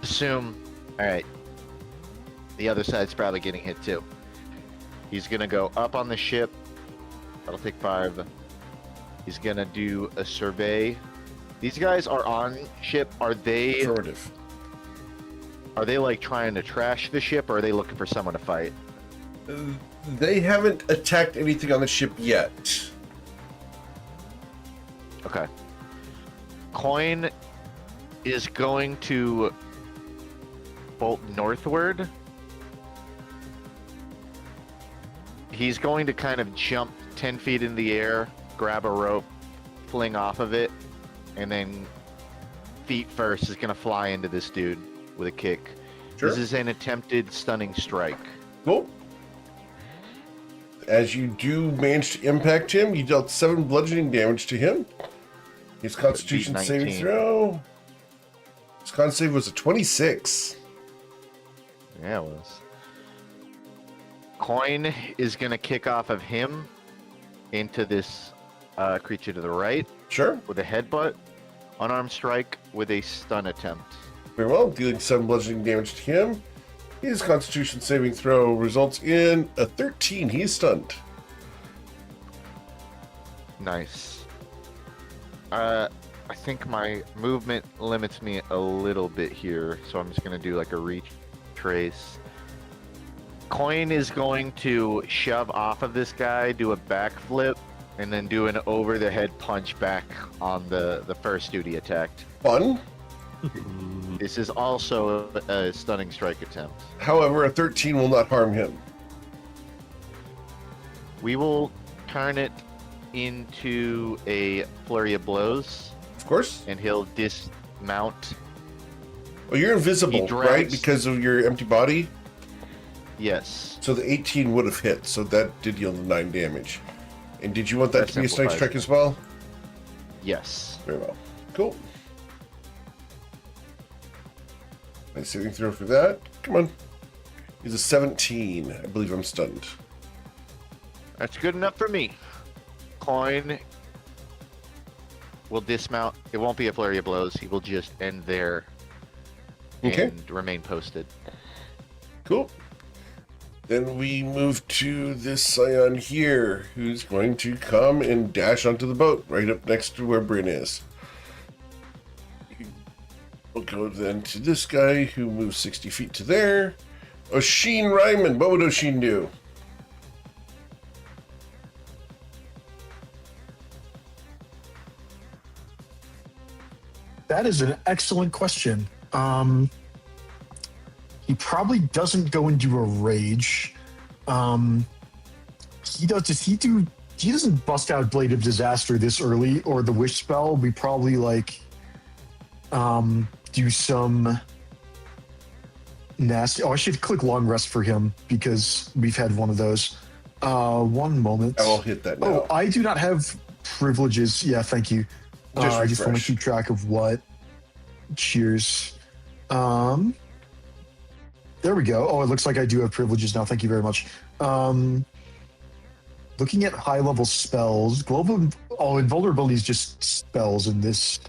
assume, all right, the other side's probably getting hit too. He's gonna go up on the ship. That'll take 5. He's gonna do a survey. These guys are on ship. Are they Affirmative. like trying to trash the ship, or are they looking for someone to fight? They haven't attacked anything on the ship yet. Okay. Coin is going to bolt northward. He's going to kind of jump 10 feet in the air, grab a rope, fling off of it, and then feet first is going to fly into this dude with a kick. Sure. This is an attempted stunning strike. Cool. As you do manage to impact him, you dealt 7 bludgeoning damage to him. His Constitution Beat saving 19. throw. His con save was a 26. Yeah, it was. Coin is going to kick off of him into this creature to the right Sure. with a headbutt. Unarmed strike with a stun attempt. Very well. Dealing 7 bludgeoning damage to him. His Constitution saving throw results in a 13. He's stunned. Nice. I think my movement limits me a little bit here, so I'm just going to do like a retrace. Coin is going to shove off of this guy, do a backflip, and then do an over-the-head punch back on the first dude he attacked. Fun. This is also a stunning strike attempt. However, a 13 will not harm him. We will turn it into a flurry of blows, Of course. and he'll dismount. Well, you're invisible, He drags- right? Because of your empty body. Yes. So the 18 would have hit. So that did deal 9 damage. And did you want that That to be a stunning simplifies strike it. as well? Yes. Very well. Cool. Nice saving throw for that. Come on. He's a 17. I believe I'm stunned. That's good enough for me. Coin will dismount. It won't be a flurry of blows. He will just end there and remain posted. Cool. Then we move to this scion here, who's going to come and dash onto the boat right up next to where Bryn is. We'll go then to this guy who moves 60 feet to there. Oshin Ryman. What would Oshin do? That is an excellent question. He probably doesn't go into a rage. He does. Does he do? He doesn't bust out Blade of Disaster this early, or the Wish spell. We probably like do some nasty. Oh, I should click Long Rest for him because we've had one of those. One moment. I will hit that now. Oh, I do not have privileges. Yeah, thank you. I just want to keep track of what. Cheers. There we go. Oh, it looks like I do have privileges now. Thank you very much. Looking at high-level spells, global. Oh, invulnerability is just spells in this.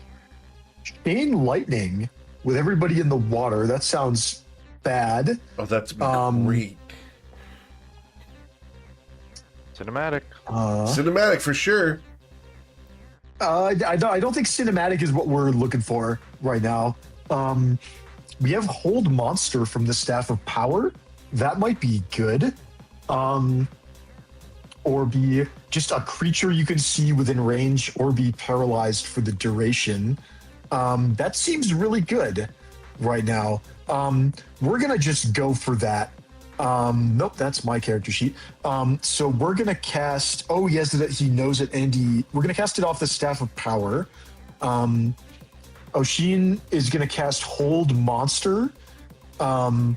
Chain lightning with everybody in the water. That sounds bad. Oh, that's great. Cinematic. Cinematic for sure. I don't think cinematic is what we're looking for right now. We have Hold Monster from the Staff of Power. That might be good. Or be just a creature you can see within range, or be paralyzed for the duration. That seems really good right now. We're going to just go for that. Nope, that's my character sheet. So we're going to cast... Oh, yes, that he knows it, and we're going to cast it off the Staff of Power. Oshin is going to cast Hold Monster. Monster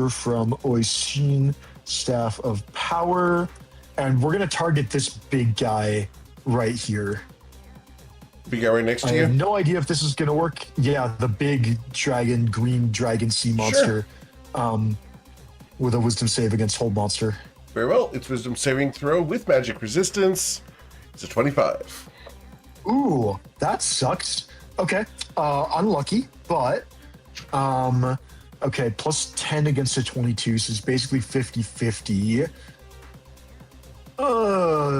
from Oshin, Staff of Power. And we're going to target this big guy right here. Big guy right next to I you? have no idea if this is going to work. Yeah, the big dragon, green dragon sea monster. Sure. With a wisdom save against Hold Monster. Very well. It's wisdom saving throw with magic resistance. It's a 25. Ooh, that sucks. Okay, unlucky, but okay, plus 10 against a 22, so it's basically 50-50.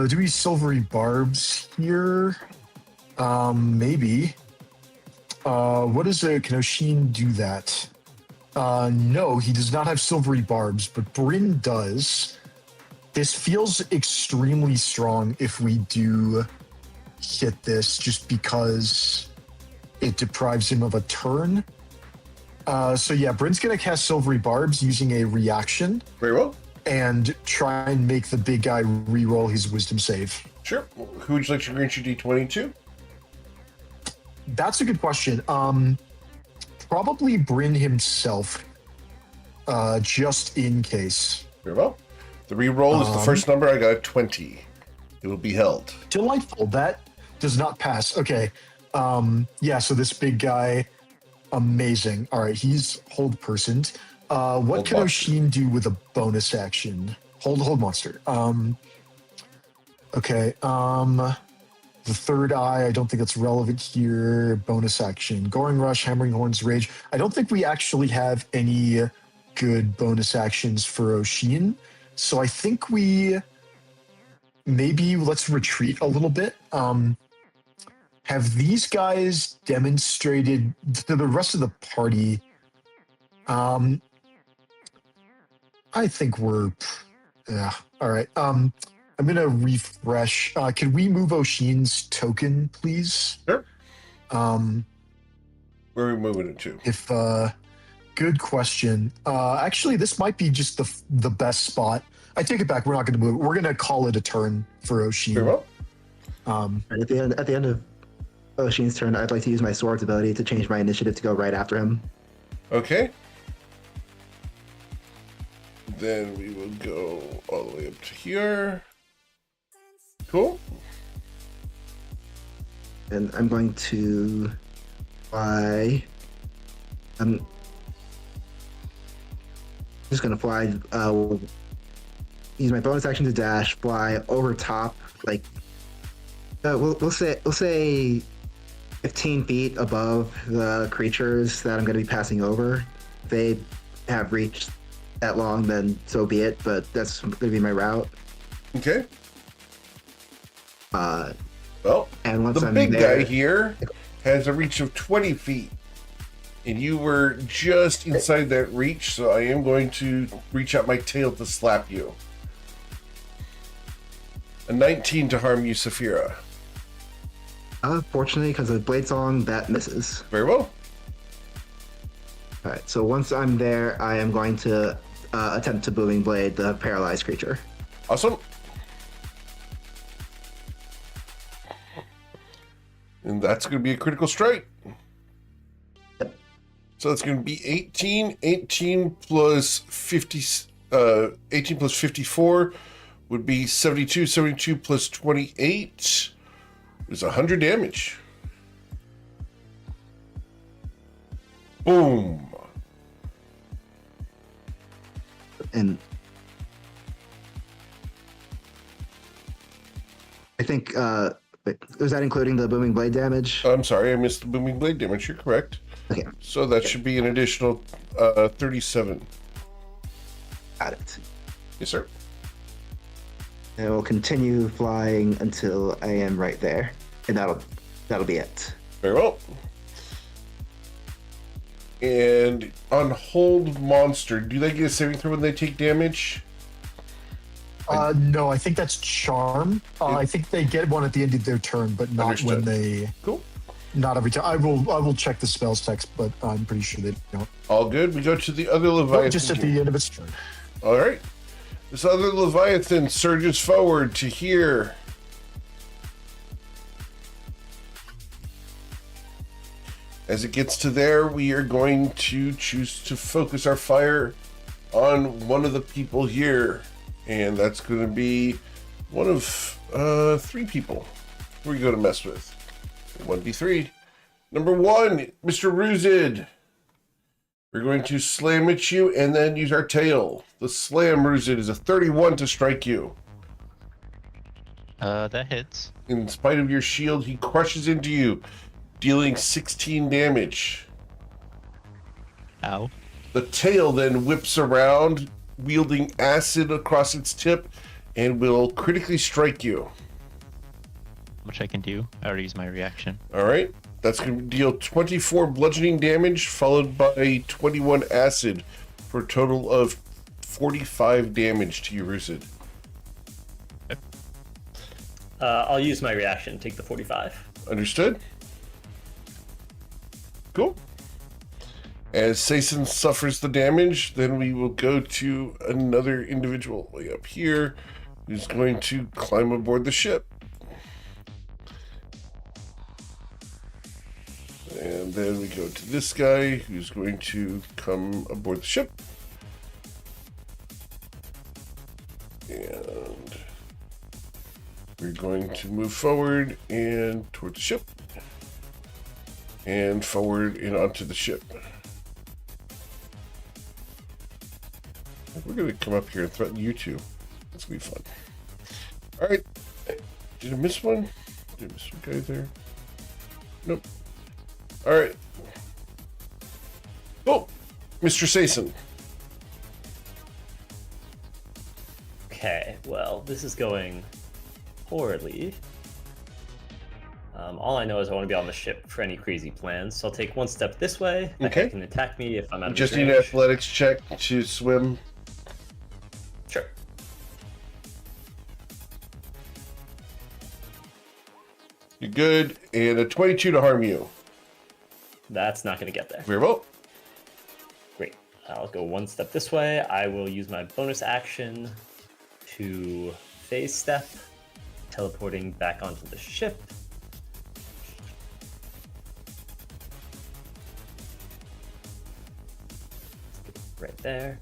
Do we silvery barbs here? Maybe. What is a... Can Oshin do that? No, he does not have silvery barbs, but Bryn does. This feels extremely strong if we do hit this, just because it deprives him of a turn. So yeah, Bryn's gonna cast silvery barbs using a reaction. Very well. And try and make the big guy re-roll his wisdom save. Sure. Who would you like to grant your D20 to? That's a good question. Probably Bryn himself, just in case. Very well. The re-roll is the first number. I got a 20. It will be held. Delightful. That does not pass. Okay. Yeah, so this big guy, amazing. All right, he's hold personed. What can Oshin do with a bonus action? Hold monster. Okay. The third eye, I don't think that's relevant here. Bonus action. Goring Rush, Hammering Horns, Rage. I don't think we actually have any good bonus actions for Oshin. So I think we maybe let's retreat a little bit. Have these guys demonstrated to the rest of the party? I think we're... Yeah, all right. I'm going to refresh. Can we move Oshin's token, please? Sure. Where are we moving it to? If good question. Actually, this might be just the best spot. I take it back. We're not going to move it. We're going to call it a turn for Oshin. Very well. At the end of Oshin's turn, I'd like to use my sword's ability to change my initiative to go right after him. Okay. Then we will go all the way up to here. Cool. And I'm going to buy I'm just gonna fly. Use my bonus action to dash, fly over top, like we'll say 15 feet above the creatures that I'm gonna be passing over. If they have reached that long, then so be it. But that's gonna be my route. Okay. Well, and once the I'm big there, guy here has a reach of 20 feet. And you were just inside that reach, so I am going to reach out my tail to slap you. A 19 to harm you, Saphira. Fortunately, because of the blade song, that misses. Very well. All right, so once I'm there, I am going to attempt to booming blade the paralyzed creature. Awesome. And that's going to be a critical strike. Yep. So it's going to be 18 plus 50, 18 plus 54 would be 72. 72 plus 28 is 100 damage. Boom. And I think, was that including the booming blade damage? I'm sorry, I missed the booming blade damage. You're correct. Okay. So that should be an additional 37. Got it. Yes, sir. And I will continue flying until I am right there, and that'll be it. Very well. And on hold monster, do they get a saving throw when they take damage? No, I think that's charm. I think they get one at the end of their turn, but not when Understood. they. Cool. Not every time. I will check the spells text, but I'm pretty sure they don't. All good. We go to the other Leviathan. Just at the end of its turn. All right. This other Leviathan surges forward to here. As it gets to there, we are going to choose to focus our fire on one of the people here. And that's going to be one of 3 people we're going to mess with. 1d3. Number 1, Mr. Ruzid. We're going to slam at you and then use our tail. The slam, Ruzid, is a 31 to strike you. That hits. In spite of your shield, he crushes into you, dealing 16 damage. Ow. The tail then whips around, wielding acid across its tip, and will critically strike you. Which I can do. I already used my reaction. All right. That's going to deal 24 bludgeoning damage, followed by 21 acid, for a total of 45 damage to you, Ruzid. I'll use my reaction, take the 45. Understood? Cool. As Sason suffers the damage, then we will go to another individual way up here who's going to climb aboard the ship. And then we go to this guy who's going to come aboard the ship. And we're going to move forward and towards the ship. And forward and onto the ship. We're going to come up here and threaten you two. That's going to be fun. Alright. Did I miss one? Did I miss one guy there? Nope. Alright. Oh! Mr. Sason. Okay, well, this is going poorly. All I know is I want to be on the ship for any crazy plans, so I'll take one step this way. That guy Okay. can attack me if I'm out of Just his need an range. athletics check to swim. Sure. You're good. And a 22 to harm you. That's not going to get there. Very well. Great. I'll go one step this way. I will use my bonus action to phase step, teleporting back onto the ship. Right there.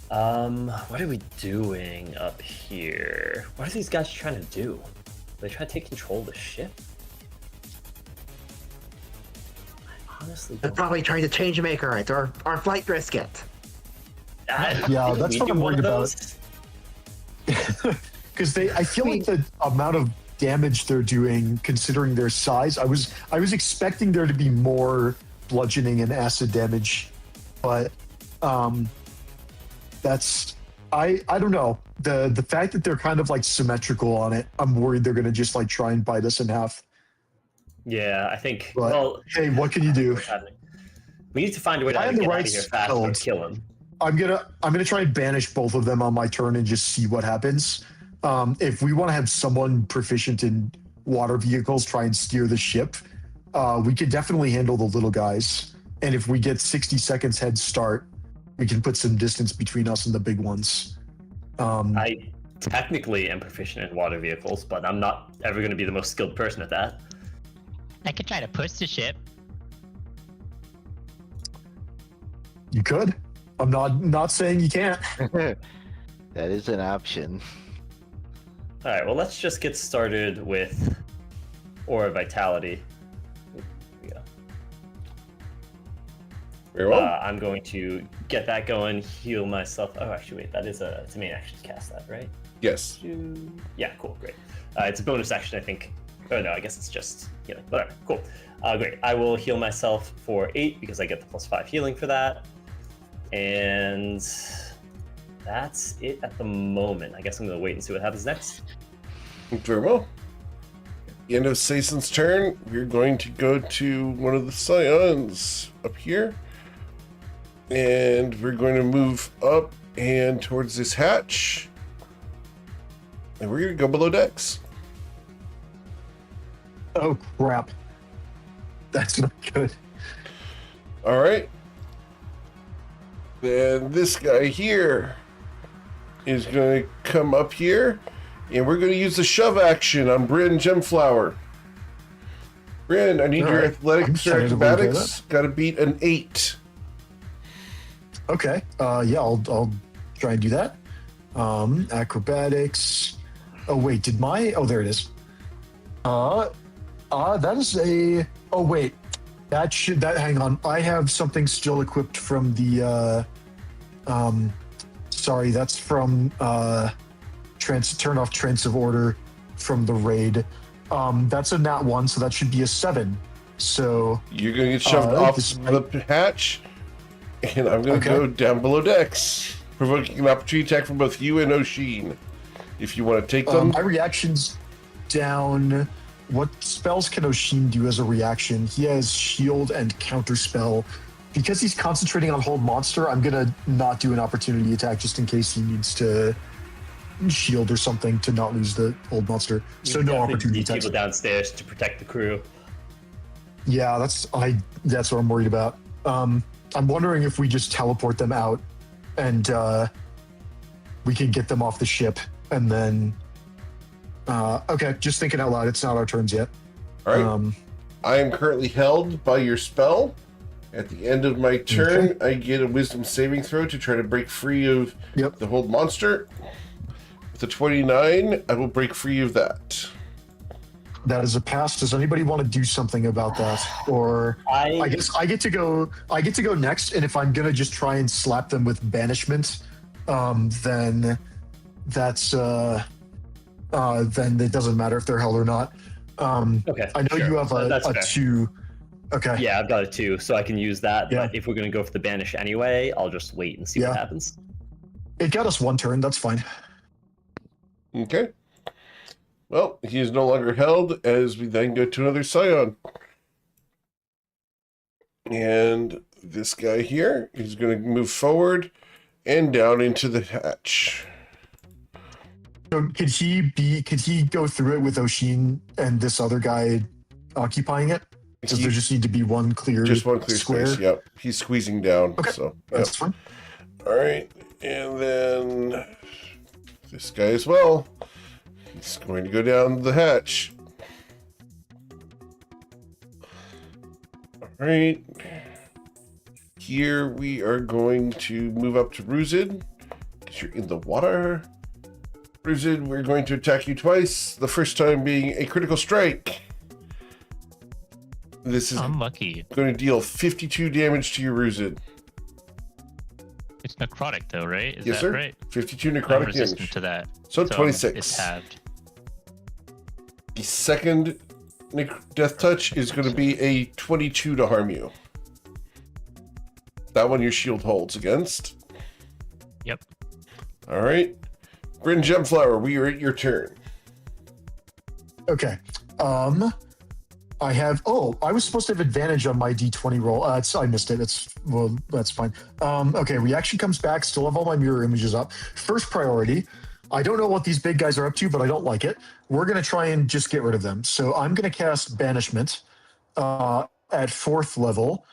What are we doing up here? What are these guys trying to do? Are they trying to take control of the ship? I honestly They're don't. probably trying to change make our flight brisket. Yeah, that's We what do I'm one worried of about. those? Because I feel like the amount of damage they're doing, considering their size, I was expecting there to be more bludgeoning and acid damage, but that's I don't know. The fact that they're kind of like symmetrical on it, I'm worried they're gonna just like try and bite us in half. Yeah, I think. But Well, hey, what can you do? what's happening? We need to find a way to Guy either on the get out of right's here fast or held. kill him. I'm gonna try and banish both of them on my turn and just see what happens. If we want to have someone proficient in water vehicles try and steer the ship, we could definitely handle the little guys. And if we get 60 seconds head start, we can put some distance between us and the big ones. I technically am proficient in water vehicles, but I'm not ever going to be the most skilled person at that. I could try to push the ship. You could. I'm not saying you can't. That is an option. All right, well, let's just get started with Aura Vitality. Yeah. Very well. I'm going to get that going, heal myself. Oh, actually, wait, it's a main action to cast that, right? Yes. Yeah, cool, great. It's a bonus action, I think. Oh, no, I guess it's just healing. Whatever, cool. Great. I will heal myself for 8 because I get the +5 healing for that. And that's it at the moment. I guess I'm going to wait and see what happens next. Very well. The end of Saison's turn, we're going to go to one of the scions up here. And we're going to move up and towards this hatch. And we're going to go below decks. Oh crap. That's not good. All right. Then this guy here is going to come up here. And we're going to use the shove action on Bryn Gemflower. Bryn, I need All your right. athletics I'm or excited to look at acrobatics. Got to beat an 8. Okay. Yeah, I'll try and do that. Acrobatics. Oh wait, oh, there it is. That is a. Oh wait, hang on. I have something still equipped from the. Sorry, that's from turn off Trance of Order from the raid. That's a nat 1, so that should be a 7. So You're going to get shoved off despite- the hatch. And I'm going to Okay. go down below decks, provoking an opportunity attack from both you and Oshin. If you want to take them. my reaction's down. What spells can Oshin do as a reaction? He has shield and counterspell. Because he's concentrating on hold monster, I'm gonna not do an opportunity attack just in case he needs to shield or something to not lose the hold monster. So You no definitely opportunity need attacks. people downstairs to protect the crew. Yeah, that's what I'm worried about. I'm wondering if we just teleport them out and we can get them off the ship and then okay, just thinking out loud, it's not our turns yet. All right. I am currently held by your spell. At the end of my turn, I get a wisdom saving throw to try to break free of the hold monster. With a 29, I will break free of that. That is a pass. Does anybody want to do something about that? Or I guess I get to go next, and if I'm gonna just try and slap them with banishment, then that's then it doesn't matter if they're held or not. Okay. I know sure. you have That's a fair. 2. Okay. Yeah, I've got a 2, so I can use that. Yeah. But if we're going to go for the banish anyway, I'll just wait and see Yeah. what happens. It got us 1 turn. That's fine. Okay. Well, he is no longer held as we then go to another scion. And this guy here is going to move forward and down into the hatch. So could he go through it with Oshin and this other guy occupying it? Does there just need to be one clear Just one clear square? space, yep. He's squeezing down. Okay. So, yep. That's fine. All right. And then this guy as well. He's going to go down the hatch. All right. Here we are going to move up to Ruzid, because you're in the water. Ruzid, we're going to attack you twice. The first time being a critical strike. This is Unlucky. going to deal 52 damage to your Ruzid. It's necrotic though, right? Is Yes, that sir. right? 52 I'm necrotic resistant damage. to that. So 26. It's halved. The second death touch is going to be a 22 to harm you. That one your shield holds against. Yep. All right. Bryn Gemflower, we are at your turn. Okay. I have. Oh, I was supposed to have advantage on my d20 roll. I missed it. That's fine. Okay. Reaction comes back. Still have all my mirror images up. First priority. I don't know what these big guys are up to, but I don't like it. We're gonna try and just get rid of them. So I'm gonna cast Banishment at 4th level,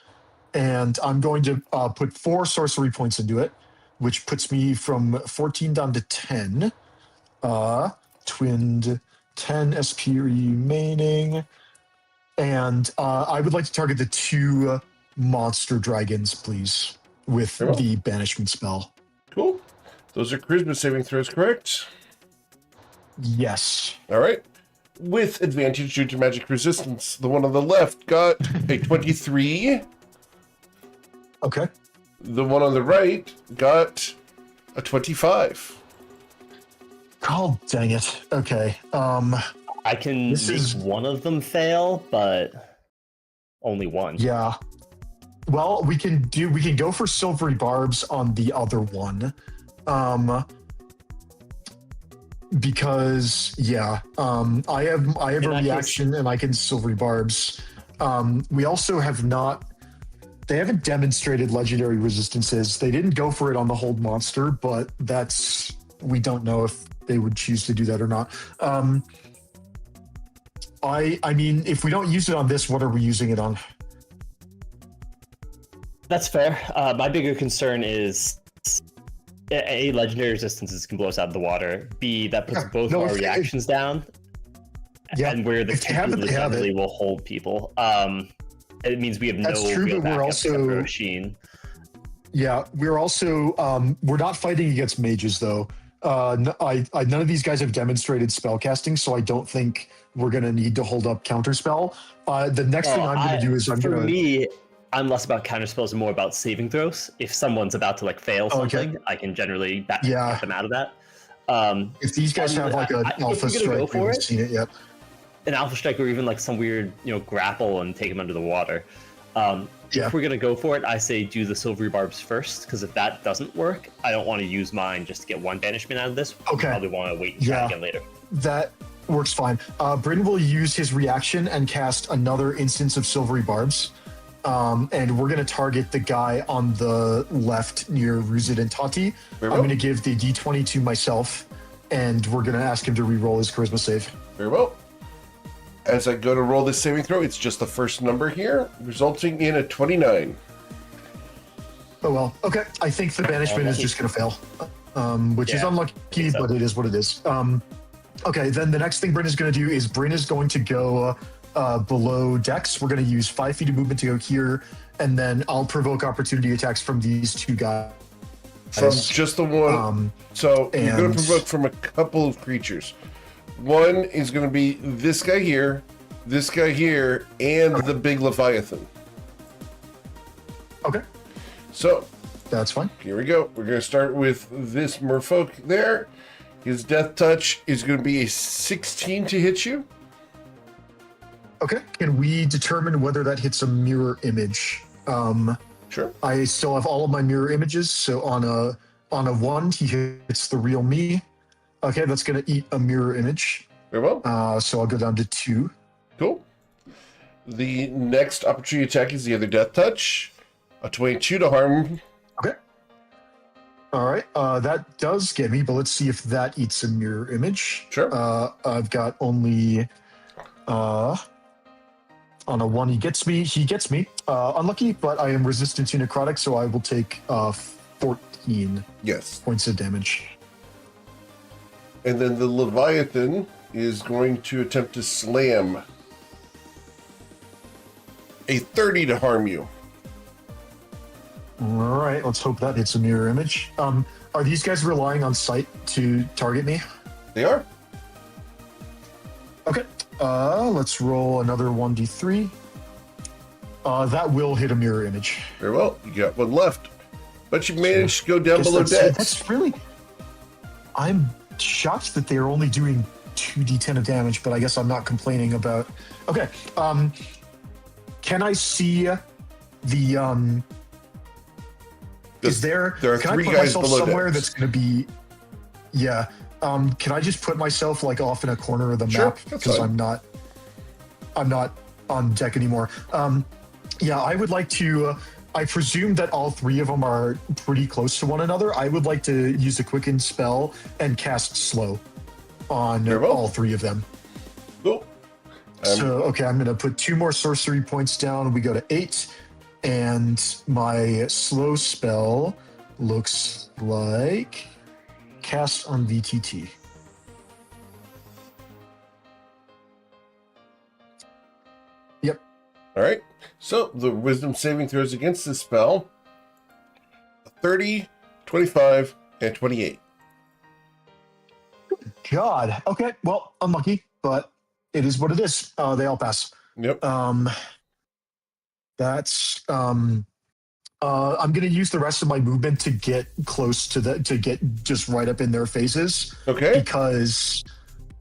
and I'm going to put 4 sorcery points into it, which puts me from 14 down to 10. Twinned 10 SP remaining. And I would like to target the 2 monster dragons, please, with Cool. the banishment spell. Cool. Those are charisma saving throws, correct? Yes. All right. With advantage due to magic resistance, the one on the left got a 23. Okay. The one on the right got a 25. Oh, dang it. Okay. I can This make is- one of them fail, but only one. Yeah. Well, we can go for silvery barbs on the other one. Because I have a In that reaction and I can silvery barbs. We also have not. They haven't demonstrated legendary resistances. They didn't go for it on the hold monster, but we don't know if they would choose to do that or not. I mean, if we don't use it on this, what are we using it on? That's fair. My bigger concern is A, legendary resistances can blow us out of the water. B, that puts Yeah, both no, our if- reactions down. Yeah, And where the if they have it, they have it. definitely will hold people. It means we have That's no true, real but we're backup except also- for Oshin. Yeah, we're also we're not fighting against mages though. None of these guys have demonstrated spell casting, so I don't think we're gonna need to hold up counterspell. The next thing I'm gonna do is For me, I'm less about counterspells and more about saving throws. If someone's about to fail Oh, okay. something, I can generally get Yeah. them out of that. If these guys have like an if alpha you're gonna go strike, we for haven't it, seen it yet. an alpha strike or even some weird grapple and take him under the water. Yeah. If we're gonna go for it, I say do the silvery barbs first, because if that doesn't work, I don't want to use mine just to get one banishment out of this. Okay. Probably want to wait and try Yeah. again later. That works fine. Bryn will use his reaction and cast another instance of silvery barbs. And we're going to target the guy on the left near Ruzid and Tati. Very I'm well. going to give the D20 to myself, and we're going to ask him to re-roll his charisma save. Very well. As I go to roll this saving throw, it's just the first number here, resulting in a 29. Oh, well. Okay. I think the banishment is Unlucky. just going to fail, which is Yeah, unlucky, so. but it is what it is. Okay, then the next thing Bryn is going to do is Bryn is going to go below Dex. We're going to use 5 feet of movement to go here, and then I'll provoke opportunity attacks from these 2 guys. From just the one. So you're going and- to provoke from a couple of creatures. One is going to be this guy here, and the big Leviathan. Okay, So that's fine. here we go. We're going to start with this merfolk there. His death touch is going to be a 16 to hit you. Okay, can we determine whether that hits a mirror image? Sure. I still have all of my mirror images, so on a 1, he hits the real me. Okay, that's going to eat a mirror image. Very well. So I'll go down to 2. Cool. The next opportunity attack is the other death touch. A 22 to harm. Okay. All right, that does get me, but let's see if that eats a mirror image. Sure. I've got only on a 1 he gets me. Unlucky, but I am resistant to necrotic, so I will take 14 Yes. points of damage. And then the Leviathan is going to attempt to slam. A 30 to harm you. All right, let's hope that hits a mirror image. Are these guys relying on sight to target me? They are. Okay. Let's roll another 1d3. That will hit a mirror image. Very well. You got one left. But you managed to go down Guess below Dex. That's really. I'm shocked that they're only doing 2d10 of damage, but I guess I'm not complaining about. Okay. Can I see the Is there? There are can three I put guys myself below somewhere Dex. that's going to be? Yeah. Can I just put myself like off in a corner of the Sure, map that's because fine. I'm not on deck anymore. Yeah, I would like to. I presume that all three of them are pretty close to one another. I would like to use a quicken spell and cast slow on Very well. all three of them. Cool. So, okay, I'm going to put 2 more sorcery points down. We go to 8. And my slow spell looks like cast on VTT. Yep. All right. So the wisdom saving throws against this spell 30, 25, and 28. God. Okay. Well, unlucky, but it is what it is. They all pass. Yep. That's I'm gonna use the rest of my movement to get close to to get just right up in their faces Okay. because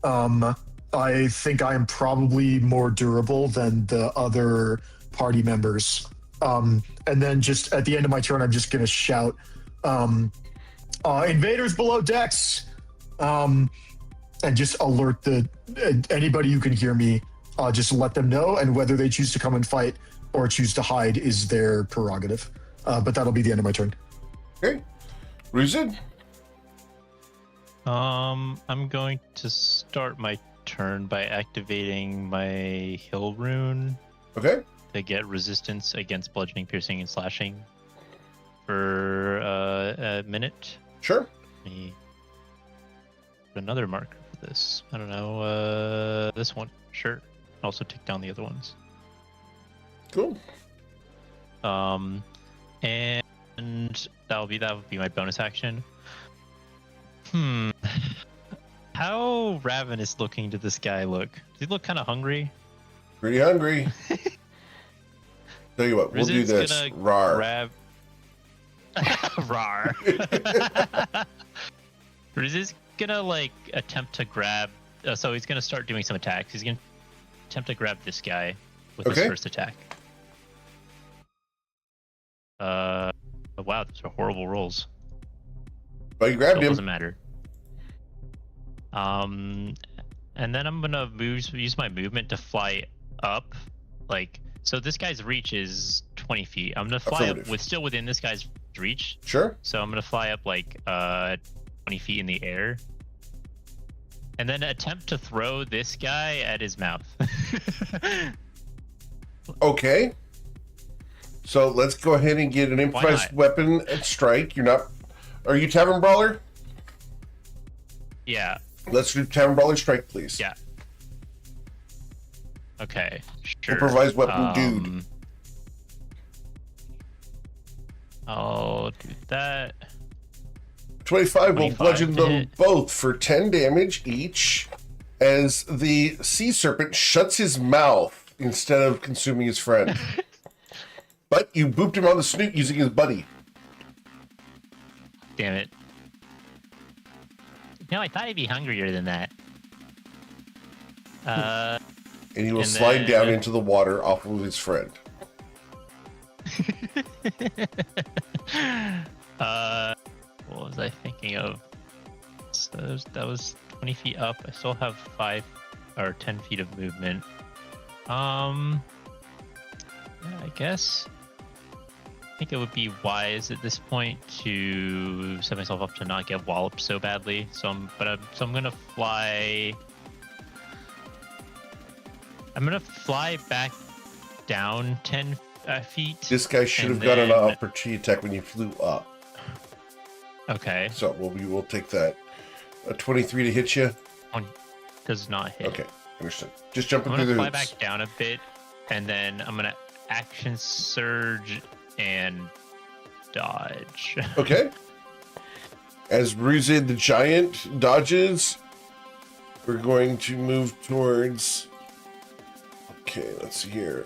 I think I am probably more durable than the other party members. And then just at the end of my turn, I'm just gonna shout, invaders below decks, and just alert anybody who can hear me. Just let them know, and whether they choose to come and fight or choose to hide is their prerogative. But that'll be the end of my turn. Okay. Ruzid? I'm going to start my turn by activating my Hill Rune Okay. to get resistance against bludgeoning, piercing, and slashing for a minute. Sure. Let me put another marker for this. I don't know. This one. Sure. Also take down the other ones. Cool. And that would be my bonus action. How ravenous looking did this guy look? Does he look kind of hungry? Pretty hungry. Tell you what, we'll do Rizid's this. gonna Rar. grab. Rar. Rizid's gonna like attempt to grab. So he's gonna start doing some attacks. He's gonna attempt to grab this guy with his Okay. first attack. Wow, those are horrible rolls. But you grabbed Still him. doesn't matter. And then I'm gonna use my movement to fly up, like so. This guy's reach is 20 feet. I'm gonna fly up Affirmative. still within this guy's reach. Sure. So I'm gonna fly up like 20 feet in the air, and then attempt to throw this guy at his mouth. Okay. So let's go ahead and get an improvised not? weapon and strike. You're not. Are you Tavern Brawler? Yeah. Let's do Tavern Brawler strike, please. Yeah. Okay. Sure. Improvised weapon, dude. I'll do that. 25 will 25 bludgeon to them hit. both for 10 damage each as the sea serpent shuts his mouth instead of consuming his friend. But you booped him on the snoot using his buddy. Damn it. No, I thought he'd be hungrier than that. And he will And slide then- down into the water off of his friend. What was I thinking of? So that was 20 feet up. I still have 5 or 10 feet of movement. Yeah, I guess. I think it would be wise at this point to set myself up to not get walloped so badly. So I'm gonna fly. I'm gonna fly back down 10 feet. This guy should have And got an then- opportunity attack when you flew up. Okay, So we will take that. A 23 to hit you. does not hit. Okay, understood. Just jumping I'm through gonna the fly hoops. back down a bit, and then I'm gonna action surge and dodge. Okay. As Ruzid the Giant dodges, we're going to move towards. Okay, let's see here.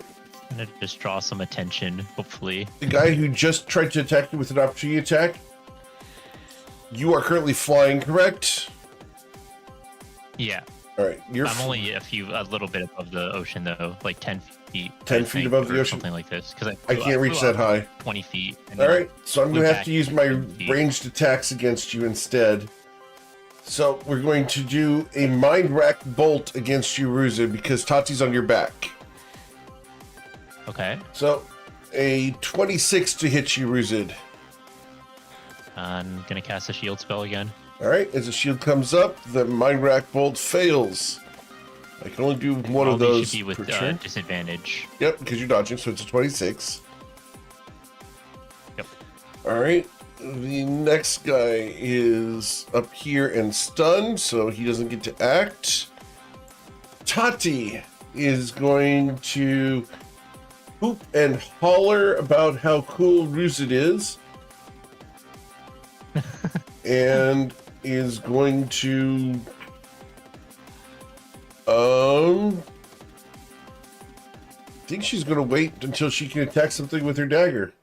I'm gonna just draw some attention, hopefully. The guy who just tried to attack you with an opportunity attack, you are currently flying, correct? Yeah. All right, I'm only a little bit above the ocean though, like 10 feet. 10 I feet think, above the or ocean? something like this. Because I can't reach that high. 20 feet. and All then right, so I'm flew going to have back to use my 10 feet. ranged attacks against you instead. So we're going to do a mind rack bolt against you, Ruza, because Tati's on your back. Okay. So a 26 to hit you, Ruzid. I'm gonna cast a shield spell again. All right, as the shield comes up, the mind rack bolt fails. I can only do one All of these those should be with per turn. disadvantage. Yep, because you're dodging, so it's a 26. Yep. All right, the next guy is up here and stunned, so he doesn't get to act. Tati is going to hoop and holler about how cool Ruzid is. And is going to I think she's going to wait until she can attack something with her dagger.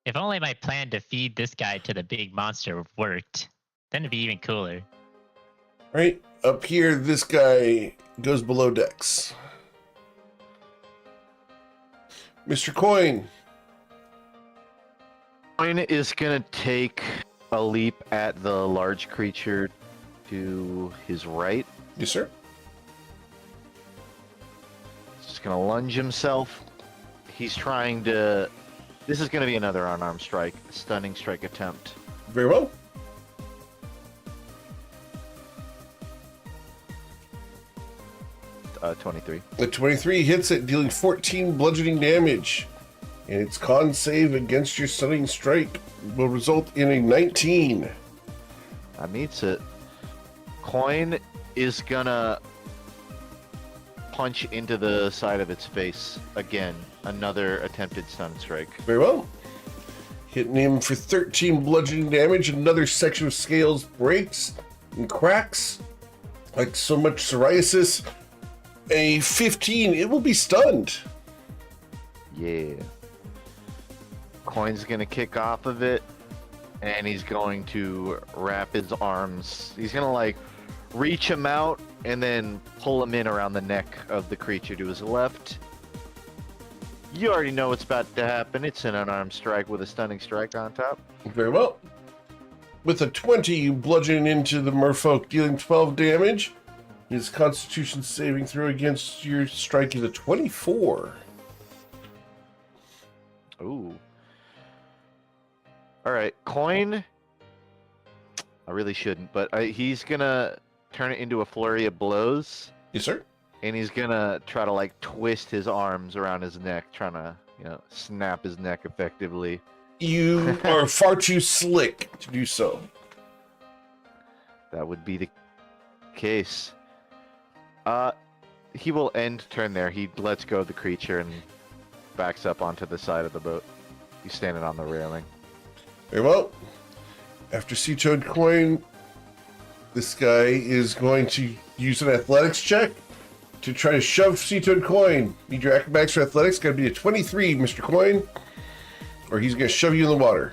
If only my plan to feed this guy to the big monster worked. Then it'd be even cooler. Right up here, this guy goes below decks. Mr. Coin. Coin is gonna take a leap at the large creature to his right. Yes, sir. Just gonna lunge himself. He's trying to. This is gonna be another unarmed strike, stunning strike attempt. Very well. Uh, 23. The 23 hits it, dealing 14 bludgeoning damage. And its con save against your stunning strike will result in a 19. That meets it. Coin is gonna punch into the side of its face again. Another attempted stun strike. Very well. Hitting him for 13 bludgeoning damage. Another section of scales breaks and cracks like so much psoriasis. A 15, it will be stunned. Yeah. Coin's gonna kick off of it, and he's going to wrap his arms. He's gonna like reach him out and then pull him in around the neck of the creature to his left. You already know what's about to happen. It's an unarmed strike with a stunning strike on top. Very well. With a 20, you bludgeon into the merfolk, dealing 12 damage. His constitution saving throw against your strike is a 24. Ooh. Alright, Coin. I really shouldn't, but he's gonna turn it into a flurry of blows. Yes, sir. And he's gonna try to like twist his arms around his neck, trying to, snap his neck effectively. You are far too slick to do so. That would be the case. He will end turn there. He lets go of the creature and backs up onto the side of the boat. He's standing on the railing. Very well. After Sea-Toad Coin, this guy is going to use an athletics check to try to shove Sea-Toad Coin. Need your acrobatics for athletics. Got to be a 23, Mr. Coin, or he's going to shove you in the water.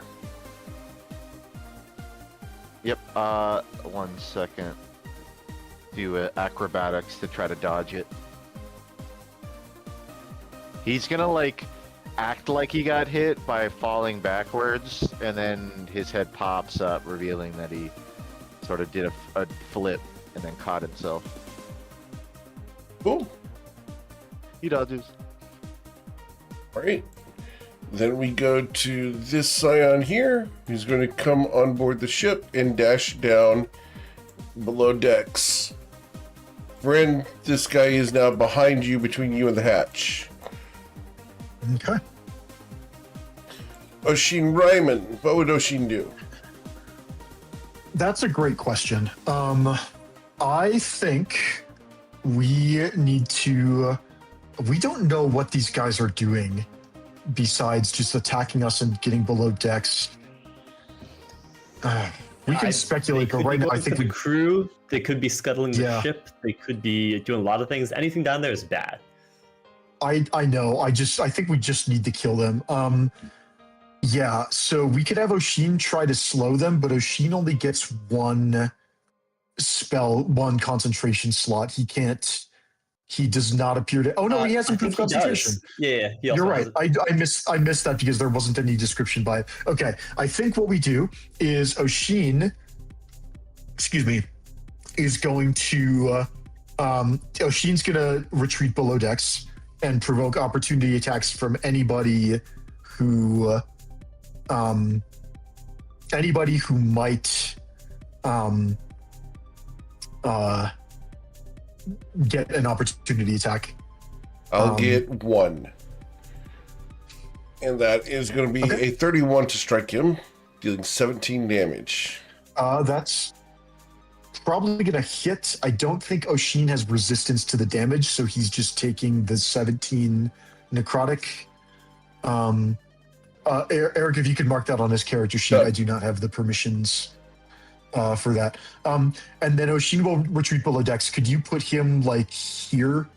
Yep. 1 second. Do acrobatics to try to dodge it. He's gonna like act like he got hit by falling backwards, and then his head pops up, revealing that he sort of did a flip and then caught himself. Cool. He dodges. All right. Then we go to this scion here. He's going to come on board the ship and dash down below decks. Bryn, this guy is now behind you, between you and the hatch. Okay. Oshin Ryman, what would Oshin do? That's a great question. I think we need to. We don't know what these guys are doing besides just attacking us and getting below decks. We can speculate, but right now I think the crew. They could be scuttling the Yeah. ship. They could be doing a lot of things. Anything down there is bad. I know. I think we just need to kill them. Yeah, so we could have Oshin try to slow them, but Oshin only gets one concentration slot. He does not appear to. Oh no, he has improved concentration. Yeah, he also You're right. I missed that because there wasn't any description by it. Okay, I think what we do is Oshin, is going to Oshin's gonna retreat below decks and provoke opportunity attacks from anybody who might get an opportunity attack. I'll get one. And that is going to be a 31 to strike him, dealing 17 damage. That's probably going to hit. I don't think Oshin has resistance to the damage, so he's just taking the 17 necrotic. Eric, if you could mark that on his character sheet, I do not have the permissions for that. And then Oshin will retreat below decks. Could you put him like here?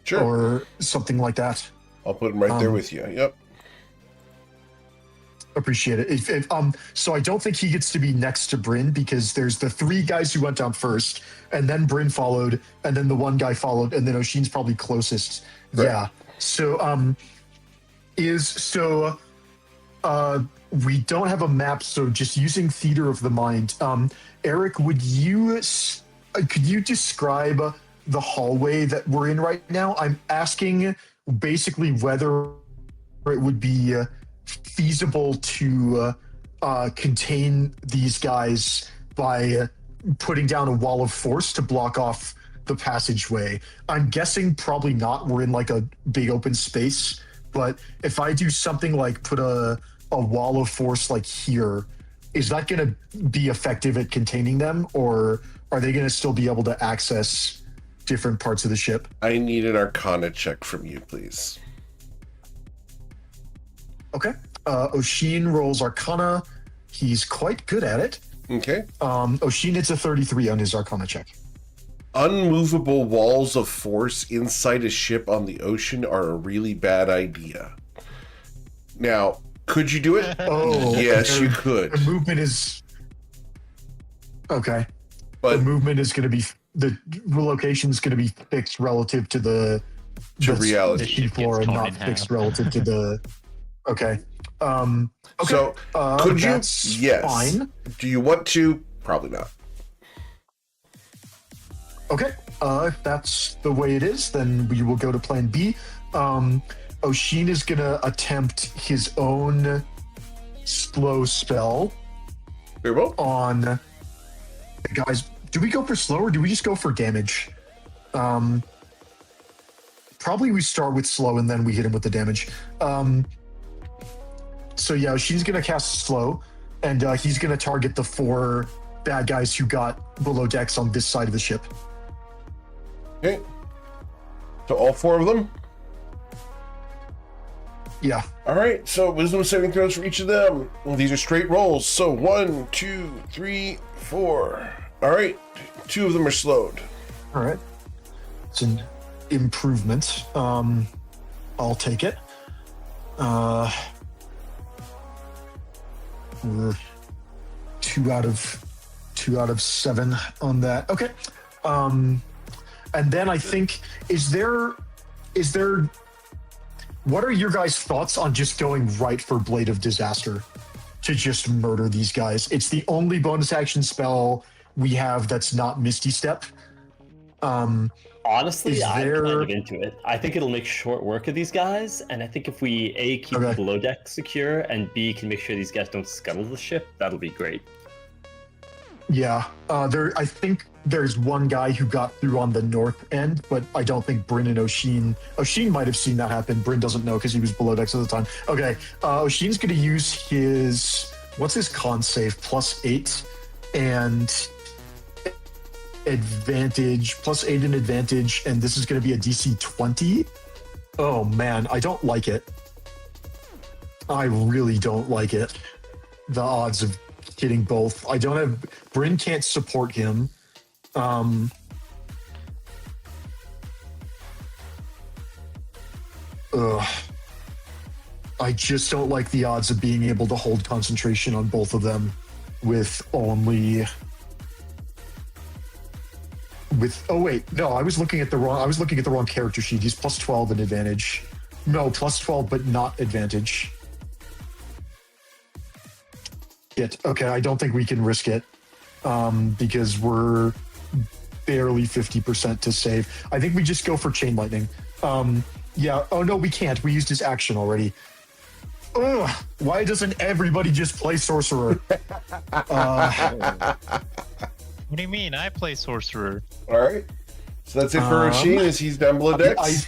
Sure. Or something like that? I'll put him right there with you. Yep. Appreciate it. So I don't think he gets to be next to Bryn because there's the 3 guys who went down first, and then Bryn followed, and then the 1 guy followed, and then Oshin's probably closest. Right. Yeah. So we don't have a map, so just using theater of the mind. Eric, could you describe the hallway that we're in right now? I'm asking basically whether it would be feasible to contain these guys by putting down a wall of force to block off the passageway. I'm guessing probably not. We're in like a big open space, but if I do something like put a wall of force like here, is that going to be effective at containing them, or are they going to still be able to access different parts of the ship? I need an Arcana check from you, please. Okay. Oshin rolls Arcana. He's quite good at it. Okay. Oshin hits a 33 on his Arcana check. Unmovable walls of force inside a ship on the ocean are a really bad idea. Now, could you do it? Oh, yes, you could. The movement is okay. But the movement is going to be the location is going to be fixed relative to the reality. The sheet floor, and not fixed relative to the. Okay. Okay. So could you? Yes. Fine. Do you want to? Probably not. Okay. If that's the way it is, then we will go to Plan B. Oshin is going to attempt his own slow spell. Very well. On guys. Do we go for slow or do we just go for damage? Probably we start with slow and then we hit him with the damage. So yeah, she's going to cast slow, and he's going to target the 4 bad guys who got below decks on this side of the ship. Okay. So all 4 of them? Yeah. All right. So wisdom saving throws for each of them. Well, these are straight rolls. So 1, 2, 3, 4. All right. 2 of them are slowed. All right. It's an improvement. I'll take it. We're 2 out of 7 on that. Okay. And then I think is there what are your guys' thoughts on just going right for Blade of Disaster to just murder these guys? It's the only bonus action spell we have that's not Misty Step. Honestly, I'm kind of into it. I think it'll make short work of these guys, and I think if we A, keep the below deck secure, and B, can make sure these guys don't scuttle the ship, that'll be great. Yeah, I think there's one guy who got through on the north end, but I don't think Bryn and Oshin might have seen that happen. Bryn doesn't know because he was below decks at the time. Okay, Oshin's going to use his, what's his con save? +8 and advantage, +8 and advantage, and this is going to be a DC 20. Oh man, I don't like it. I really don't like it. The odds of hitting both. I don't have, Bryn can't support him. Ugh. I just don't like the odds of being able to hold concentration on both of them with only. Oh wait, no, I was looking at the wrong character sheet. He's plus 12 in advantage. No, plus 12, but not advantage. Shit. Okay, I don't think we can risk it because we're barely 50% to save. I think we just go for Chain Lightning. Yeah. Oh no, we can't. We used his action already. Ugh, why doesn't everybody just play Sorcerer? What do you mean? I play Sorcerer. All right. So that's it for Rasheen as he's down below decks.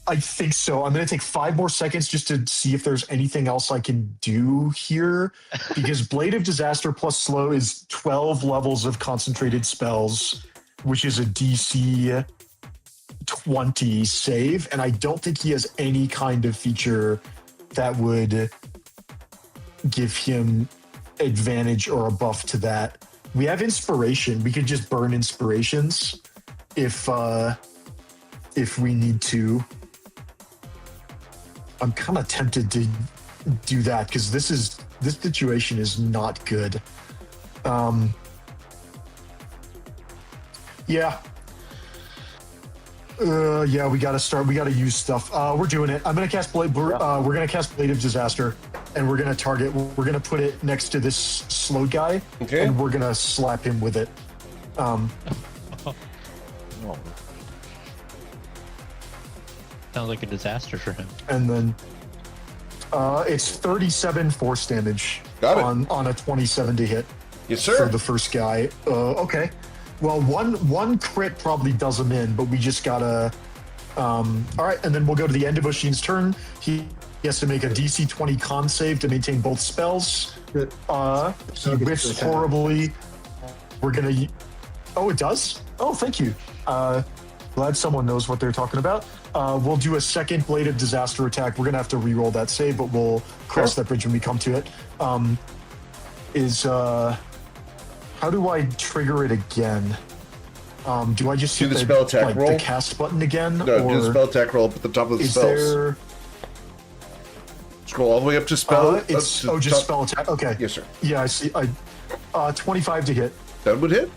I think so. I'm going to take 5 more seconds just to see if there's anything else I can do here. Because Blade of Disaster plus Slow is 12 levels of concentrated spells, which is a DC 20 save. And I don't think he has any kind of feature that would give him advantage or a buff to that. We have Inspiration. We could just burn Inspirations if we need to. I'm kind of tempted to do that because this situation is not good. Yeah. Yeah, we gotta start. We gotta use stuff. We're doing it. I'm gonna cast Blade. We're gonna cast Blade of Disaster, and we're gonna target. We're gonna put it next to this slow guy, Okay. and we're gonna slap him with it. Sounds like a disaster for him. And then it's 37 force damage Got it. on a 27 to hit. Yes, For sir. the first guy. Okay. Well, one crit probably does him in, but we just gotta. All right, and then we'll go to the end of Oshin's turn. He has to make a DC 20 con save to maintain both spells. He whiffs horribly. We're gonna. Oh, it does. Oh, thank you. Glad someone knows what they're talking about. We'll do a second Blade of Disaster attack. We're gonna have to re-roll that save, but we'll cross that bridge when we come to it. How do I trigger it again? Do I just Do hit the spell attack roll? the cast button again? No, do the spell attack roll up at the top of the is spells. there? Scroll all the way up to spell. It's up to just top. spell attack. Okay. Yes, sir. Yeah, I see. 25 to hit That would hit.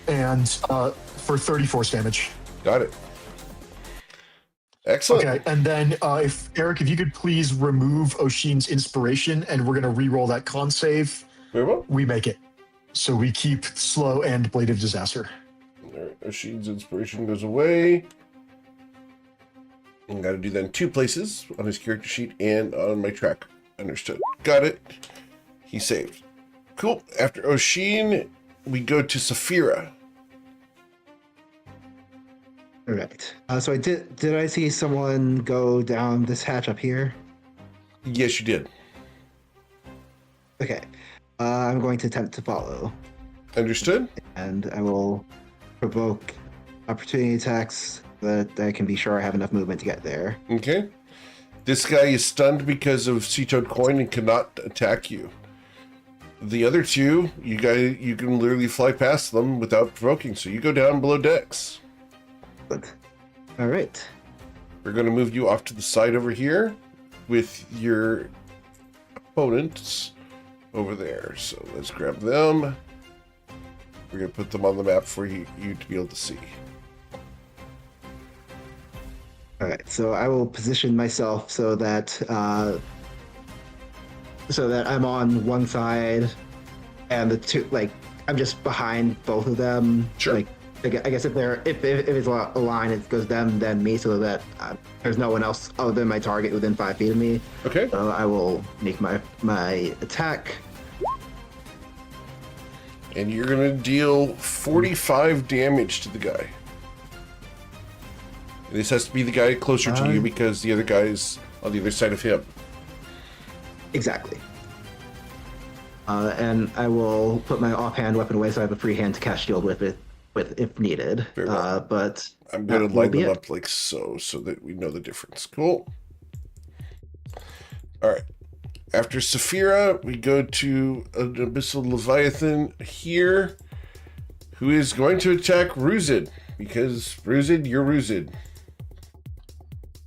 and for 30 force damage. Got it. Excellent. Okay, and then if Eric, if you could please remove Oshin's inspiration, and we're gonna re-roll that con save. Very well. We make it, so we keep slow and Blade of Disaster. Rashid's inspiration goes away. And got to do that in 2 places, on his character sheet and on my track. Understood. Got it. He saved. Cool. After Oshin, we go to Saphira. Correct. So did I see someone go down this hatch up here? Yes, you did. Okay. I'm going to attempt to follow, Understood. and I will provoke opportunity attacks that I can be sure I have enough movement to get there. Okay. This guy is stunned because of Sea-Toad Coin and cannot attack you. The other 2, you can literally fly past them without provoking, so you go down below decks. Good. All right. We're going to move you off to the side over here with your opponents over there. So let's grab them. We're going to put them on the map for you to be able to see. All right. So I will position myself so that I'm on one side, and the 2, like, I'm just behind both of them. Sure. Like, I guess if it's a line, it goes them, then me, so that there's no one else other than my target within 5 feet of me. Okay. So I will make my attack. And you're going to deal 45 damage to the guy. This has to be the guy closer to you because the other guy is on the other side of him. Exactly. And I will put my offhand weapon away so I have a free hand to cast shield with if needed. Very well. But I'm going that to will line be them it. up like so that we know the difference. Cool. All right. After Saphira, we go to an Abyssal Leviathan here, who is going to attack Ruzid, because Ruzid, you're Ruzid.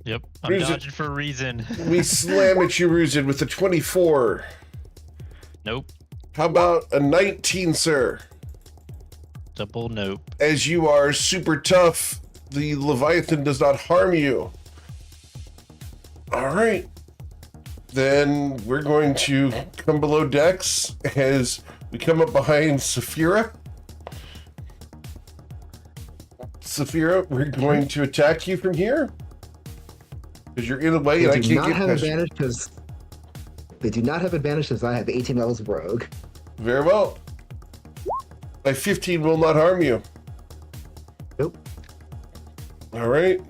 Yep, I'm Ruzin. dodging for a reason. We slam at you, Ruzin, with a 24. Nope. How about a 19, sir? Double nope. As you are super tough, the Leviathan does not harm you. All right. Then we're going to come below decks as we come up behind Saphira. Saphira, we're going to attack you from here. Because you're in the way and I They do can't not get have past you. advantage because they do not have advantage since I have 18 levels of rogue. Very well. My 15 will not harm you. Nope. All right.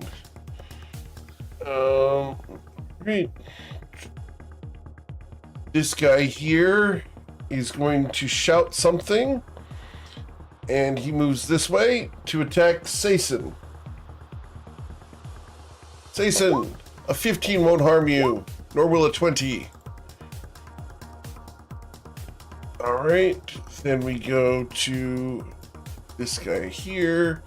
Great. This guy here is going to shout something, and he moves this way to attack Sason. Sason, a 15 won't harm you, nor will a 20. All right, then we go to this guy here,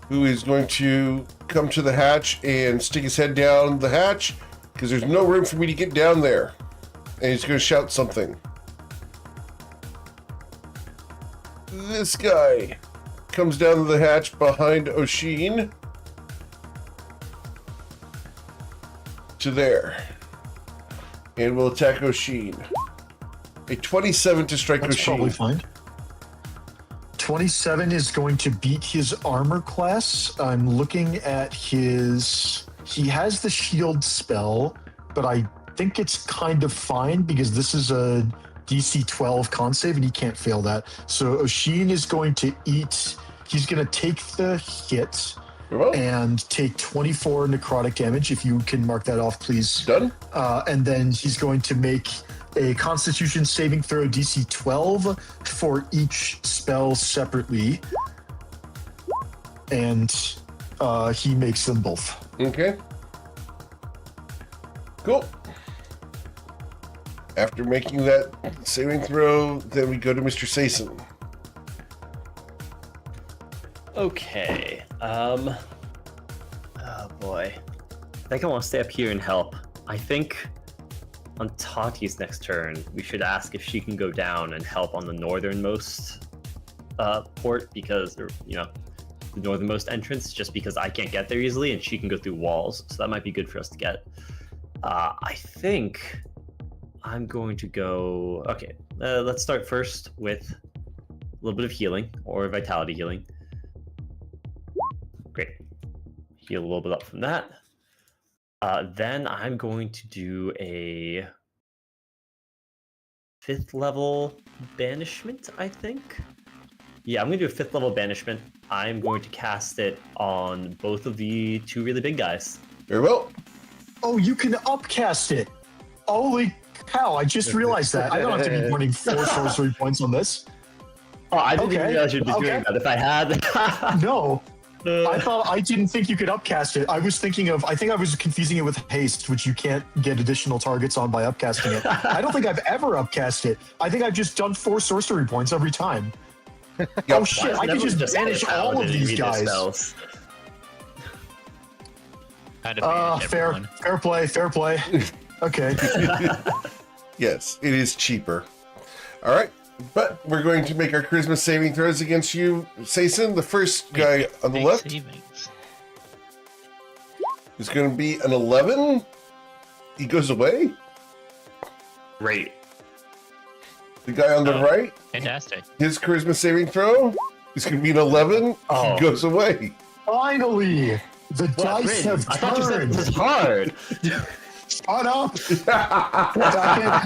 who is going to come to the hatch and stick his head down the hatch, because there's no room for me to get down there. And he's going to shout something. This guy comes down the hatch behind Oshin to there. And will attack Oshin. A 27 to strike That's Oshin. probably fine. 27 is going to beat his armor class. I'm looking at his... He has the shield spell, but I think it's kind of fine because this is a DC 12 con save and he can't fail that. So Oshin is going to eat... He's going to take the hit Well, and take 24 necrotic damage. If you can mark that off, please. done. And then he's going to make a Constitution saving throw DC 12 for each spell separately. And he makes them both. Okay. Cool. After making that saving throw, then we go to Mr. Sason. Okay. Oh boy. I think I want to stay up here and help. I think on Tati's next turn, we should ask if she can go down and help on the northernmost port because, or, you know, the northernmost entrance, just because I can't get there easily and she can go through walls. So that might be good for us to get. I think I'm going to go. Okay, let's start first with a little bit of healing or vitality healing. Great. Heal a little bit up from that. Then I'm going to do a 5th level banishment, I think. Yeah, I'm going to do a 5th level banishment. I'm going to cast it on both of the two really big guys. Very well. Oh, you can upcast it. Holy cow, I just realized that. I don't have to be burning 4 sorcery points on this. Oh, I didn't even Okay, realize you'd be doing okay. that. If I had... No, I didn't think you could upcast it. I think I was confusing it with haste, which you can't get additional targets on by upcasting it. I don't think I've ever upcast it. I think I've just done 4 sorcery points every time. Oh shit, I could just banish all of these guys. How to banish everyone. Fair play. Okay. Yes, it is cheaper. All right. But we're going to make our charisma saving throws against you, Sason. The first guy on the Big left savings. is going to be an 11. He goes away. Great. The guy on the Oh. right, Fantastic. his charisma saving throw is going to be an 11. Oh. He goes away. Finally, the dice have I thought you said turned. this was hard. Shut up!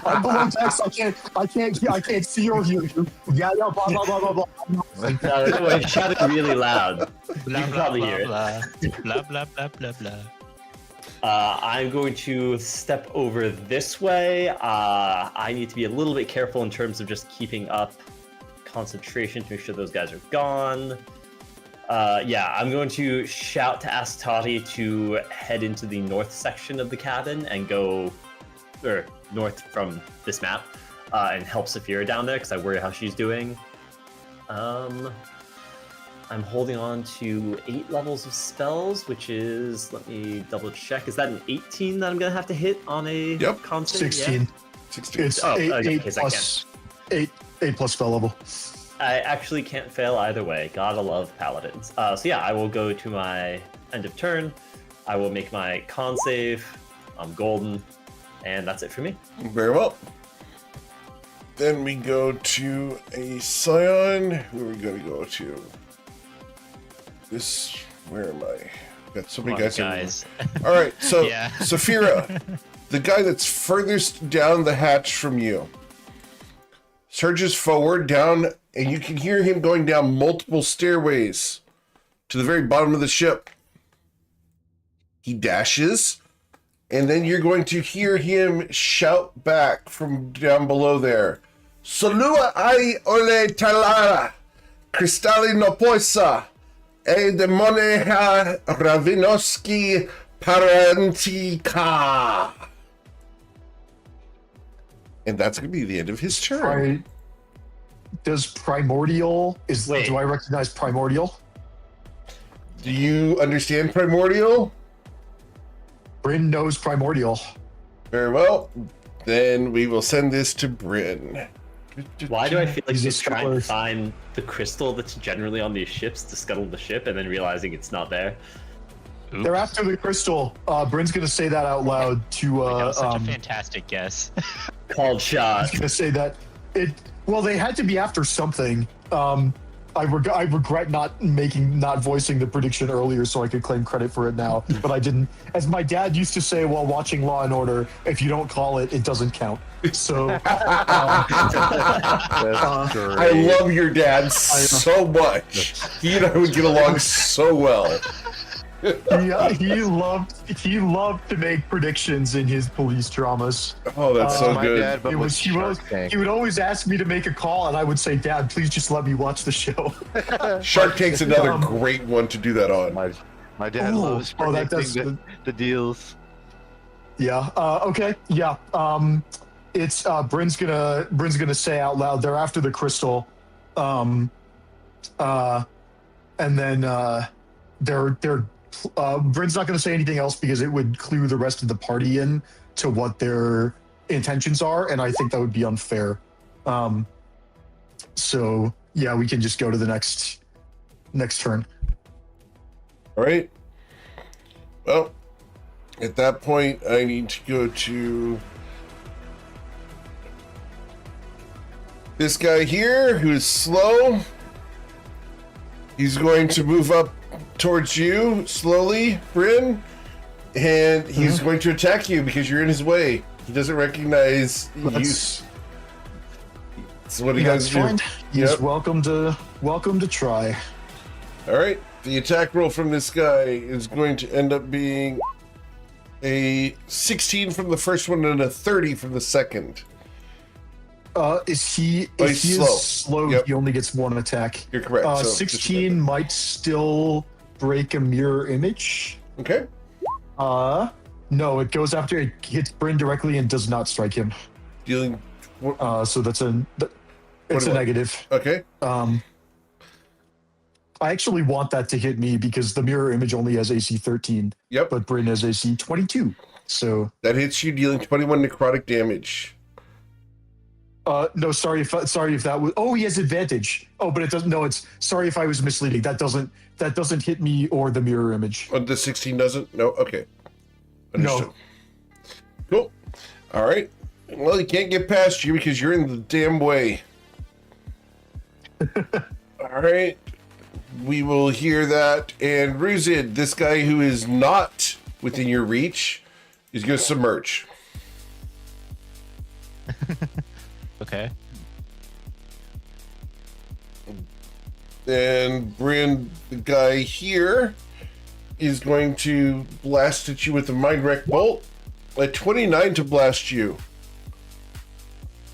I'm below text. I can't see or hear you. Yeah, blah blah blah blah blah. No, wait, shout it really loud. Blah, can blah, probably blah, hear it. blah, blah, blah, blah, blah. I'm going to step over this way. I need to be a little bit careful in terms of just keeping up concentration to make sure those guys are gone. Yeah, I'm going to shout to ask Tati to head into the north section of the cabin and go, or north from this map, and help Saphira down there because I worry how she's doing. I'm I'm holding on to 8 levels of spells, which is, let me double check. Is that an 18 that I'm gonna have to hit on a Yep. con save? 16. Yeah? 16. It's Oh, eight, okay, eight because I plus 8 plus spell level. I actually can't fail either way. Gotta love paladins. So yeah, I will go to my end of turn. I will make my con save. I'm golden, and that's it for me. Very well. Then we go to a Scion. Who are we going to go to? This. Where am I? Got so many Come on, guys. guys. All right, so Yeah. Saphira, the guy that's furthest down the hatch from you, surges forward down, and you can hear him going down multiple stairways to the very bottom of the ship. He dashes, and then you're going to hear him shout back from down below there. Solua ai ole talara, kristali no poisa, e demoneha ravinoski parentika. And that's going to be the end of his turn. Does Primordial, Wait. do I recognize Primordial? Do you understand Primordial? Bryn knows Primordial. Very well. Then we will send this to Bryn. Why do I feel like He's a he's trying scholar. to find the crystal that's generally on these ships to scuttle the ship and then realizing it's not there? They're after the crystal. Bryn's gonna say that out loud to That was such a fantastic guess. Called shot. He's gonna say that well, they had to be after something. I regret not voicing the prediction earlier so I could claim credit for it now, but I didn't. As my dad used to say while watching Law and Order, if you don't call it, it doesn't count. So I love your dad so much. He and I would get along so well. he loved to make predictions in his police dramas. Oh, that's so My good. dad, but with He Shark Tank. would always ask me to make a call, and I would say, "Dad, please just let me watch the show." Shark Tank's another great one to do that on. My dad Oh, loves oh, that predicting does- the deals. Yeah. Okay. Yeah. It's Bryn's gonna say out loud. They're after the crystal, and then they're Bryn's not gonna say anything else because it would clue the rest of the party in to what their intentions are, and I think that would be unfair. So yeah, we can just go to the next turn. All right. Well, at that point, I need to go to this guy here who's slow. He's going to move up towards you slowly, Bryn, and he's going to attack you because you're in his way. He doesn't recognize you. That's what he that's does do. fine. He's Yep. welcome to try. All right. The attack roll from this guy is going to end up being a 16 from the first one and a 30 from the second. Is he? Oh, If he's he slow. is slow, Yep. he only gets one attack. You're correct. So just 16 might still break a mirror image. Okay. No, it goes after it hits Bryn directly and does not strike him. Dealing. So it's a What? negative. Okay. I actually want that to hit me because the mirror image only has AC 13, Yep. but Bryn has AC 22. So That hits you, dealing 21 necrotic damage. no, sorry if that was. Oh, he has advantage. Oh, but it doesn't. No, it's sorry if I was misleading. That doesn't hit me or the mirror image. Oh, the 16 doesn't? No? Okay. Understood. No. Cool. All right. Well, he can't get past you because you're in the damn way. All right. We will hear that. And Ruzid, this guy who is not within your reach, is going to submerge. Okay. And Bryn, the guy here, is going to blast at you with a Mind Wreck Bolt. A 29 to blast you.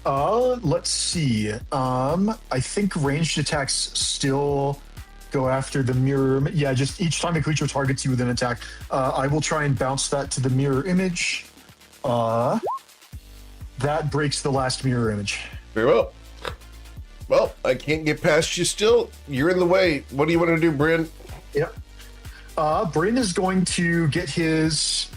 Let's see. I think ranged attacks still go after the mirror. Yeah, just each time a creature targets you with an attack, I will try and bounce that to the mirror image. That breaks the last mirror image. Very well. Well, I can't get past you still. You're in the way. What do you want to do, Bryn? Yep. Bryn is going to get his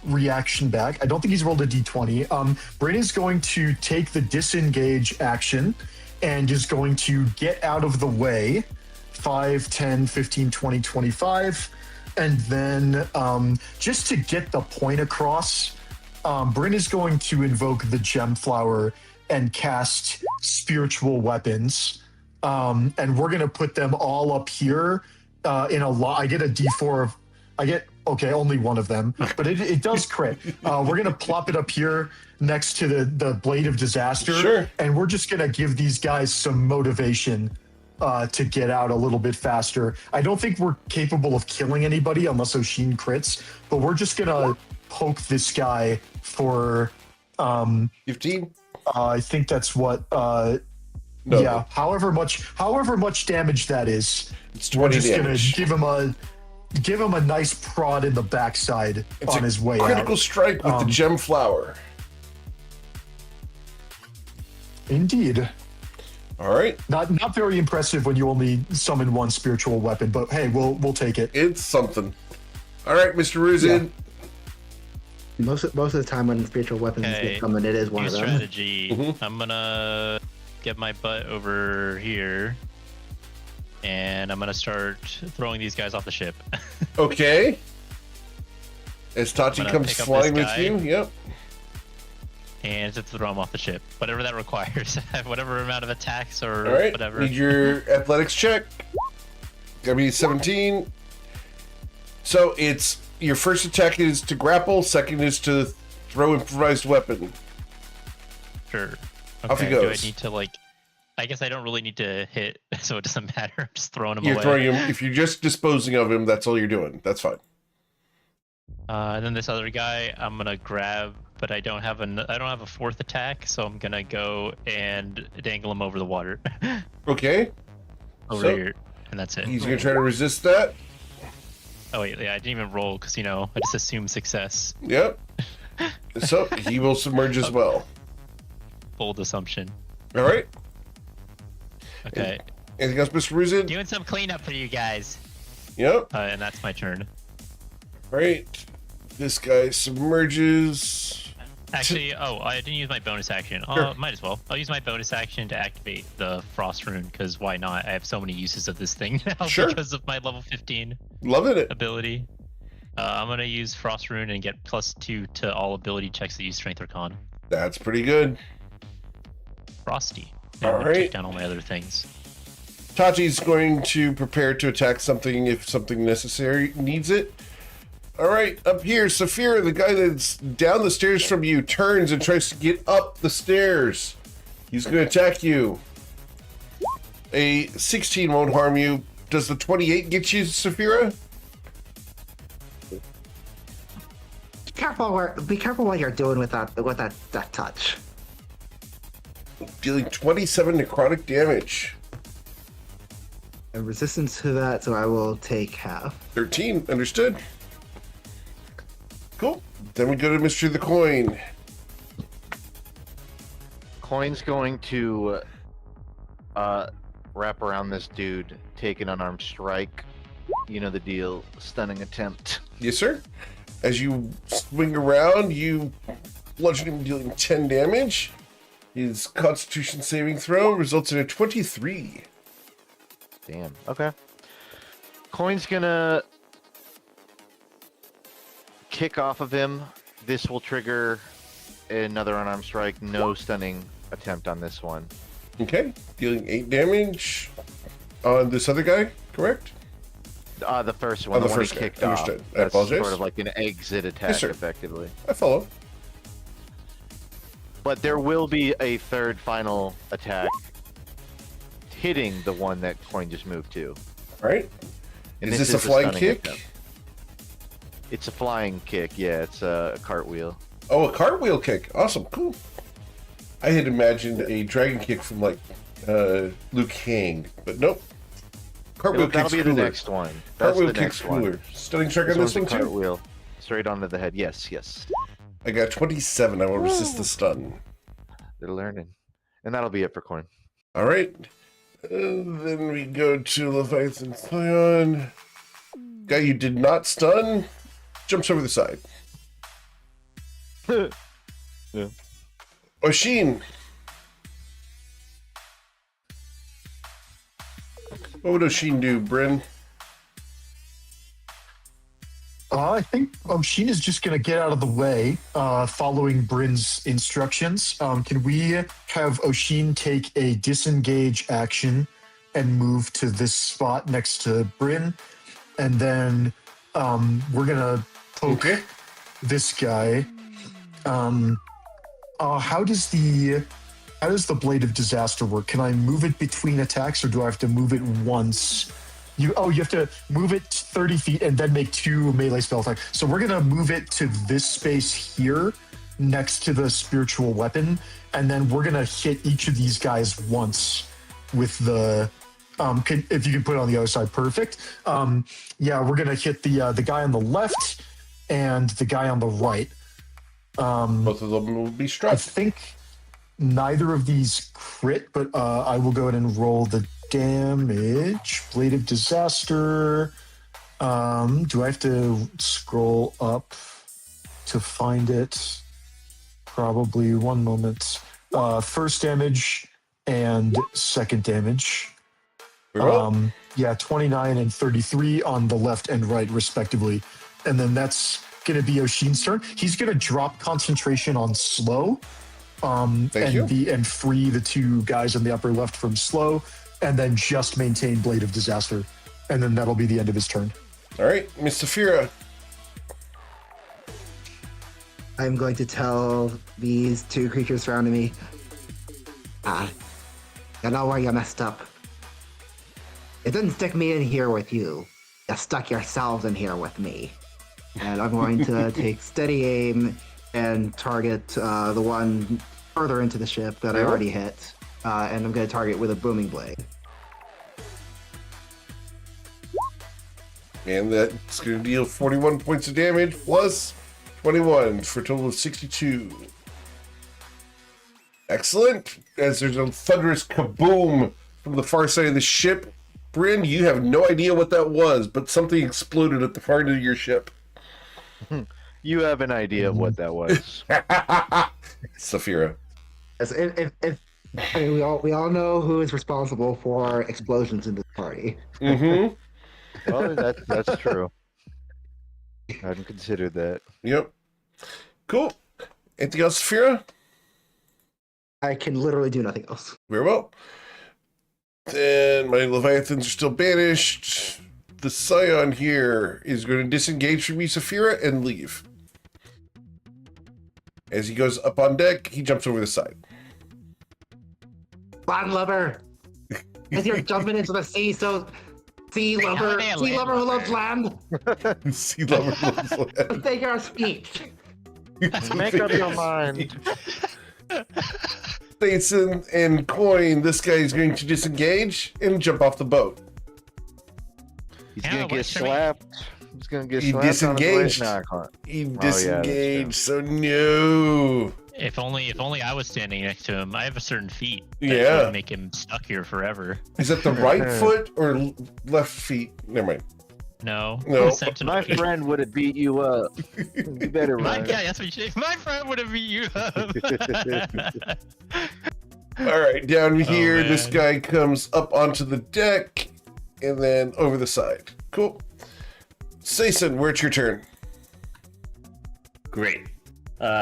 reaction back. I don't think he's rolled a d20. Bryn is going to take the disengage action and is going to get out of the way 5, 10, 15, 20, 25. And then just to get the point across, Bryn is going to invoke the gem flower and cast spiritual weapons. And we're going to put them all up here in a lot. I get a d4 of, okay, only one of them, but it does crit. We're going to plop it up here next to the Blade of Disaster. Sure. And we're just going to give these guys some motivation to get out a little bit faster. I don't think we're capable of killing anybody unless Oshin crits, but we're just going to poke this guy for 15? I think that's what No. yeah, however much damage that is. It's We're 20 just damage. gonna give him a nice prod in the backside It's on a his way critical out. strike with the gem flower. Indeed. All right. Not very impressive when you only summon one spiritual weapon, but hey, we'll take it. It's something. All right, Mr. Ruzin. Most of the time when spiritual weapons Okay. get summoned, it is one New of them. strategy. Mhm. I'm gonna get my butt over here, and I'm gonna start throwing these guys off the ship. Okay. As Tachi I'm gonna comes pick up flying this with guy. you. Yep. And just throw them off the ship, whatever that requires, whatever amount of attacks or All right. whatever. Need your athletics check. Gotta be 17. So it's your first attack is to grapple, second is to throw improvised weapon. Sure. Off he Do I goes. need to I guess I don't really need to hit, so it doesn't matter. I'm just throwing them You're away. throwing him. If you're just disposing of him, that's all you're doing. That's fine. And then this other guy, I'm gonna grab, but I don't have a fourth attack, so I'm gonna go and dangle him over the water, Okay. over So, here, and that's it. He's gonna try to resist that. Oh wait, yeah, I didn't even roll because I just assumed success. Yep. So he will submerge as well. Bold assumption. All right. Okay, Anything else, Mr. Ruzin? doing some cleanup for you guys, Yep. and that's my turn. All right. This guy submerges. Actually, I didn't use my bonus action. Sure. Might as well. I'll use my bonus action to activate the frost rune, because why not? I have so many uses of this thing now Sure. because of my level 15 Loving it. ability. I'm gonna use frost rune and get +2 to all ability checks that use strength or con. That's pretty good. Frosty. All And right. take down all my other things. Tachi's going to prepare to attack something if something necessary needs it. All right, up here, Saphira, the guy that's down the stairs from you, turns and tries to get up the stairs. He's going to attack you. A 16 won't harm you. Does the 28 get you, Saphira? Be careful what you're doing with that touch. Dealing 27 necrotic damage. And resistance to that, so I will take half. 13, understood. Cool. Then we go to Mystery of the Coin. Coin's going to wrap around this dude, take an unarmed strike. You know the deal. Stunning attempt. Yes, sir. As you swing around, you bludgeon him, dealing 10 damage. His Constitution saving throw results in a 23. Damn. Okay. Coin's gonna kick off of him. This will trigger another unarmed strike. No stunning attempt on this one. Okay, dealing 8 damage on this other guy, correct? The first one, the one first he guy. kicked off. Understood. I That's apologize. sort of like an exit attack, Yes, sir. effectively. I follow. But there will be a third final attack hitting the one that Coin just moved to. All right. And Is this a flying stunning kick? attempt. It's a flying kick, yeah, it's a cartwheel. Oh, a cartwheel kick. Awesome, cool. I had imagined a dragon kick from like Liu Kang, but nope. Cartwheel That'll kick's be cooler. the next one. That's Cartwheel the kick's next one. cooler. Stunning strike This on this one's one a too. cartwheel. Straight onto the head. Yes, yes. I got 27. I will resist the stun. They're learning. And that'll be it for Coin. All right. And then we go to Leviathan Scion. Guy you did not stun jumps over the side. Yeah. Oshin. What would Oshin do, Bryn? I think Oshin is just going to get out of the way, following Bryn's instructions. Can we have Oshin take a disengage action and move to this spot next to Bryn? And then we're going to poke this guy. How does the Blade of Disaster work? Can I move it between attacks, or do I have to move it once? You have to move it 30 feet and then make 2 melee spell attacks. So we're gonna move it to this space here, next to the spiritual weapon, and then we're gonna hit each of these guys once with the. If you can put it on the other side, perfect. We're gonna hit the guy on the left and the guy on the right. Both of them will be struck. I think neither of these crit, but I will go ahead and roll the damage. Blade of Disaster. Do I have to scroll up to find it? Probably. One moment. First damage and second damage. 29 and 33 on the left and right, respectively. And then that's going to be Oshin's turn. He's going to drop concentration on slow. And free the 2 guys on the upper left from slow, and then just maintain Blade of Disaster. And then that'll be the end of his turn. All right, Miss Saphira. I'm going to tell these 2 creatures surrounding me, you know where you messed up. It didn't stick me in here with you. You stuck yourselves in here with me. And I'm going to take steady aim and target the one further into the ship that I already hit. And I'm going to target with a booming blade. And that's going to deal 41 points of damage plus 21 for a total of 62. Excellent. As there's a thunderous kaboom from the far side of the ship. Bryn, you have no idea what that was, but something exploded at the far end of your ship. You have an idea of what that was. Saphira. I mean, we all know who is responsible for explosions in this party. Mm-hmm. Well, that's true. I hadn't considered that. Yep. Cool. Anything else, Saphira? I can literally do nothing else. Very well. Then my Leviathans are still banished. The Scion here is going to disengage from you, Saphira, and leave. As he goes up on deck, he jumps over the side. Land lover! As you're jumping into the sea, so sea lover who loves land, Sea lover loves land. take our speech. Make up your mind. Basin and Coin, this guy is going to disengage and jump off the boat. He's Yeah, gonna get what's your name? slapped. He's gonna get He slapped disengaged. on his way. No, I can't. He Oh, yeah, that's disengaged, so no. If only I was standing next to him. I have a certain feat. That Yeah. would make him stuck here forever. Is that the right foot or left feet? Never mind. No. No. Sentinel My feat. friend would have beat you up. You better run. Yeah, that's what you say. My friend would have beat you up. All right, down here, man. this guy comes up onto the deck and then over the side. Cool. Sason, where it's your turn. Great.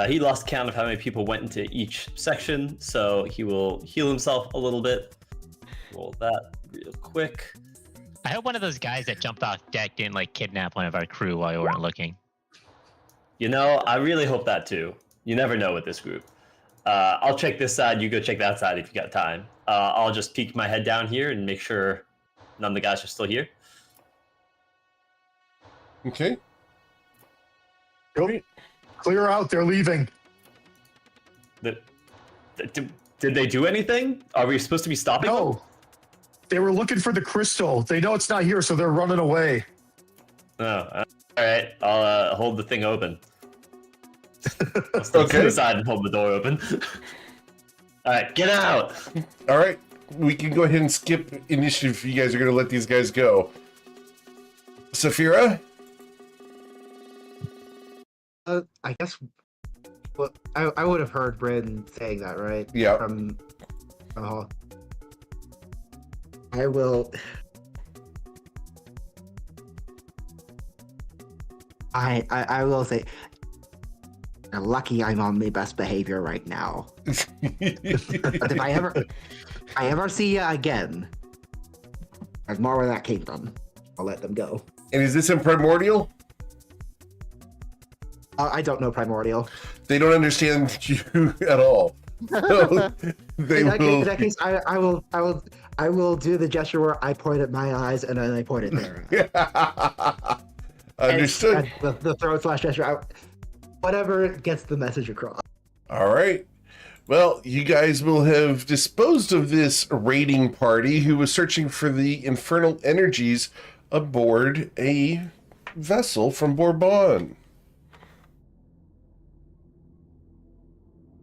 He lost count of how many people went into each section, so he will heal himself a little bit. Roll that real quick. I hope one of those guys that jumped off deck didn't like kidnap one of our crew while we weren't looking. You know, I really hope that too. You never know with this group. I'll check this side, you go check that side if you got time. I'll just peek my head down here and make sure none of the guys are still here. Okay. Go. Clear out. They're leaving. Did they do anything? Are we supposed to be stopping them? No. They were looking for the crystal. They know it's not here, so they're running away. Oh, all right. I'll hold the thing open. I'll step to Okay. the side and hold the door open. All right, get out. All right. we can go ahead and skip initiative if you guys are going to let these guys go. Saphira? I guess. Well, I would have heard Bryn saying that, right? Yeah. From the hall. I will. I will say, you're lucky I'm on my best behavior right now. But if I ever see you again, there's more where that came from. I'll let them go. And is this in Primordial? I don't know Primordial. They don't understand you at all. So they In will. that case, I will do the gesture where I point at my eyes and then I point at their eyes. Understood. The throat slash gesture. Whatever gets the message across. All right. Well, you guys will have disposed of this raiding party who was searching for the infernal energies aboard a vessel from Bourbon.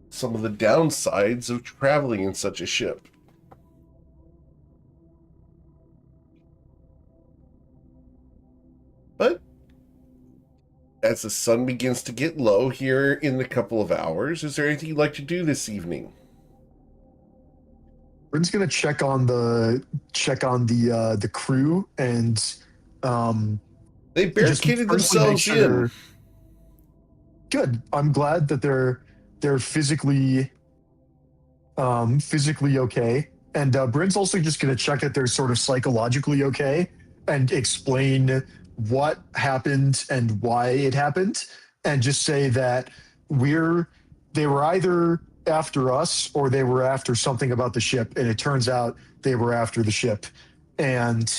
Some of the downsides of traveling in such a ship. But as the sun begins to get low here in a couple of hours, is there anything you'd like to do this evening? Bryn's gonna check on the crew and They barricaded themselves in. Good. I'm glad that they're physically okay. And Bryn's also just gonna check that they're sort of psychologically okay and explain what happened and why it happened, and just say that they were either after us or they were after something about the ship, and it turns out they were after the ship. And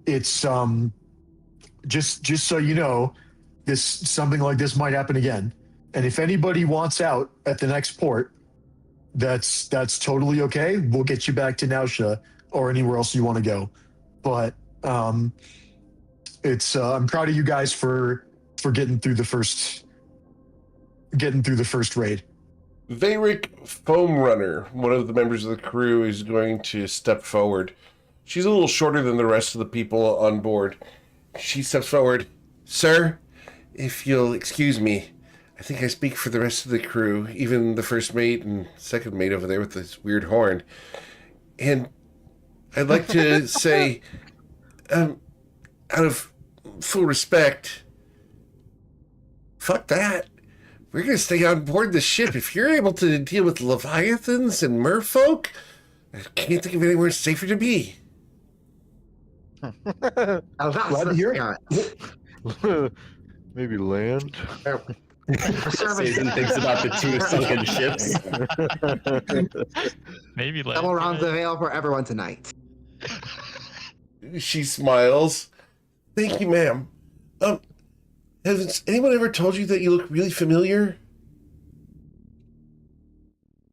it's just so you know, something like this might happen again. And if anybody wants out at the next port, that's totally okay. We'll get you back to Nausha or anywhere else you want to go. But I'm proud of you guys for getting through the first raid. Veyric Foam Runner, one of the members of the crew, is going to step forward. She's a little shorter than the rest of the people on board. She steps forward. Sir, if you'll excuse me, I think I speak for the rest of the crew, even the first mate and second mate over there with this weird horn. And I'd like to say, out of full respect, fuck that. We're going to stay on board the ship. If you're able to deal with Leviathans and merfolk, I can't think of anywhere safer to be. Oh, that's Glad to hear it. Maybe land. Susan thinks about the two sunken ships. Maybe like Double rounds available for everyone tonight. She smiles. Thank you, ma'am. Has anyone ever told you that you look really familiar?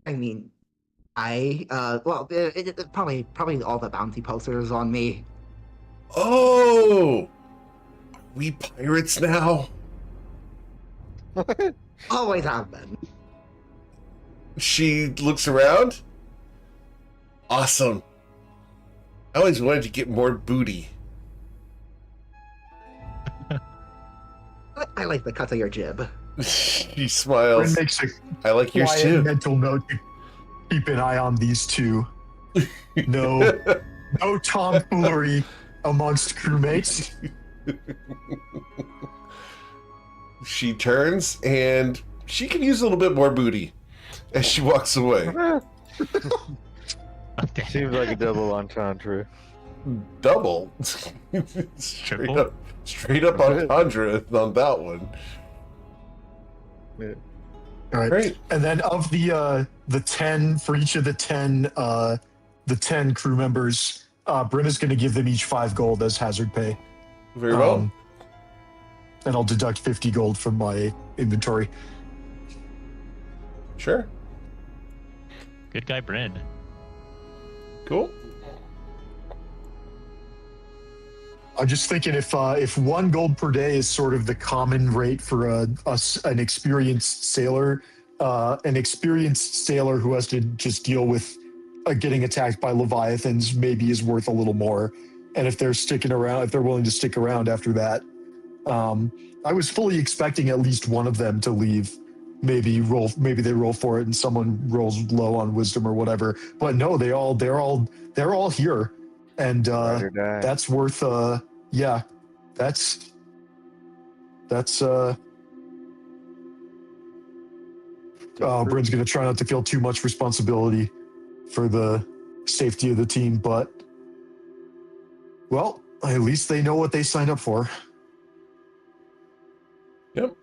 I mean, probably all the bounty posters on me. Oh! We pirates now? Always have been. She looks around. Awesome. I always wanted to get more booty. I like the cut of your jib. She Bryn smiles. makes a I like yours quiet too. mental note to keep an eye on these two. No tomfoolery amongst crewmates. She turns and she can use a little bit more booty as she walks away. Okay. Seems like a double entendre. Double. straight up entendre on that one. All right. Great. And then of the 10 for each of the 10 crew members, Bryn is going to give them each 5 gold as hazard pay. Very well. And I'll deduct 50 gold from my inventory. Sure. Good guy, Bryn. Cool. I'm just thinking if 1 gold per day is sort of the common rate for an experienced sailor who has to just deal with getting attacked by leviathans maybe is worth a little more. And if they're sticking around, if they're willing to stick around after that, I was fully expecting at least one of them to leave. Maybe they roll for it and someone rolls low on wisdom or whatever. But no, they're all here, and that's worth. That's. Bryn's gonna try not to feel too much responsibility for the safety of the team, but well, at least they know what they signed up for. Yep.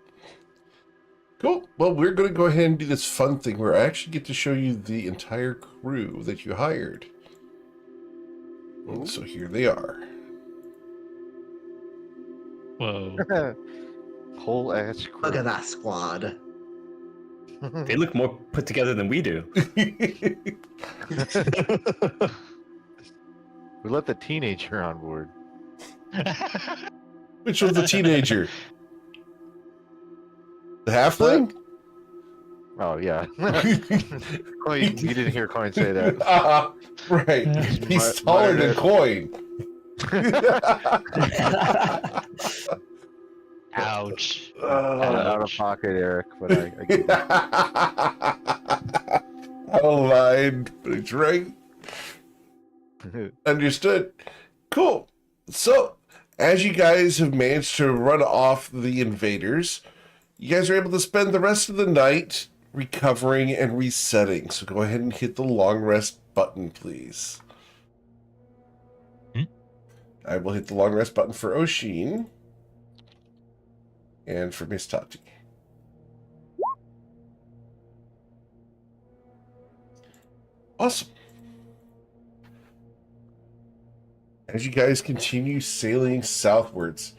Cool. Well, we're going to go ahead and do this fun thing where I actually get to show you the entire crew that you hired. And so here they are. Whoa. Whole ass crew. Look at that squad. They look more put together than we do. We let the teenager on board. Which was the teenager? The halfling? Oh yeah. Coin, you didn't hear Coin say that. Right. He's taller than Coin. Ouch. Out of pocket, Eric, but I get it. Out of line, but it's right. Understood. Cool. So, as you guys have managed to run off the invaders, you guys are able to spend the rest of the night recovering and resetting. So go ahead and hit the long rest button, please. I will hit the long rest button for Oshin and for Miss Tati. Awesome. As you guys continue sailing southwards,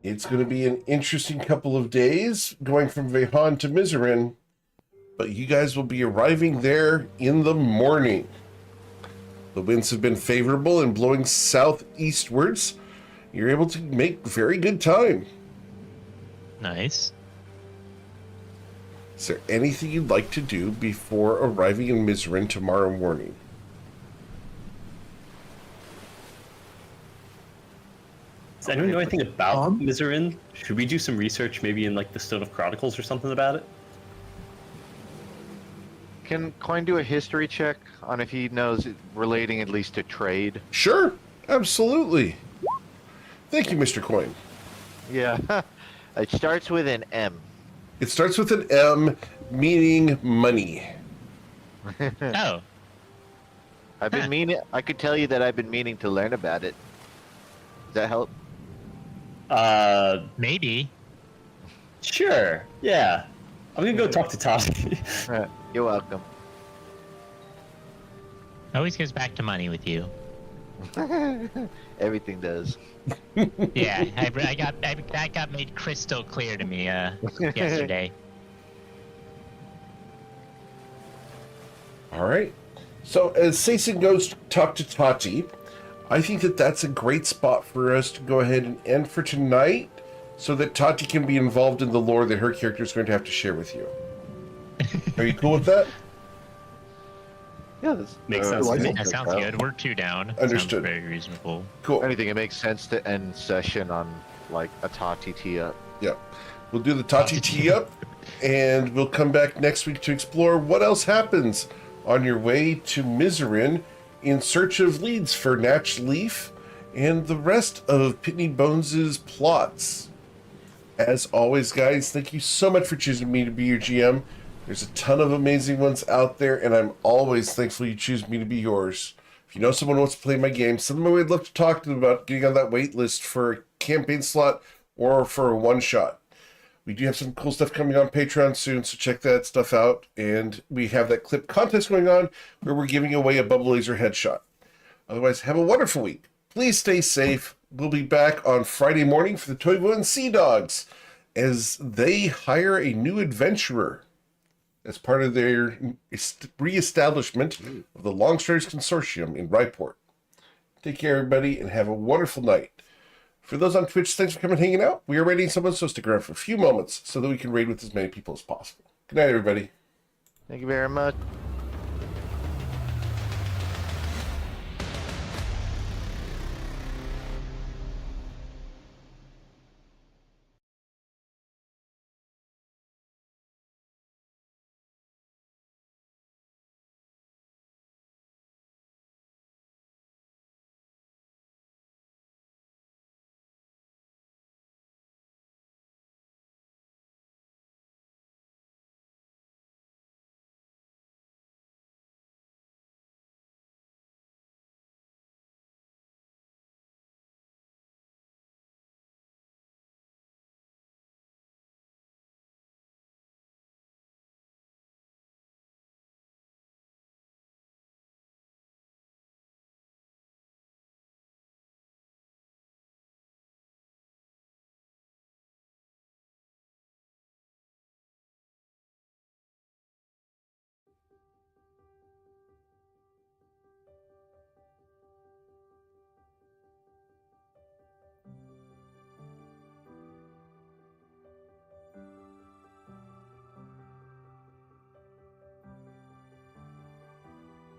it's going to be an interesting couple of days going from Vehan to Mizaryn, but you guys will be arriving there in the morning. The winds have been favorable and blowing southeastwards. You're able to make very good time. Nice. Is there anything you'd like to do before arriving in Mizaryn tomorrow morning? Does anyone know anything about Mizaryn? Should we do some research, maybe in like the Stone of Chronicles or something about it? Can Coin do a history check on if he knows it relating at least to trade? Sure, absolutely. Thank you, Mr. Coin. Yeah. It starts with an M. It starts with an M, meaning money. Oh. I've been meaning. I could tell you that I've been meaning to learn about it. Does that help? Maybe. Sure. Yeah. I'm gonna go talk to Tati. You're welcome. Always goes back to money with you. Everything does. Yeah, that got made crystal clear to me yesterday. All right. So as Sason goes to talk to Tati, I think that that's a great spot for us to go ahead and end for tonight so that Tati can be involved in the lore that her character is going to have to share with you. Are you cool with that? Yeah, this Makes sense to me. That sounds good. We're 2 down. Understood. Sounds very reasonable. Cool. anything, it makes sense to end session on like a Tati tee up. Yeah. We'll do the Tati tee up, and we'll come back next week to explore what else happens on your way to Mizaryn in search of leads for Natch Lief and the rest of Pitney Bones' plots. As always, guys, thank you so much for choosing me to be your GM. There's a ton of amazing ones out there, and I'm always thankful you choose me to be yours. If you know someone who wants to play my game, send them away. I'd love to talk to them about getting on that wait list for a campaign slot or for a one-shot. We do have some cool stuff coming on Patreon soon, so check that stuff out. And we have that clip contest going on where we're giving away a bubble laser headshot. Otherwise, have a wonderful week. Please stay safe. We'll be back on Friday morning for the Toivoan Sea Dogs as they hire a new adventurer as part of their re-establishment of the Longstriders Consortium in Ryport. Take care, everybody, and have a wonderful night. For those on Twitch, thanks for coming and hanging out. We are raiding someone, so stick around for a few moments so that we can raid with as many people as possible. Good night, everybody. Thank you very much.